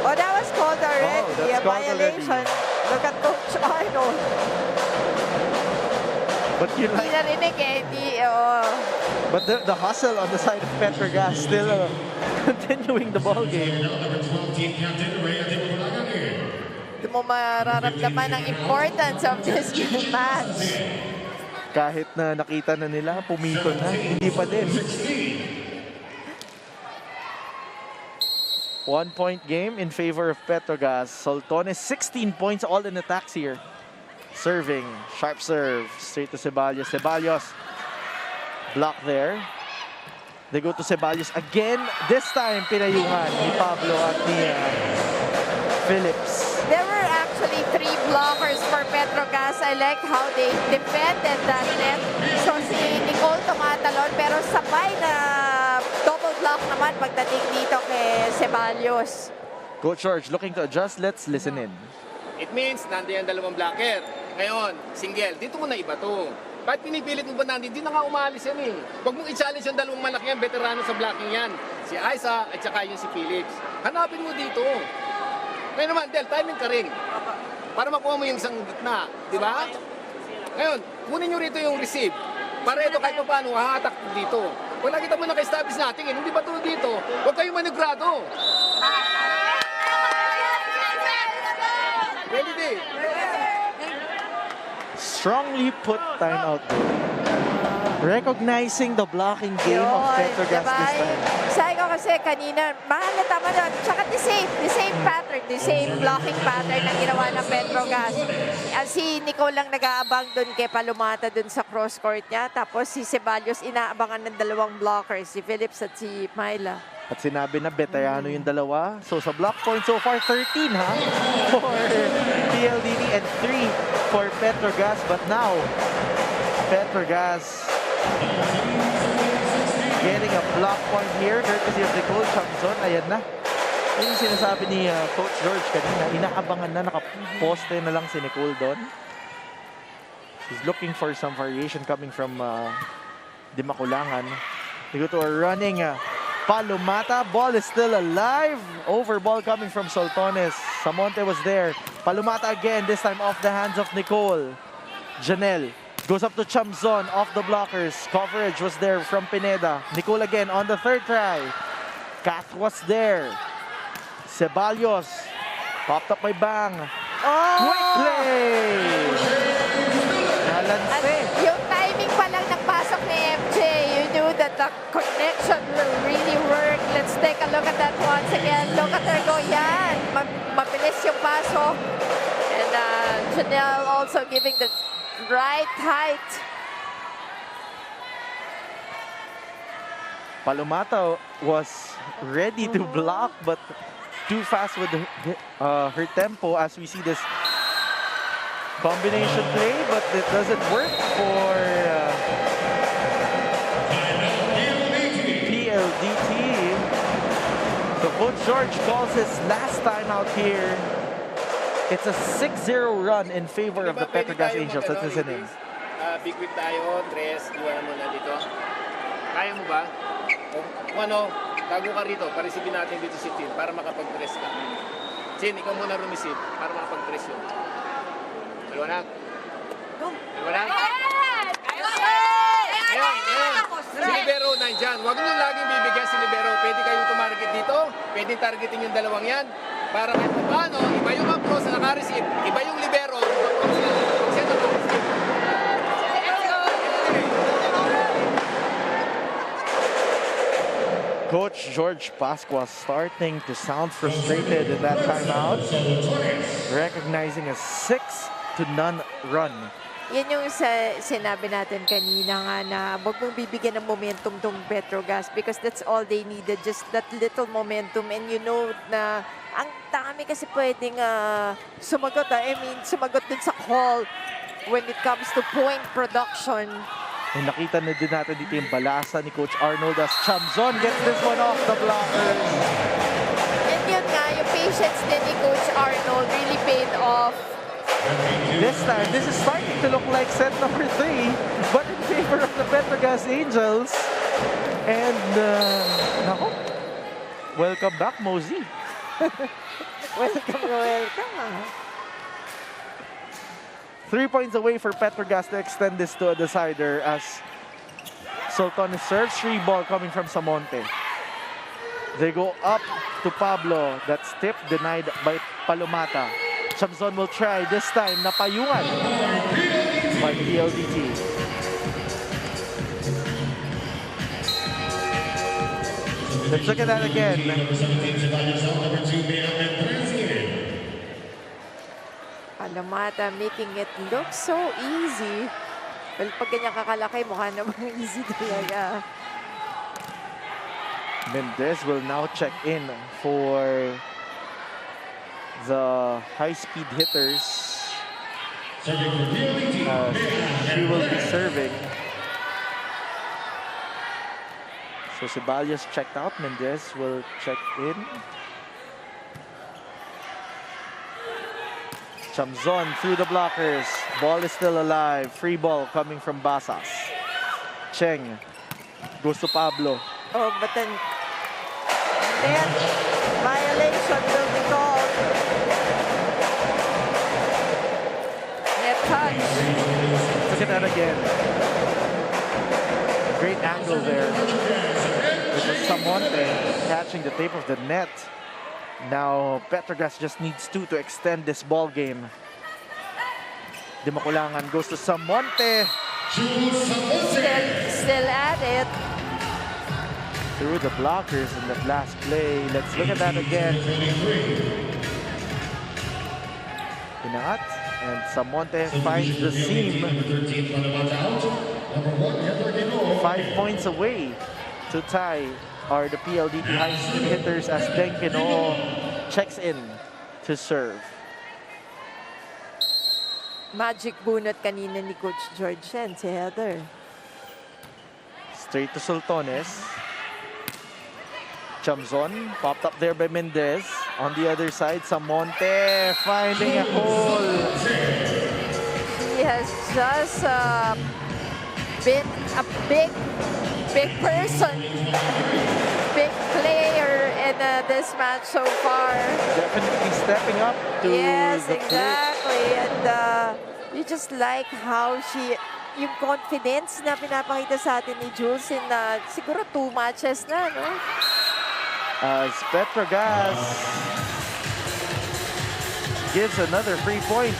Oh, that was called already. Oh, that's A called violation. Look at Coach Arnold. But you Hindi like, narinig eh. but the hustle on the side of PetroGAZZ still continuing the ball game. Number 12 team captain, Rhea de Bulagani. Hindi mo mararamdaman ang importance of this match. Kahit na nakita na nila, pumito na, hindi pa din. 1-point game in favor of PetroGAZZ. Soltones 16 points all in attacks here. Serving, sharp serve, straight to Ceballos. Ceballos, block there. They go to Ceballos again. This time, pinayuhan ni Pablo at ni Phillips. There were actually 3 blockers for PetroGAZZ. I like how they defended that net. So si Nicole tumatalon pero sabay na double block naman pagdating dito kay Ceballos. Coach George looking to adjust. Let's listen in. It means nandiyan dalawang blocker. Ngayon, single. Dito mo na iba to. Bakit pinipilit mo ba nandiyan? Hindi na nga umalis yan eh. Huwag mong i-challenge yung dalawang malaki yan. Veterano sa blocking yan. Si Aiza at saka yung si Phillips. Hanapin mo dito. Ngayon naman, Del, timing ka rin. Para makuha mo yung isang gitna. Di ba? Ngayon, kunin nyo rito yung receive. Para ito kahit pa paano, hahatak dito. Wala kita mo naka-establish natin eh. Hindi ba ito dito? Huwag kayong manigrado. Ready, Day. Strongly put timeout goal. Recognizing the blocking game of PetroGAZZ this time. Sabi ko kasi kanina, mahalata mo doon. Tsaka the same pattern, the same blocking pattern na ginawa ng PetroGAZZ. Si Nicole lang nag-aabang doon kay Palumata doon sa cross court niya. Tapos si Ceballos inaabangan ng dalawang blockers, si Phillips at si Myla. At sinabi na veterano yung dalawa. So sa block point so far, 13 ha? For PLDT and 3 for PetroGAZZ. But now, PetroGAZZ getting a block point here courtesy of Nicole Chamzon. Ayan na. Yung sinasabi ni Coach George kanina, inaabangan na, nakaposte na lang si Nicole doon. She's looking for some variation coming from Di Makulangan. They go to a running Palumata. Ball is still alive. Over ball coming from Soltones. Samonte was there. Palumata again, this time off the hands of Nicole. Janelle goes up to Chamzon, off the blockers. Coverage was there from Pineda. Nicole again on the third try. Kath was there. Ceballos popped up by Bang. Quick play! Nalanse. Yung timing pa lang ng pasok ni MJ, you knew that the connection will really work. Let's take a look at that once again. Look at her go. Yan. Mabilis yung pasok. And Janelle also giving the right height. Palumata was ready to block but too fast with her tempo as we see this combination play, but it doesn't work for PLDT. So Coach George calls his last time out here. It's a 6-0 run in favor of the PetroGAZZ Angels. Let's listen in. Big whip tayo, tres, iwan mo na dito. Kaya mo ba? Kung ano, tago ka rito, paresibin natin dito si Tin para makapag-press ka. Chin, ikaw muna rumisip para makapag-press yun. Maliwanag? Maliwanag? Ngayon, si Libero nandyan. Huwag nyo laging bibigyan si Libero. Pwede kayong tumarget dito, pwede targetin yung dalawang yan. Para kahit paano, iba yung approach na naka-receive, iba yung Libero, yung approach na siya naka-receive. Coach George Pascua starting to sound frustrated in that timeout, recognizing a 6-0 run. Yan yung sinabi natin kanina nga na wag mong bibigyan ng momentum tong PetroGAZZ because that's all they needed, just that little momentum. And you know na ang dami kasi pwedeng sumagot. I mean, sumagot din sa call when it comes to point production. And nakita na din natin dito yung balasa ni Coach Arnold as Chamzon gets this one off the blockers. And yun nga, yung patience din ni Coach Arnold really paid off. This time, this is starting to look like set number 3, but in favor of the PetroGAZZ Angels. And, nako, welcome back, Mosey. Welcome na welcome, ah. 3 points away for PetroGAZZ to extend this to a decider as Sultanes serves free ball coming from Samonte. They go up to Pablo. That's tipped, denied by Palomata. Chamzon will try this time. Napayungan by PLDT. Let's look at that again. Palomata making it look so easy. Well, pag ganyan kakalaki, mukha namang easy talaga. Mendez will now check in for the high-speed hitters. She will be serving. So Ceballos checked out. Mendez will check in. Chamzon through the blockers. Ball is still alive. Free ball coming from Basas. Cheng goes to Pablo. Oh, but then violation will be called. Net touch. Look at that again. Great angle there. It was Samonte catching the tape of the net. Now, PetroGAZZ just needs 2 to extend this ball game. Dimakulangan goes to Samonte. Still at it. Through the blockers in that last play. Let's look at that again. Pinangat. And Samonte finds the seam. 5 points away to tie are the PLDT high-speed hitters as Deng Pino checks in to serve. Magic bunot kanina ni Coach George yan, si Heather. Straight to Sultanes. Chamzon popped up there by Mendez. On the other side, Samonte finding a hole. He has just been a big person, big player in this match so far. Definitely stepping up to Yes, the exactly. And you just like how yung confidence na pinapakita sa atin ni Jules in siguro 2 matches na, no? As PetroGAZZ gives another free point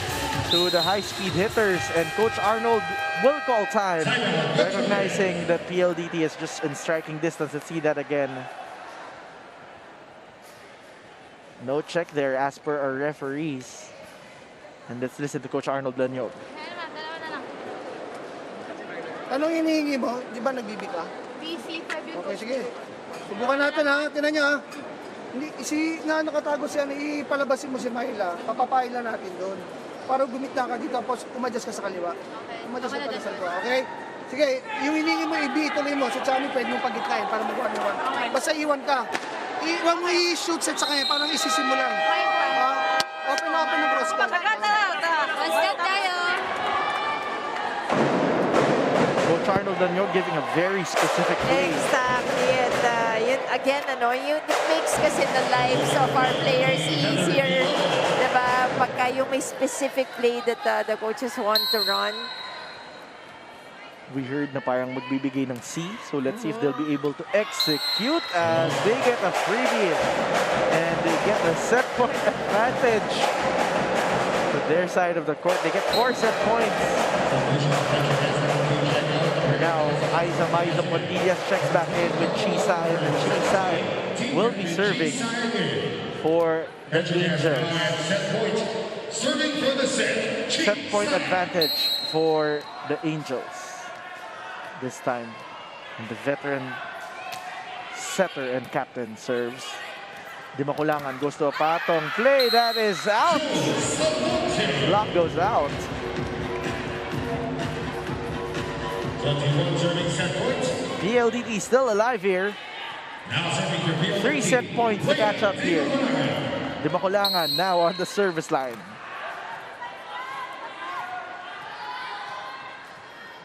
to the high-speed hitters, and Coach Arnold will call time, recognizing that PLDT is just in striking distance. Let's see that again. No check there as per our referees. And let's listen to Coach Arnold Lanyog. Anong hinihingi mo? Di ba nagbibig ka? Okay, sige. Subukan natin ha. Tinan niya ha. Hindi, nakatago siya, ipalabasin mo si Myla. Papapahila natin doon. Para gumita ka dito, tapos umadjust ka sa kaliwa. Umadjust ka pala sa kaliwa, okay? Sige, yung hiningi mo, ituloy mo. Sa Chami, pwede mong pagitkain para mag-1-1. Basta iwan ka. Huwag mo i-shoot set sa kanya, parang isisimulan. Open na cross ka. One-step tayo. Coach Arnold Lanyog giving a very specific play. Exactly. And yun, again, it makes kasi the lives of our players easier. Diba? Pagka yung may specific play that the coaches want to run. We heard na parang magbibigay ng C. So let's see if they'll be able to execute as they get a freebie. And they get a set point advantage to their side of the court. They get 4 set points. Now, Aiza Montillas checks back in with Chisay, and Chisay will be serving for the Angels. Set point advantage for the Angels this time. And the veteran setter and captain serves. Dimakulangan goes to a patong play. That is out. Block goes out. 'PLDT still alive here. 3 set points to catch up here. Dimakulangan now on the service line.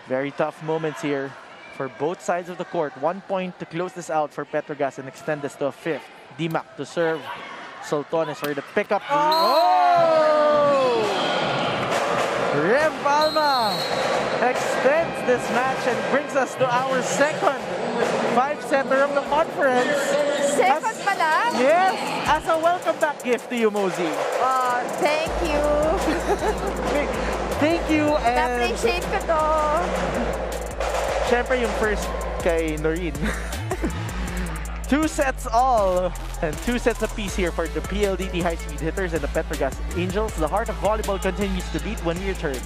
Very tough moments here for both sides of the court. 1 point to close this out for PetroGAZZ and extend this to a 5th. Dimac to serve. Soltones for the pickup. Oh! Rem Palma extends this match and brings us to our second 5-setter of the conference. Second pa lang? Yes, as a welcome back gift to you, Mosey. Thank you. Thank you, and Na-appreciate ko to. syempre yung first kay Noreen. 2 sets all, and 2 sets apiece here for the PLDT high-speed hitters and the PetroGAZZ Angels. The heart of volleyball continues to beat when we return.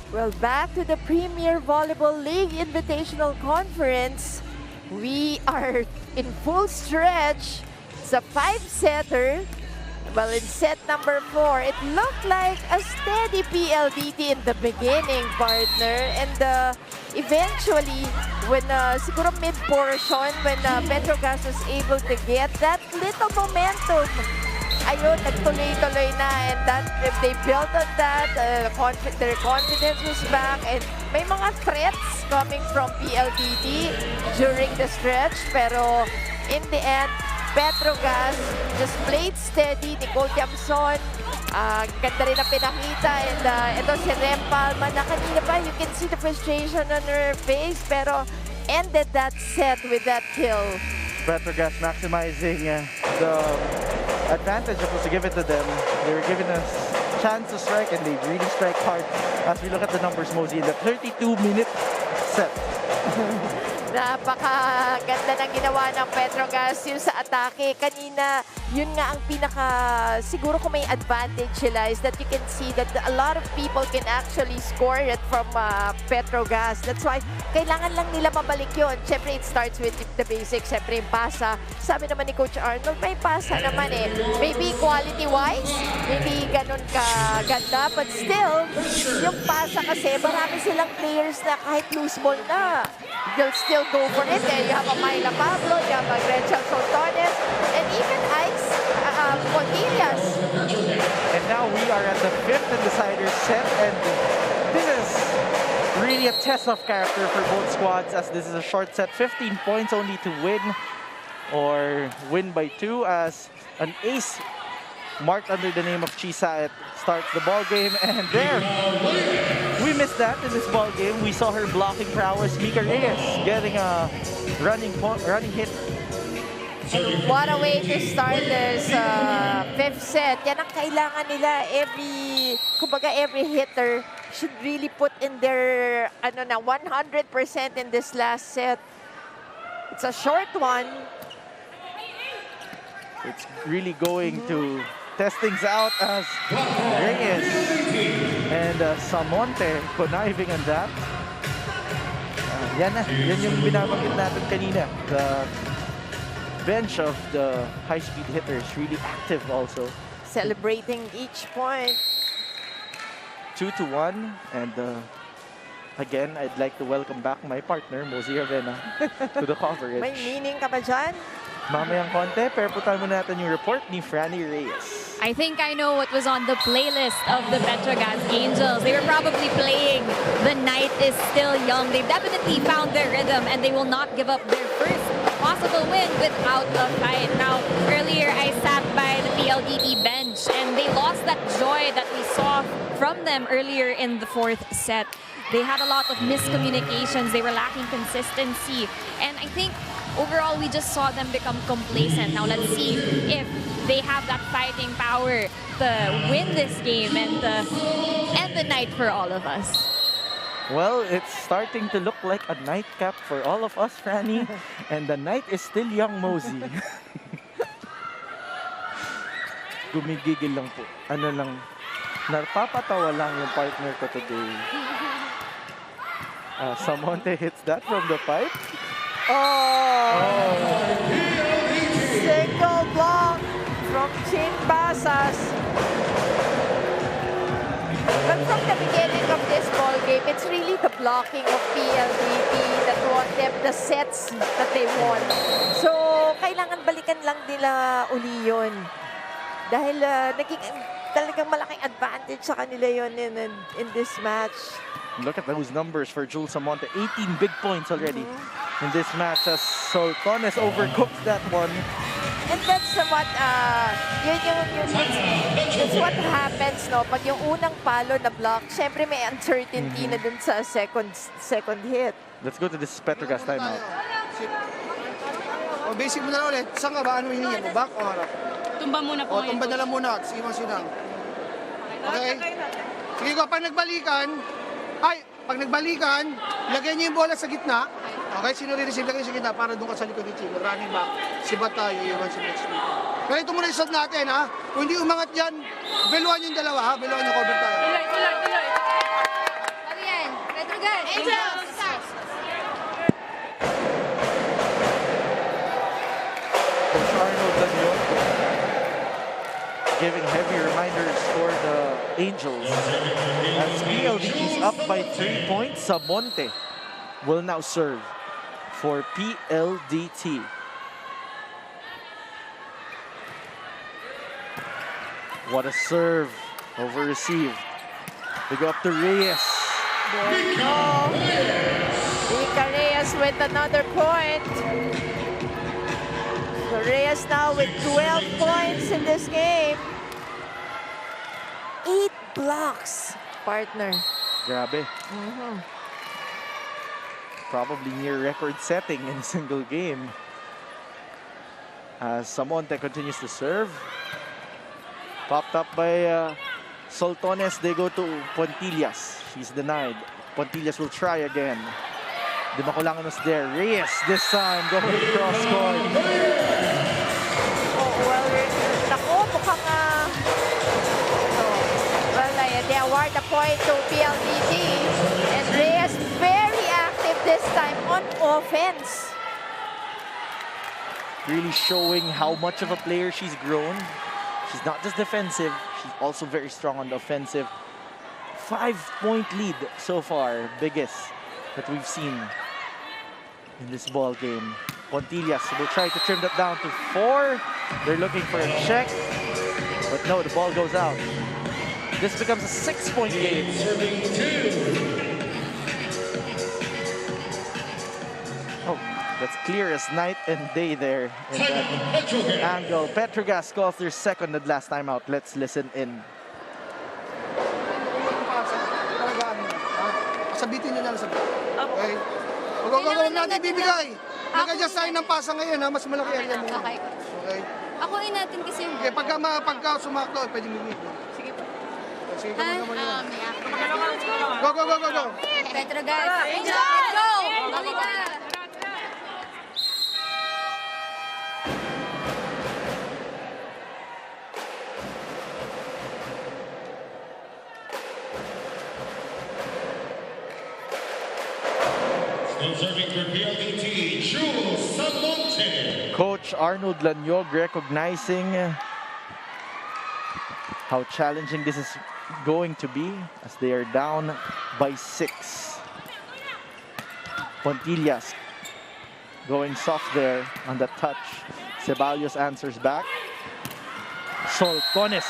Well, back to the Premier Volleyball League Invitational Conference. We are in full stretch. It's a 5-setter. Well, in set number 4, it looked like a steady PLDT in the beginning, partner. And eventually, when siguro mid-portion, when PetroGAZZ was able to get that little momentum, ayun, nagtuloy-tuloy na, and that, if they built on that, their confidence was back, and may mga threats coming from PLDT during the stretch, pero in the end, PetroGAZZ just played steady. Nicole Tiamson, ganda rin ang pinakita, and ito si Rem Palma, na kanina pa, you can see the frustration on her face, pero ended that set with that kill. PetroGAZZ maximizing the advantage that was given to them. They were given a chance to strike, and they really strike hard. As we look at the numbers, Mosey, in the 32-minute set. Napakaganda ng ginawa ng PetroGAZZ yung sa atake. Kanina, yun nga ang pinaka, siguro kung may advantage sila is that you can see that a lot of people can actually score it from PetroGAZZ. That's why, kailangan lang nila mabalik yun. Siyempre, it starts with the basics. Siyempre, yung pasa. Sabi naman ni Coach Arnold, may pasa naman eh. Maybe quality-wise, hindi ganun kaganda. But still, yung pasa kasi, marami silang players na kahit loose ball na, they'll still go for it. You have a Myla Pablo, you have a Gretchen Soltones, and even Ice Pontillas. And now we are at the 5th and decider set, and this is really a test of character for both squads, as this is a short set. 15 points only to win, or win by 2, as an ace marked under the name of Chisa starts the ball game, and there we missed that in this ball game. We saw her blocking prowess. Mika Reyes getting a running hit. What a way to start this 5th set. Yan ang kailangan nila. Every hitter should really put in their 100% in this last set. It's a short one. It's really going to test things out, as Reyes and Samonte conniving on that. Yan yung binabanggit natin kanina. The bench of the high-speed hitters really active also. Celebrating each point. 2-1, and Again, I'd like to welcome back my partner, Mozy Ravena, to the coverage. May meaning ka ba dyan? Mamayang konti, pero putan muna natin yung report ni Franny Reyes. I think I know what was on the playlist of the PetroGaz Angels. They were probably playing The Night is Still Young. They definitely found their rhythm and they will not give up their first possible win without a fight. Now, earlier I sat by the PLDT bench and they lost that joy that we saw from them earlier in the fourth set. They had a lot of miscommunications. They were lacking consistency. And I think overall, we just saw them become complacent. Now, let's see if they have that fighting power to win this game and end the night for all of us. Well, it's starting to look like a nightcap for all of us, Franny. And the night is still young, Mozy. Gumigigil lang po. Ano lang, napapatawa lang yung partner ko today. Samonte hits that from the pipe. Single block from Chin Basas. But from the beginning of this ball game, it's really the blocking of PLDT that won them the sets that they won. So, kailangan balikan lang nila uli yun. Dahil naging talagang malaking advantage sa kanila yun in this match. Look at those numbers for Jules Samonte. 18 big points already in this match as Sultones overcooked that one. And that's what, that's what happens, no? Pag yung unang palo na block, syempre may uncertainty na dun sa second hit. Let's go to this PetroGaz timeout. Basic mo na lang ulit. Saan ka ba? Ano hinihingi mo? Back o harap? Tumba muna po. Tumba na lang muna. Siwang sinang. Okay? Sige ko, pag nagbalikan, lagay niyo yung bola sa gitna. Okay, sino rin-receive, lagay sa gitna para doon ka sa likod ni Chico. Running back, sibat tayo, iwan si next week. Pero ito muna yung shot natin, ha? Kung hindi umangat yan, beluan yung dalawa, ha? Beluan yung cover tayo. Tuloy. Ano yan? PetroGaz Angels! Coach Arnold Daniel giving heavy reminders for the Angels. As PLDT is up by 3 points, Samonte will now serve for PLDT. What a serve, over received. They go up to Reyes. There we go. Mika Reyes with another point. So Reyes now with 12 points in this game. 8 blocks, partner. Grabe. Probably near record setting in a single game. As Samonte continues to serve. Popped up by Sultones. They go to Pontillas. She's denied. Pontillas will try again. Di makulangan was there. Reyes this time going cross court. Oh, well, naku, mukhang they award the point to PLDT. And Reyes very active this time on offense. Really showing how much of a player she's grown. She's not just defensive, she's also very strong on the offensive. 5-point lead so far, biggest that we've seen in this ball game. Pontillas will try to trim that down to 4. They're looking for a check, but no, the ball goes out. This becomes a 6-point game. Oh, that's clear as night and day there in that angle. PetroGaz calls their second and last timeout. Let's listen in. Sabitin nyo na lang sa ball. Okay? Huwag natin bibigay. Nag-adjust tayo ng pasa ngayon, ha? Mas malaki area mo. Okay? Akuin natin kasi yung... Okay, pagka sumakto, pwede bibigay. Sige po. Sige, Ha? come on. Go. Go. PetroGaz Angels! Let's go! Dali na! Still serving for PLDT, Jules Samonte. Coach Arnold Lanyog recognizing how challenging this is going to be as they are down by 6. Pontillas going soft there on the touch. Ceballos answers back. Soltones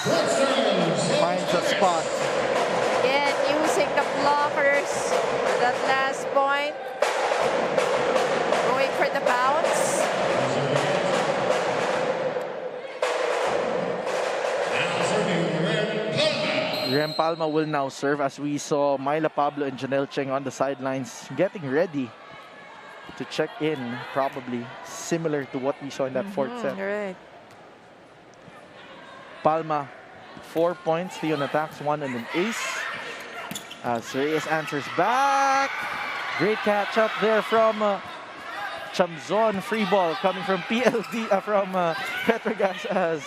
finds a spot. Again, using the blockers for that last point. Going for the bounce. Rem Palma will now serve as we saw Myla Pablo and Janelle Cheng on the sidelines getting ready to check in, probably similar to what we saw in that fourth set. Right. Palma, 4 points, Leon attacks, 1 and an ace. As Reyes answers back. Great catch up there from Chamzon. Free ball coming from from Petrogas as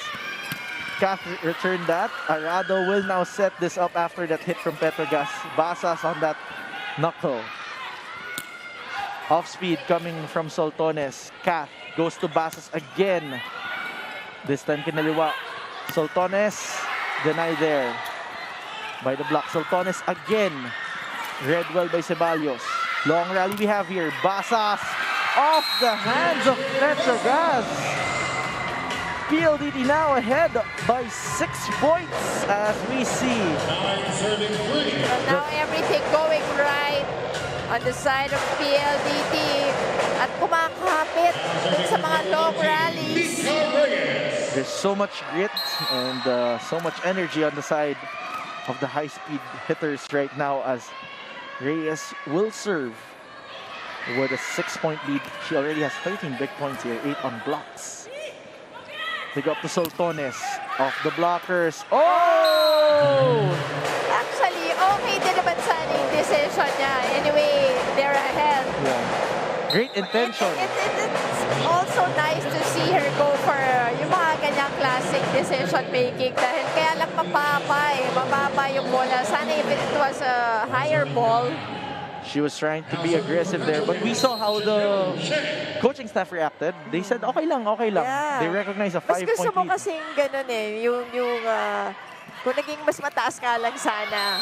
Kath returned that. Arado will now set this up after that hit from Petrogas. Basas on that knuckle. Off speed coming from Soltones. Kath goes to Basas again. This time kinaliwa. Soltones denied there by the block. Soltones again. Read well by Ceballos. Long rally we have here. Basas off the hands of Petrogas. PLDT now ahead by 6 points as we see. But now everything going right on the side of PLDT at kumakapit dun sa mga long rallies. There's so much grit and so much energy on the side of the high-speed hitters right now as Reyes will serve with a 6-point lead. She already has 13 big points here, 8 on blocks. They go up to Soltones, off the blockers. Oh! Actually, okay din naman sana yung decision niya. Anyway, they're ahead. Yeah. Great intention. It's also nice to see her go for yung mga ganyang classic decision making dahil kaya lang mababa yung bola. Sana if it was a higher ball. She was trying to be aggressive there, but we saw how the coaching staff reacted. They said, okay lang, okay lang. Yeah. They recognize a 5-point lead. Mas gusto mo kasing ganun eh, kung naging mas mataas ka lang sana.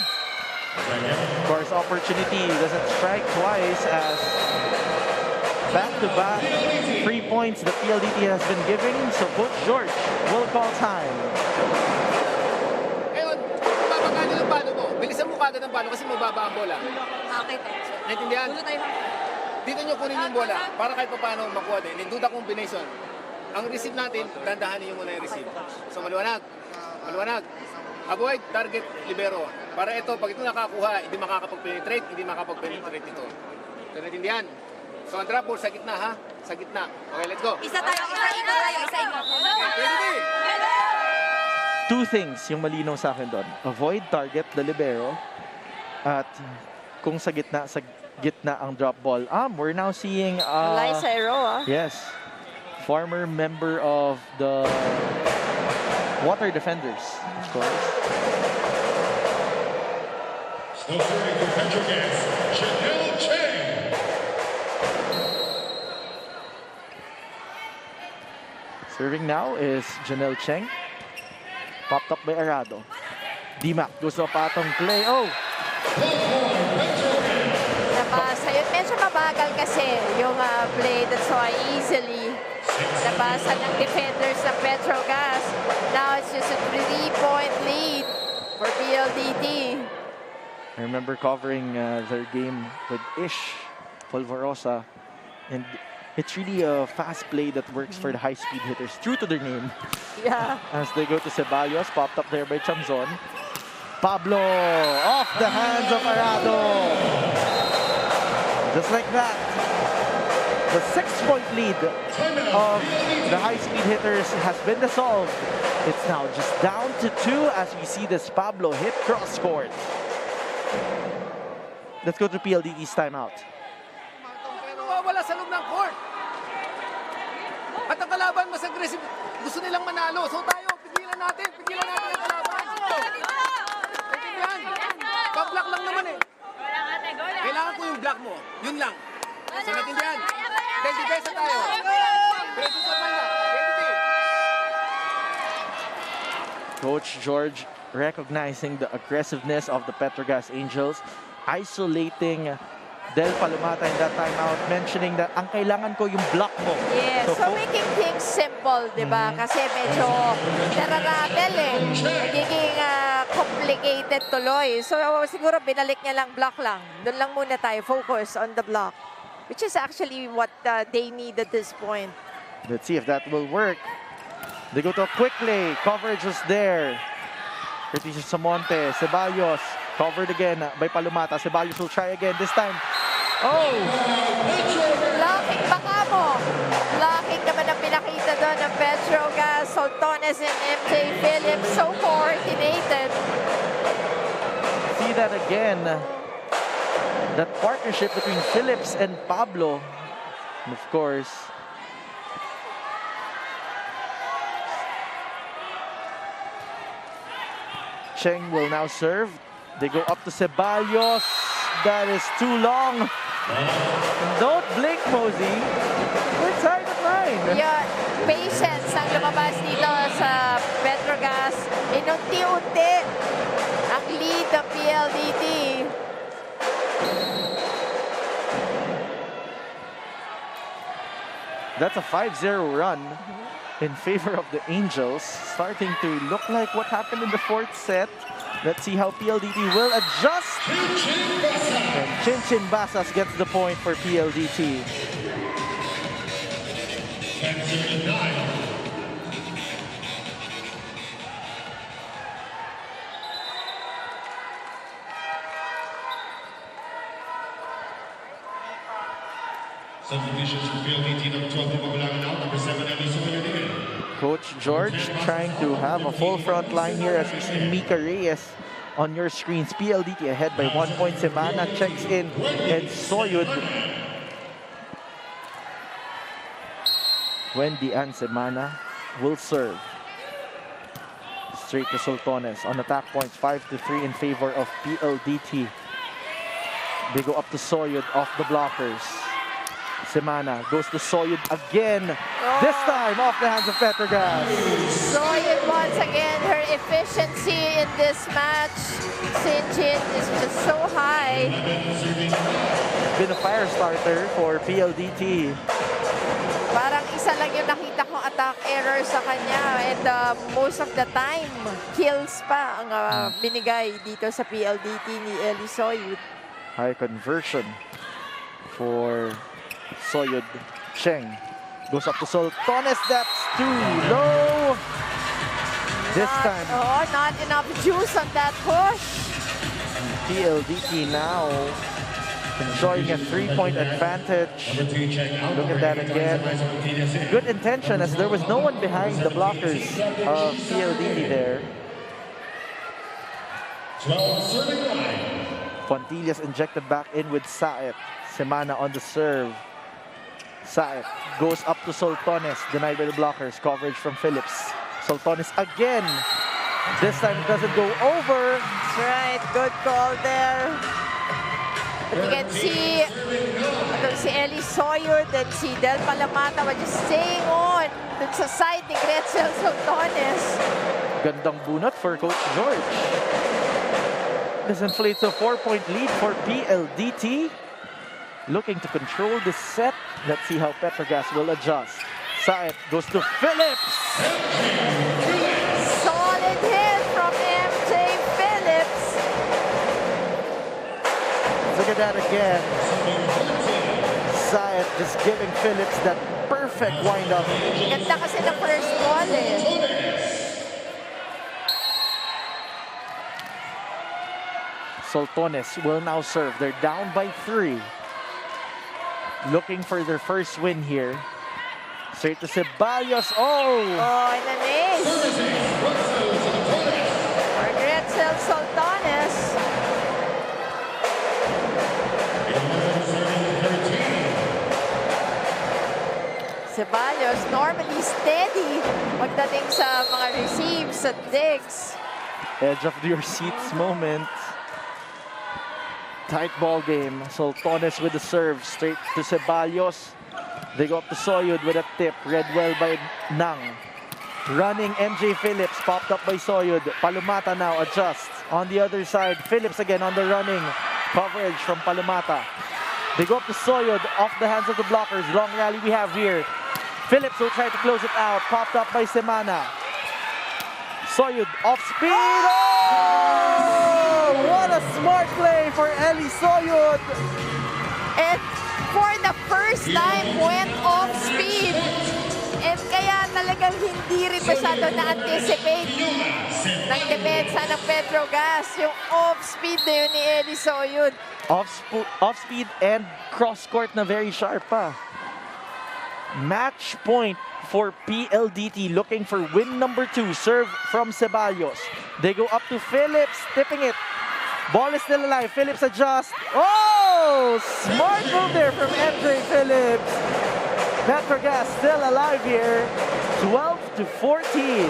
Of course, opportunity doesn't strike twice as back-to-back 3 points the PLDT has been giving. So Coach George will call time. Ngayon, babagano ng palo mo. Bilisan mo kagad ang palo kasi mababa ang bola. Okay, thanks. Naintindihan? Ulo tayo. Dito nyo kunin yung bola para kahit pa paano makuha din. Hindi duda combination. Ang receive natin, dandahanin nyo muna yung receive. So maliwanag. Maliwanag. Avoid target libero. Para ito, pag ito nakakuha, hindi makakapag-penetrate, hindi makakapag-penetrate ito. So naintindihan? So ang drop ball sa gitna ha? Sa gitna. Okay, let's go. Isa tayo, isa ikot. Okay, 2 things yung malinaw sa akin doon. Avoid target the libero at kung sa gitna ang drop ball. We're now seeing Liza Eroa. yes, former member of the Water Defenders, of course. Still serving for Petrogas, Janelle Cheng. Serving now is Janelle Cheng. Popped up by Arado. D-Mac goes to a patong play. Oh! Nabasa yun. Medyo mabagal kasi yung play. That's why easily nabasa ng defenders ng Petrogas. Now it's just a 3-point lead for PLDT. I remember covering their game with Ish Polvorosa, and it's really a fast play that works for the high-speed hitters, true to their name. Yeah. As they go to Ceballos, popped up there by Chamzon. Pablo off the hands of Arado. Just like that, the 6-point lead of the high-speed hitters has been dissolved. It's now just down to 2 as we see this Pablo hit cross court. Let's go to PLDT's timeout. Pero wala sa loob ng court. At ang kalaban mas aggressive. Gusto nilang manalo. So tayo, pigilan natin ang kalaban. Naintindihan? Pa-block lang naman eh. Kailangan ko yung block mo. Yun lang. So naintindihan? Dahil depensa tayo. Pero sa kanya, identity. Coach George recognizing the aggressiveness of the Petrogas Angels, isolating Del Palomata in that timeout mentioning that ang kailangan ko yung block mo. Yes, so making things simple, di ba? Kasi medyo nararatel eh. Nagiging complicated tuloy. So siguro binalik niya lang block lang. Doon lang muna tayo, focus on the block. Which is actually what they need at this point. Let's see if that will work. They go to a quick play. Coverage was there. Curtis Samonte, Ceballos, covered again by Palomata. Ceballos will try again this time. Oh! Blocking baka mo. Blocking naman ang pinakita doon ng Petro, GAZZ, Soltones, and MJ Phillips. So coordinated. See that again. That partnership between Phillips and Pablo. And of course, Cheng will now serve. They go up to Ceballos. That is too long. Don't blink, Mosey. We're tied at 9. Yeah, patience ang lumabas dito sa Petro GAZZ. Inunti-unti ang lead ng PLDT. That's a 5-0 run in favor of the Angels. Starting to look like what happened in the 4th set. Let's see how PLDT will adjust. And Chinchin Basas gets the point for PLDT. Substitutions for PLDT number 12, Pagbabalangan out, number 7, Coach George trying to have a full front line here as you see Mika Reyes on your screens. PLDT ahead by 1 point. Semana checks in and Soyud. Wendy and Semana will serve. Straight to Soltones on attack points, 5-3 in favor of PLDT. They go up to Soyud off the blockers. Semana goes to Soyud again. This time off the hands of PETRO GAZZ. Soyud once again, her efficiency in this match, Sinjin, is just so high. Been a fire starter for PLDT. Parang isa lang yung nakita kong attack error sa kanya and most of the time, kills pa ang binigay dito sa PLDT ni Eli Soyud. High conversion for Soyud. Cheng goes up to Soltones. That's too low. This time. Oh, not enough juice on that push. PLDT now enjoying a 3-point advantage. Look at that again. Good intention as there was no one behind the blockers of PLDT there. 12 serving line. Pontillas injected back in with Saet. Semana on the serve. Saet goes up to Soltones, denied by the blockers. Coverage from Phillips. Soltones again. This time it doesn't go over. That's right, good call there. But you can see si Eli Soyud and si Del Palamata were just staying on dun sa side ni Gretzel Soltones. Gandang bunot for Coach George. This inflates a 4-point lead for PLDT. Looking to control this set. Let's see how PETRO GAZZ will adjust. Saet goes to Phillips. Solid hit from MJ Phillips. Look at that again. Saet just giving Phillips that perfect wind-up. Ganda kasi ng first ball eh. Soltones will now serve. They're down by 3. Looking for their first win here. Straight to Ceballos. Oh! Oh, and an ace. For Gretzel Soltones. Ceballos normally steady pagdating sa mga receives at digs. Edge of your seats moment. Tight ball game. Soltones with the serve. Straight to Ceballos. They go up to Soyud with a tip. Read well by Nang. Running MJ Phillips. Popped up by Soyud. Palomata now adjusts. On the other side, Phillips again on the running. Coverage from Palomata. They go up to Soyud, off the hands of the blockers. Long rally we have here. Phillips will try to close it out. Popped up by Semana. Soyud off speed. Oh! What a smart play for Ellie Soyud. And for the first time, went off speed. And kaya talagang hindi rin masyado na-anticipate ng depensa ng PETRO GAZZ. Yung off-speed na yun ni Ellie Soyud. Off speed and cross court na very sharp pa. Match point for PLDT, looking for win number 2. Serve from Ceballos. They go up to Phillips, tipping it. Ball is still alive. Phillips adjusts. Oh! Smart move there from MJ Phillips. PETRO GAZZ still alive here. 12-14.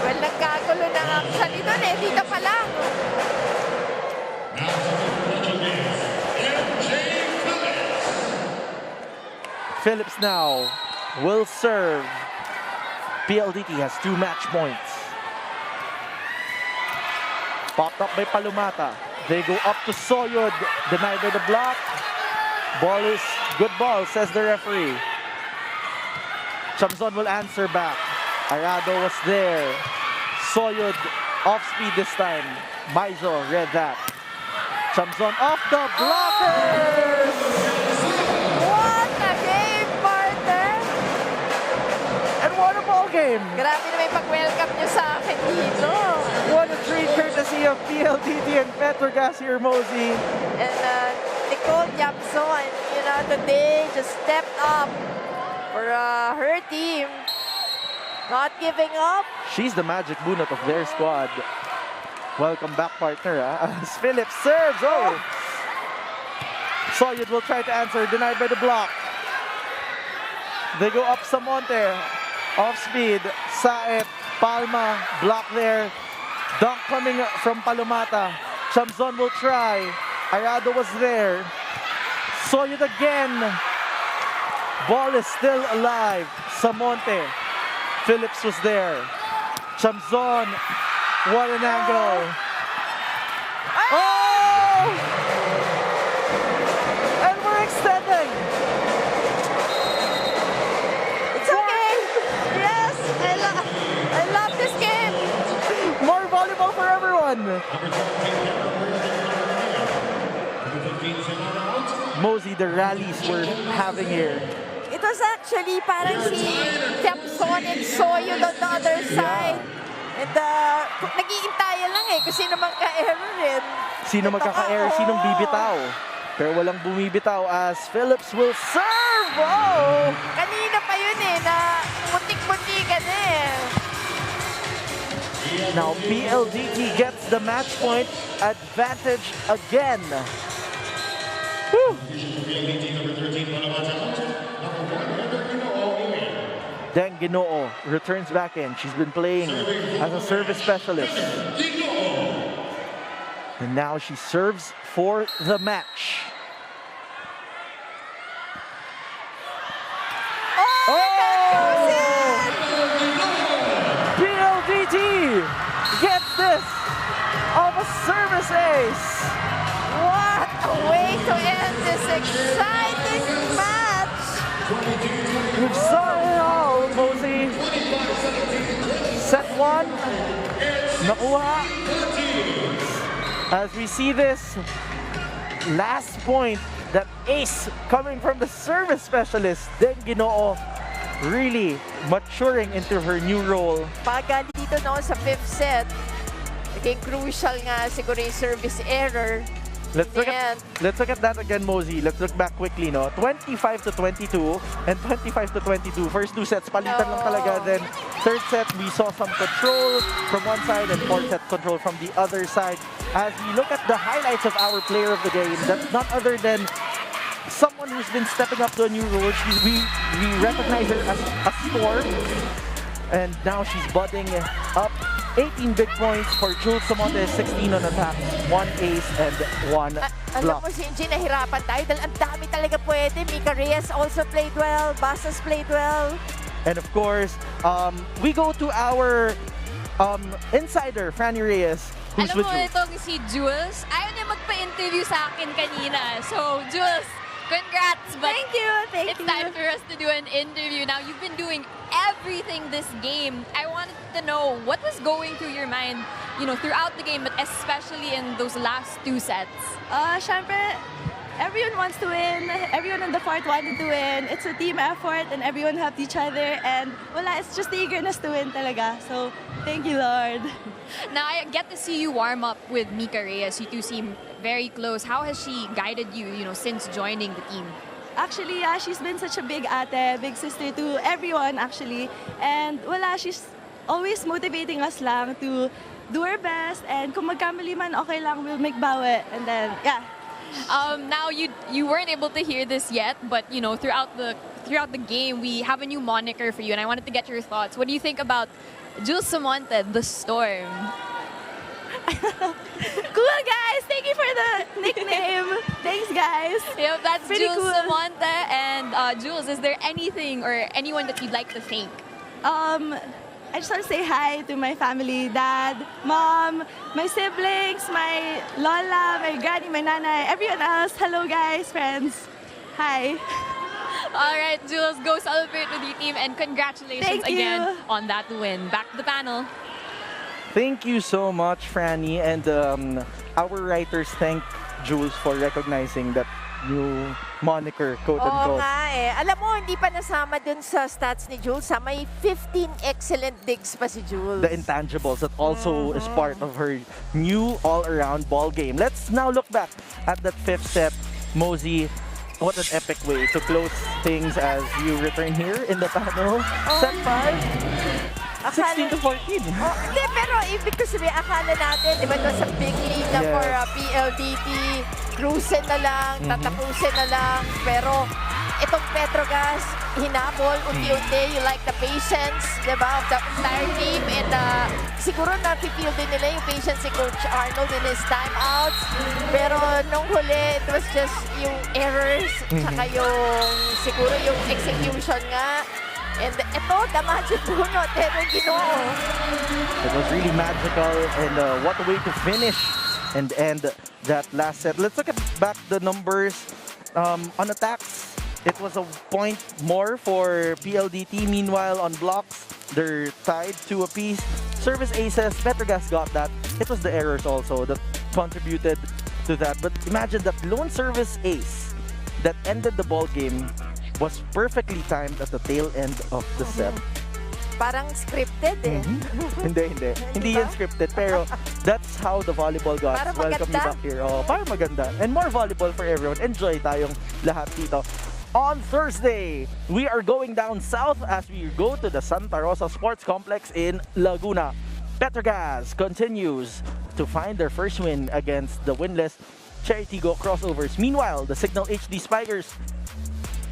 Well, nagkagulo na actually doon eh. Dito pa lang. Phillips now will serve. PLDT has 2 match points. Popped up by Palumata. They go up to Soyud. Denied by the block. Ball is good ball, says the referee. Chamzon will answer back. Arado was there. Soyud off speed this time. Maizo read that. Chamzon off the blockers! What a game, partner! And what a ball game! Grabe na may pag-welcome nyo sa akin dito. What a treat courtesy of PLDT and PETRO GAZZ here, Mosey. And Nicole Japson, you know, today just stepped up for her team. Not giving up. She's the magic bunot of their squad. Welcome back, partner. As Phillips serves. Oh! Soyud will try to answer. Denied by the block. They go up Samonte. Off speed. Saet. Palma. Block there. Dunk coming from Palumata. Chamzon will try. Arado was there. Soyud again. Ball is still alive. Samonte. Phillips was there. Chamzon. What an angle. Oh! And we're extending. It's okay. Yes, I love this game. More volleyball for everyone. Mosey, the rallies we're having here. It was actually parang si Japson and Soyud on the other side. And nag-iintayan lang eh kung sino man ka-error rin. Sino magkaka-error, sinong bibitaw. Pero walang bumibitaw as Phillips will serve! Oh! Kanina pa yun eh, na muntik-muntikan eh. Now PLDT gets the match point advantage again. Whew. Then Ginoo returns back in. She's been playing as a service specialist. And now she serves for the match. Oh! PLDT gets this of a service ace. What a way to end this exciting match. We've saw it all, Mosey. Set 1, nakuha. As we see this last point, that ace coming from the service specialist, then Ginoo really maturing into her new role. Pagal dito no sa 5th set. Naging crucial nga siguro yung service error. Let's look at that again, Mosey. Let's look back quickly, no? 25-22 and 25-22. First 2 sets, palitan lang talaga. Then third set, we saw some control from one side and fourth set control from the other side. As we look at the highlights of our player of the game, that's not other than someone who's been stepping up to a new role. We recognize her as a storm. And now she's budding up. 18 big points for Jules Samonte, 16 on attack, 1 ace and 1 Alam block. mo, Shinji, nahirapan tayo dahil ang dami talaga pwede. Mika Reyes also played well. Basas played well. And of course, we go to our insider, Franny Reyes, who's Alam with mo, itong si Jules, ayaw niya magpa-interview sa akin kanina. So, Jules, Congrats, but Thank you. Thank it's you. time for us to do an interview. Now, you've been doing everything this game. I wanted to know what was going through your mind, throughout the game, but especially in those last 2 sets. Syempre, everyone wants to win. Everyone on the court wanted to win. It's a team effort and everyone helped each other. And it's just the eagerness to win talaga. So, thank you, Lord. Now, I get to see you warm up with Mika Reyes. You two seem very close. How has she guided you, since joining the team? Actually, she's been such a big ate, big sister to everyone actually. And she's always motivating us lang to do our best. And kung magkamali man, okay lang, we'll make bawi. And then, yeah. Now, you weren't able to hear this yet, but, throughout the game, we have a new moniker for you. And I wanted to get your thoughts. What do you think about Jules Samonte, the Storm? Cool, guys. Thank you for the nickname. Thanks, guys. Yep, that's Pretty Jules cool. Samonte. And Jules, is there anything or anyone that you'd like to thank? I just want to say hi to my family, dad, mom, my siblings, my lola, my granny, my nanay, everyone else. Hello, guys, friends. Hi. All right, Jules, go celebrate with your team and congratulations Thank you. again on that win. Back to the panel. Thank you so much, Franny. And our writers thank Jules for recognizing that new moniker, Oo quote-unquote. nga eh. Alam mo, hindi pa nasama dun sa stats ni Jules. May 15 excellent digs pa si Jules. The intangibles that also is part of her new all-around ball game. Let's now look back at that 5th set. Mosey, what an epic way to close things as you return here in the panel. Set 5. 16 to 14. Hindi, pero ibig ko sabihin, akala natin, di ba, ito sa big league na Yes. for PLDT, cruisin na lang, tatapusin na lang. Pero itong PETRO GAZZ, hinabol, unti-unti, you like the patience, di ba, of the entire team. And siguro na-feel din nila yung patience si Coach Arnold in his timeouts. Pero nung huli, it was just yung errors, tsaka yung, siguro yung execution nga. And ito, damaged bunot, pero ginoo. It was really magical, and what a way to finish and end that last set. Let's look at back the numbers. On attacks, it was a point more for PLDT. Meanwhile, on blocks, they're tied 2 apiece. Service aces, PETRO GAZZ got that. It was the errors also that contributed to that. But imagine that lone service ace that ended the ball game was perfectly timed at the tail end of the set. Parang scripted eh. Hindi. Hindi yan scripted. Pero that's how the volleyball gods Para welcome you maganda. back here. Oh, para maganda. And more volleyball for everyone. Enjoy tayong lahat dito. On Thursday, we are going down south as we go to the Santa Rosa Sports Complex in Laguna. PETRO GAZZ continues to find their first win against the winless Cherry Tigo Crossovers. Meanwhile, the Signal HD Spikers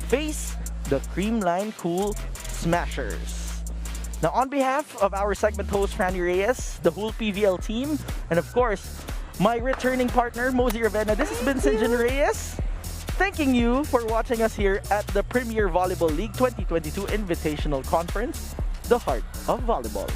face the Creamline Cool Smashers. Now, on behalf of our segment host, Franny Reyes, the whole PVL team, and of course, my returning partner, Mosey Ravenna, this has been Sinjin Reyes, thanking you for watching us here at the Premier Volleyball League 2022 Invitational Conference, the heart of volleyball.